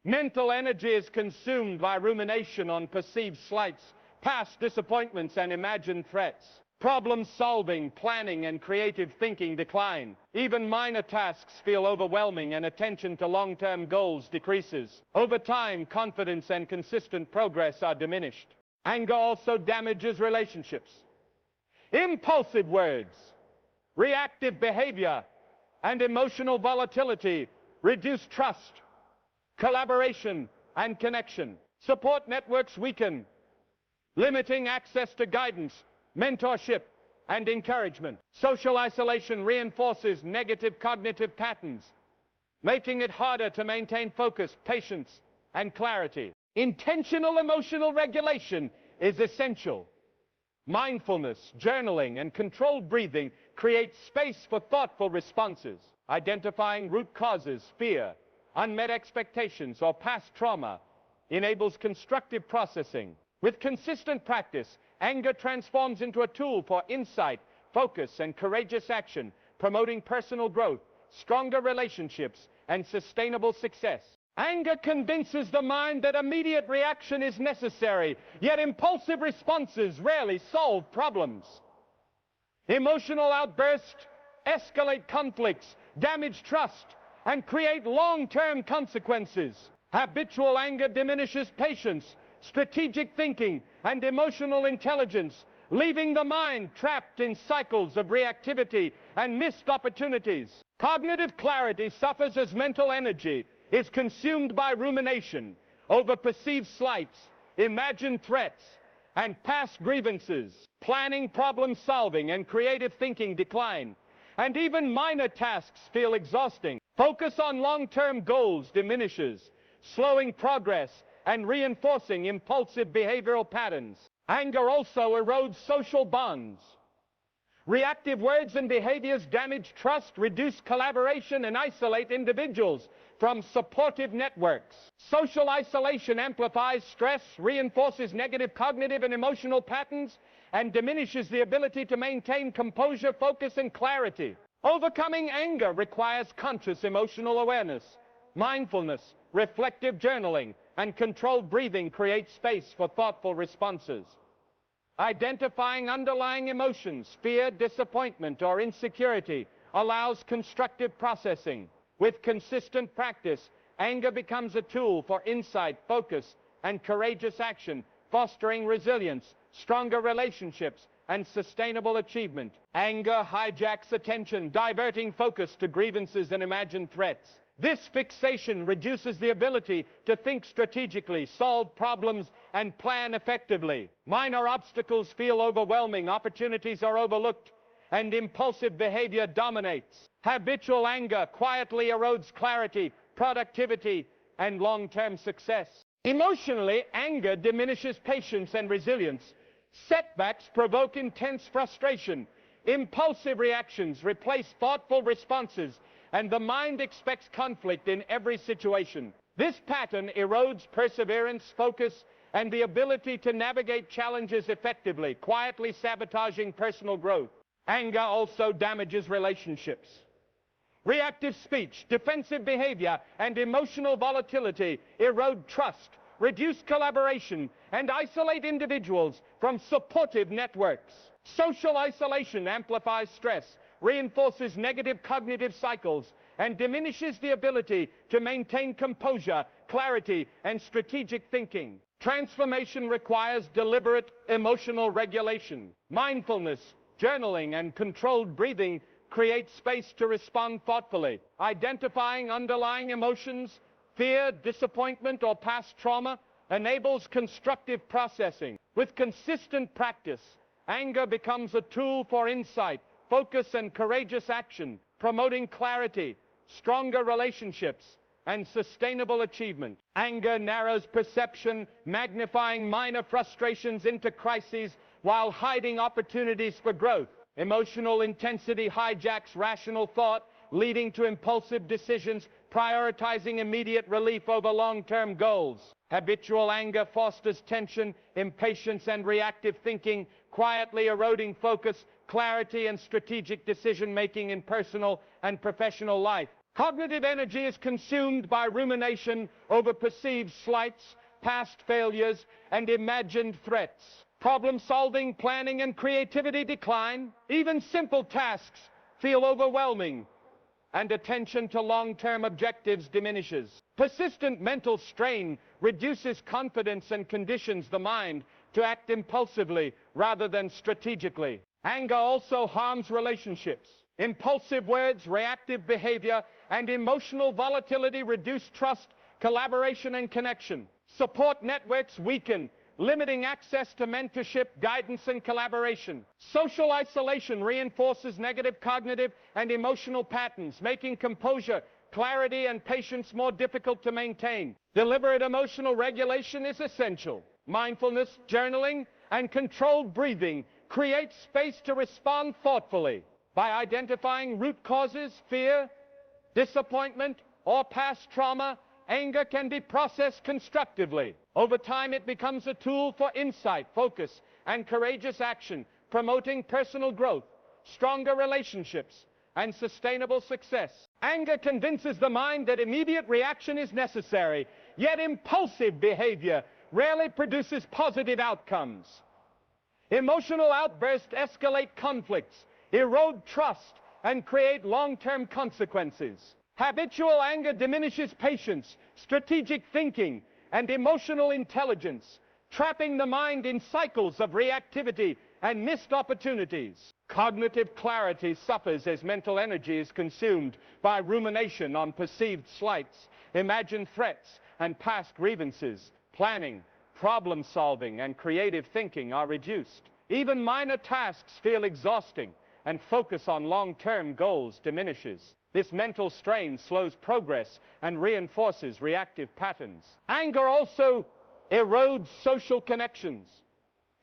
Mental energy is consumed by rumination on perceived slights, past disappointments and imagined threats. Problem solving, planning, and creative thinking decline. Even minor tasks feel overwhelming and attention to long-term goals decreases. Over time, confidence and consistent progress are diminished. Anger also damages relationships. Impulsive words, reactive behavior, and emotional volatility reduce trust, collaboration, and connection. Support networks weaken, limiting access to guidance, mentorship, and encouragement. Social isolation reinforces negative cognitive patterns, making it harder to maintain focus, patience, and clarity. Intentional emotional regulation is essential. Mindfulness, journaling, and controlled breathing create space for thoughtful responses. Identifying root causes, fear, unmet expectations, or past trauma enables constructive processing. With consistent practice, anger transforms into a tool for insight, focus, and courageous action, promoting personal growth, stronger relationships, and sustainable success. Anger convinces the mind that immediate reaction is necessary, yet impulsive responses rarely solve problems. Emotional outbursts escalate conflicts, damage trust, and create long-term consequences. Habitual anger diminishes patience, strategic thinking, and emotional intelligence, leaving the mind trapped in cycles of reactivity and missed opportunities. Cognitive clarity suffers as mental energy is consumed by rumination over perceived slights, imagined threats, and past grievances. Planning, problem solving, and creative thinking decline, and even minor tasks feel exhausting. Focus on long-term goals diminishes, slowing progress and reinforcing impulsive behavioral patterns. Anger also erodes social bonds. Reactive words and behaviors damage trust, reduce collaboration, and isolate individuals from supportive networks. Social isolation amplifies stress, reinforces negative cognitive and emotional patterns, and diminishes the ability to maintain composure, focus, and clarity. Overcoming anger requires conscious emotional awareness. Mindfulness, reflective journaling, and controlled breathing create space for thoughtful responses. Identifying underlying emotions, fear, disappointment, or insecurity allows constructive processing. With consistent practice, anger becomes a tool for insight, focus, and courageous action, fostering resilience, stronger relationships, and sustainable achievement. Anger hijacks attention, diverting focus to grievances and imagined threats. This fixation reduces the ability to think strategically, solve problems, and plan effectively. Minor obstacles feel overwhelming, opportunities are overlooked, and impulsive behavior dominates. Habitual anger quietly erodes clarity, productivity, and long-term success. Emotionally, anger diminishes patience and resilience. Setbacks provoke intense frustration. Impulsive reactions replace thoughtful responses, and the mind expects conflict in every situation. This pattern erodes perseverance, focus, and the ability to navigate challenges effectively, quietly sabotaging personal growth. Anger also damages relationships. Reactive speech, defensive behavior, and emotional volatility erode trust, reduce collaboration, and isolate individuals from supportive networks. Social isolation amplifies stress, reinforces negative cognitive cycles, and diminishes the ability to maintain composure, clarity, and strategic thinking. Transformation requires deliberate emotional regulation. Mindfulness, journaling, and controlled breathing create space to respond thoughtfully. Identifying underlying emotions, fear, disappointment, or past trauma enables constructive processing. With consistent practice, anger becomes a tool for insight, focus, and courageous action, promoting clarity, stronger relationships, and sustainable achievement. Anger narrows perception, magnifying minor frustrations into crises while hiding opportunities for growth. Emotional intensity hijacks rational thought, leading to impulsive decisions, prioritizing immediate relief over long-term goals. Habitual anger fosters tension, impatience, and reactive thinking, quietly eroding focus, clarity, and strategic decision-making in personal and professional life. Cognitive energy is consumed by rumination over perceived slights, past failures, and imagined threats. Problem solving, planning, and creativity decline. Even simple tasks feel overwhelming, and attention to long-term objectives diminishes. Persistent mental strain reduces confidence and conditions the mind to act impulsively rather than strategically. Anger also harms relationships. Impulsive words, reactive behavior, and emotional volatility reduce trust, collaboration, and connection. Support networks weaken, limiting access to mentorship, guidance, and collaboration. Social isolation reinforces negative cognitive and emotional patterns, making composure, clarity, and patience more difficult to maintain. Deliberate emotional regulation is essential. Mindfulness, journaling, and controlled breathing create space to respond thoughtfully. By identifying root causes, fear, disappointment, or past trauma, anger can be processed constructively. Over time, it becomes a tool for insight, focus, and courageous action, promoting personal growth, stronger relationships, and sustainable success. Anger convinces the mind that immediate reaction is necessary, yet impulsive behavior rarely produces positive outcomes. Emotional outbursts escalate conflicts, erode trust, and create long-term consequences. Habitual anger diminishes patience, strategic thinking, and emotional intelligence, trapping the mind in cycles of reactivity and missed opportunities. Cognitive clarity suffers as mental energy is consumed by rumination on perceived slights, imagined threats, and past grievances. Planning, problem solving, and creative thinking are reduced. Even minor tasks feel exhausting, and focus on long-term goals diminishes. This mental strain slows progress and reinforces reactive patterns. Anger also erodes social connections.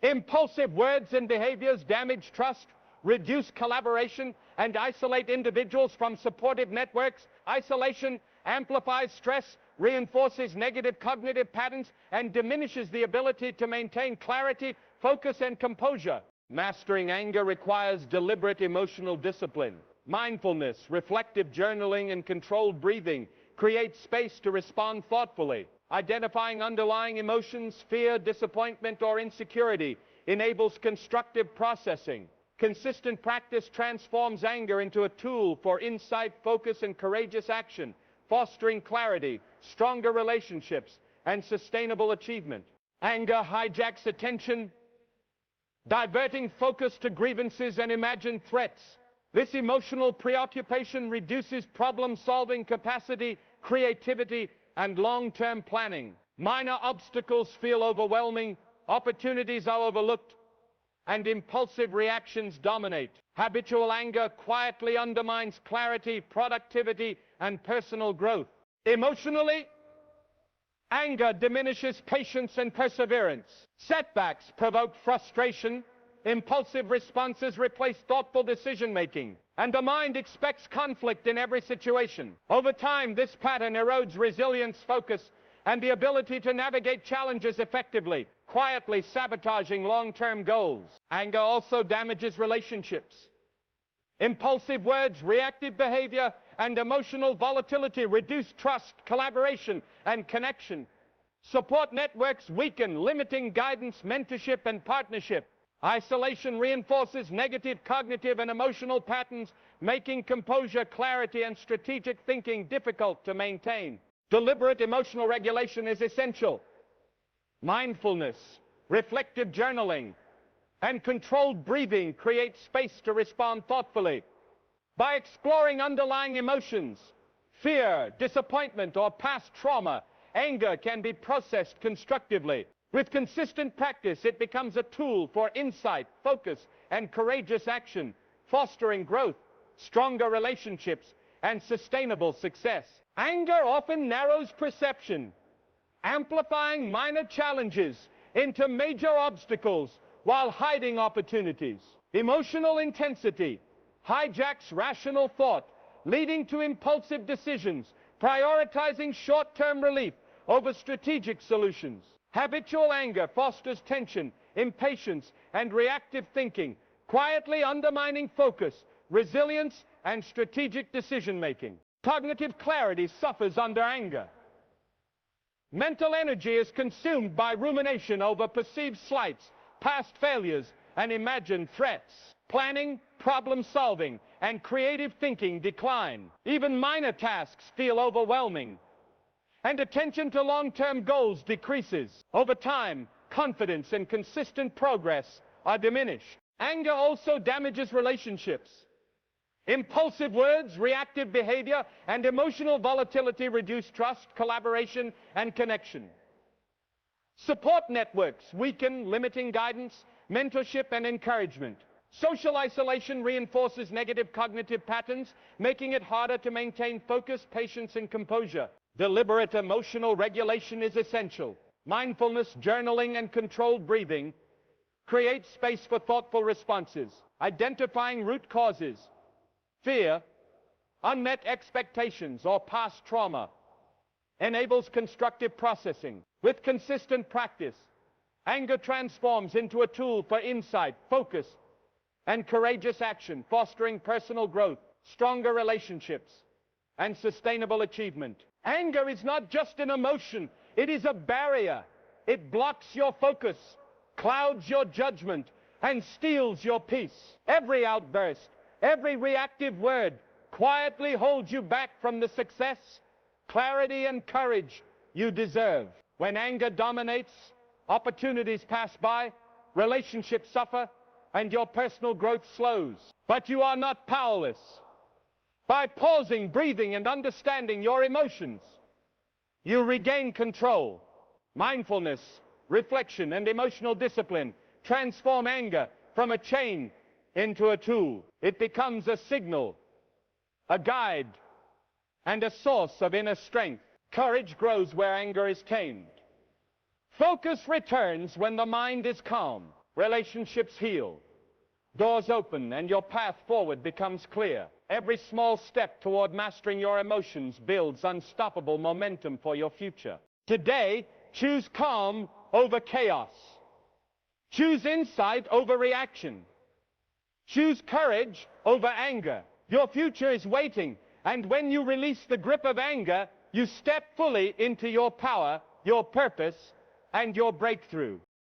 Impulsive words and behaviors damage trust, reduce collaboration, and isolate individuals from supportive networks. Isolation amplifies stress, reinforces negative cognitive patterns, and diminishes the ability to maintain clarity, focus, and composure. Mastering anger requires deliberate emotional discipline. Mindfulness, reflective journaling, and controlled breathing create space to respond thoughtfully. Identifying underlying emotions, fear, disappointment, or insecurity enables constructive processing. Consistent practice transforms anger into a tool for insight, focus, and courageous action, fostering clarity, stronger relationships, and sustainable achievement. Anger hijacks attention, diverting focus to grievances and imagined threats. This emotional preoccupation reduces problem-solving capacity, creativity, and long-term planning. Minor obstacles feel overwhelming, opportunities are overlooked, and impulsive reactions dominate. Habitual anger quietly undermines clarity, productivity, and personal growth. Emotionally, anger diminishes patience and perseverance. Setbacks provoke frustration. Impulsive responses replace thoughtful decision-making, and the mind expects conflict in every situation. Over time, this pattern erodes resilience, focus, and the ability to navigate challenges effectively, quietly sabotaging long-term goals. Anger also damages relationships. Impulsive words, reactive behavior, and emotional volatility reduce trust, collaboration, and connection. Support networks weaken, limiting guidance, mentorship, and partnership. Isolation reinforces negative cognitive and emotional patterns, making composure, clarity, and strategic thinking difficult to maintain. Deliberate emotional regulation is essential. Mindfulness, reflective journaling, and controlled breathing create space to respond thoughtfully. By exploring underlying emotions, fear, disappointment, or past trauma, anger can be processed constructively. With consistent practice, it becomes a tool for insight, focus, and courageous action, fostering growth, stronger relationships, and sustainable success. Anger often narrows perception, amplifying minor challenges into major obstacles while hiding opportunities. Emotional intensity hijacks rational thought, leading to impulsive decisions, prioritizing short-term relief over strategic solutions. Habitual anger fosters tension, impatience, and reactive thinking, quietly undermining focus, resilience, and strategic decision-making. Cognitive clarity suffers under anger. Mental energy is consumed by rumination over perceived slights, past failures, and imagined threats. Planning, problem solving, and creative thinking decline. Even minor tasks feel overwhelming. And attention to long-term goals decreases. Over time, confidence and consistent progress are diminished. Anger also damages relationships. Impulsive words, reactive behavior, and emotional volatility reduce trust, collaboration, and connection. Support networks weaken, limiting guidance, mentorship, and encouragement. Social isolation reinforces negative cognitive patterns, making it harder to maintain focus, patience, and composure. Deliberate emotional regulation is essential. Mindfulness, journaling, and controlled breathing create space for thoughtful responses. Identifying root causes, fear, unmet expectations, or past trauma enables constructive processing. With consistent practice, anger transforms into a tool for insight, focus, and courageous action, fostering personal growth, stronger relationships, and sustainable achievement. Anger is not just an emotion, it is a barrier. It blocks your focus, clouds your judgment, and steals your peace. Every outburst, every reactive word quietly holds you back from the success, clarity, and courage you deserve. When anger dominates, opportunities pass by, relationships suffer, and your personal growth slows. But you are not powerless. By pausing, breathing, and understanding your emotions, you regain control. Mindfulness, reflection, and emotional discipline transform anger from a chain into a tool. It becomes a signal, a guide, and a source of inner strength. Courage grows where anger is tamed. Focus returns when the mind is calm. Relationships heal. Doors open and your path forward becomes clear. Every small step toward mastering your emotions builds unstoppable momentum for your future. Today, choose calm over chaos. Choose insight over reaction. Choose courage over anger. Your future is waiting, and when you release the grip of anger, you step fully into your power, your purpose, and your breakthrough.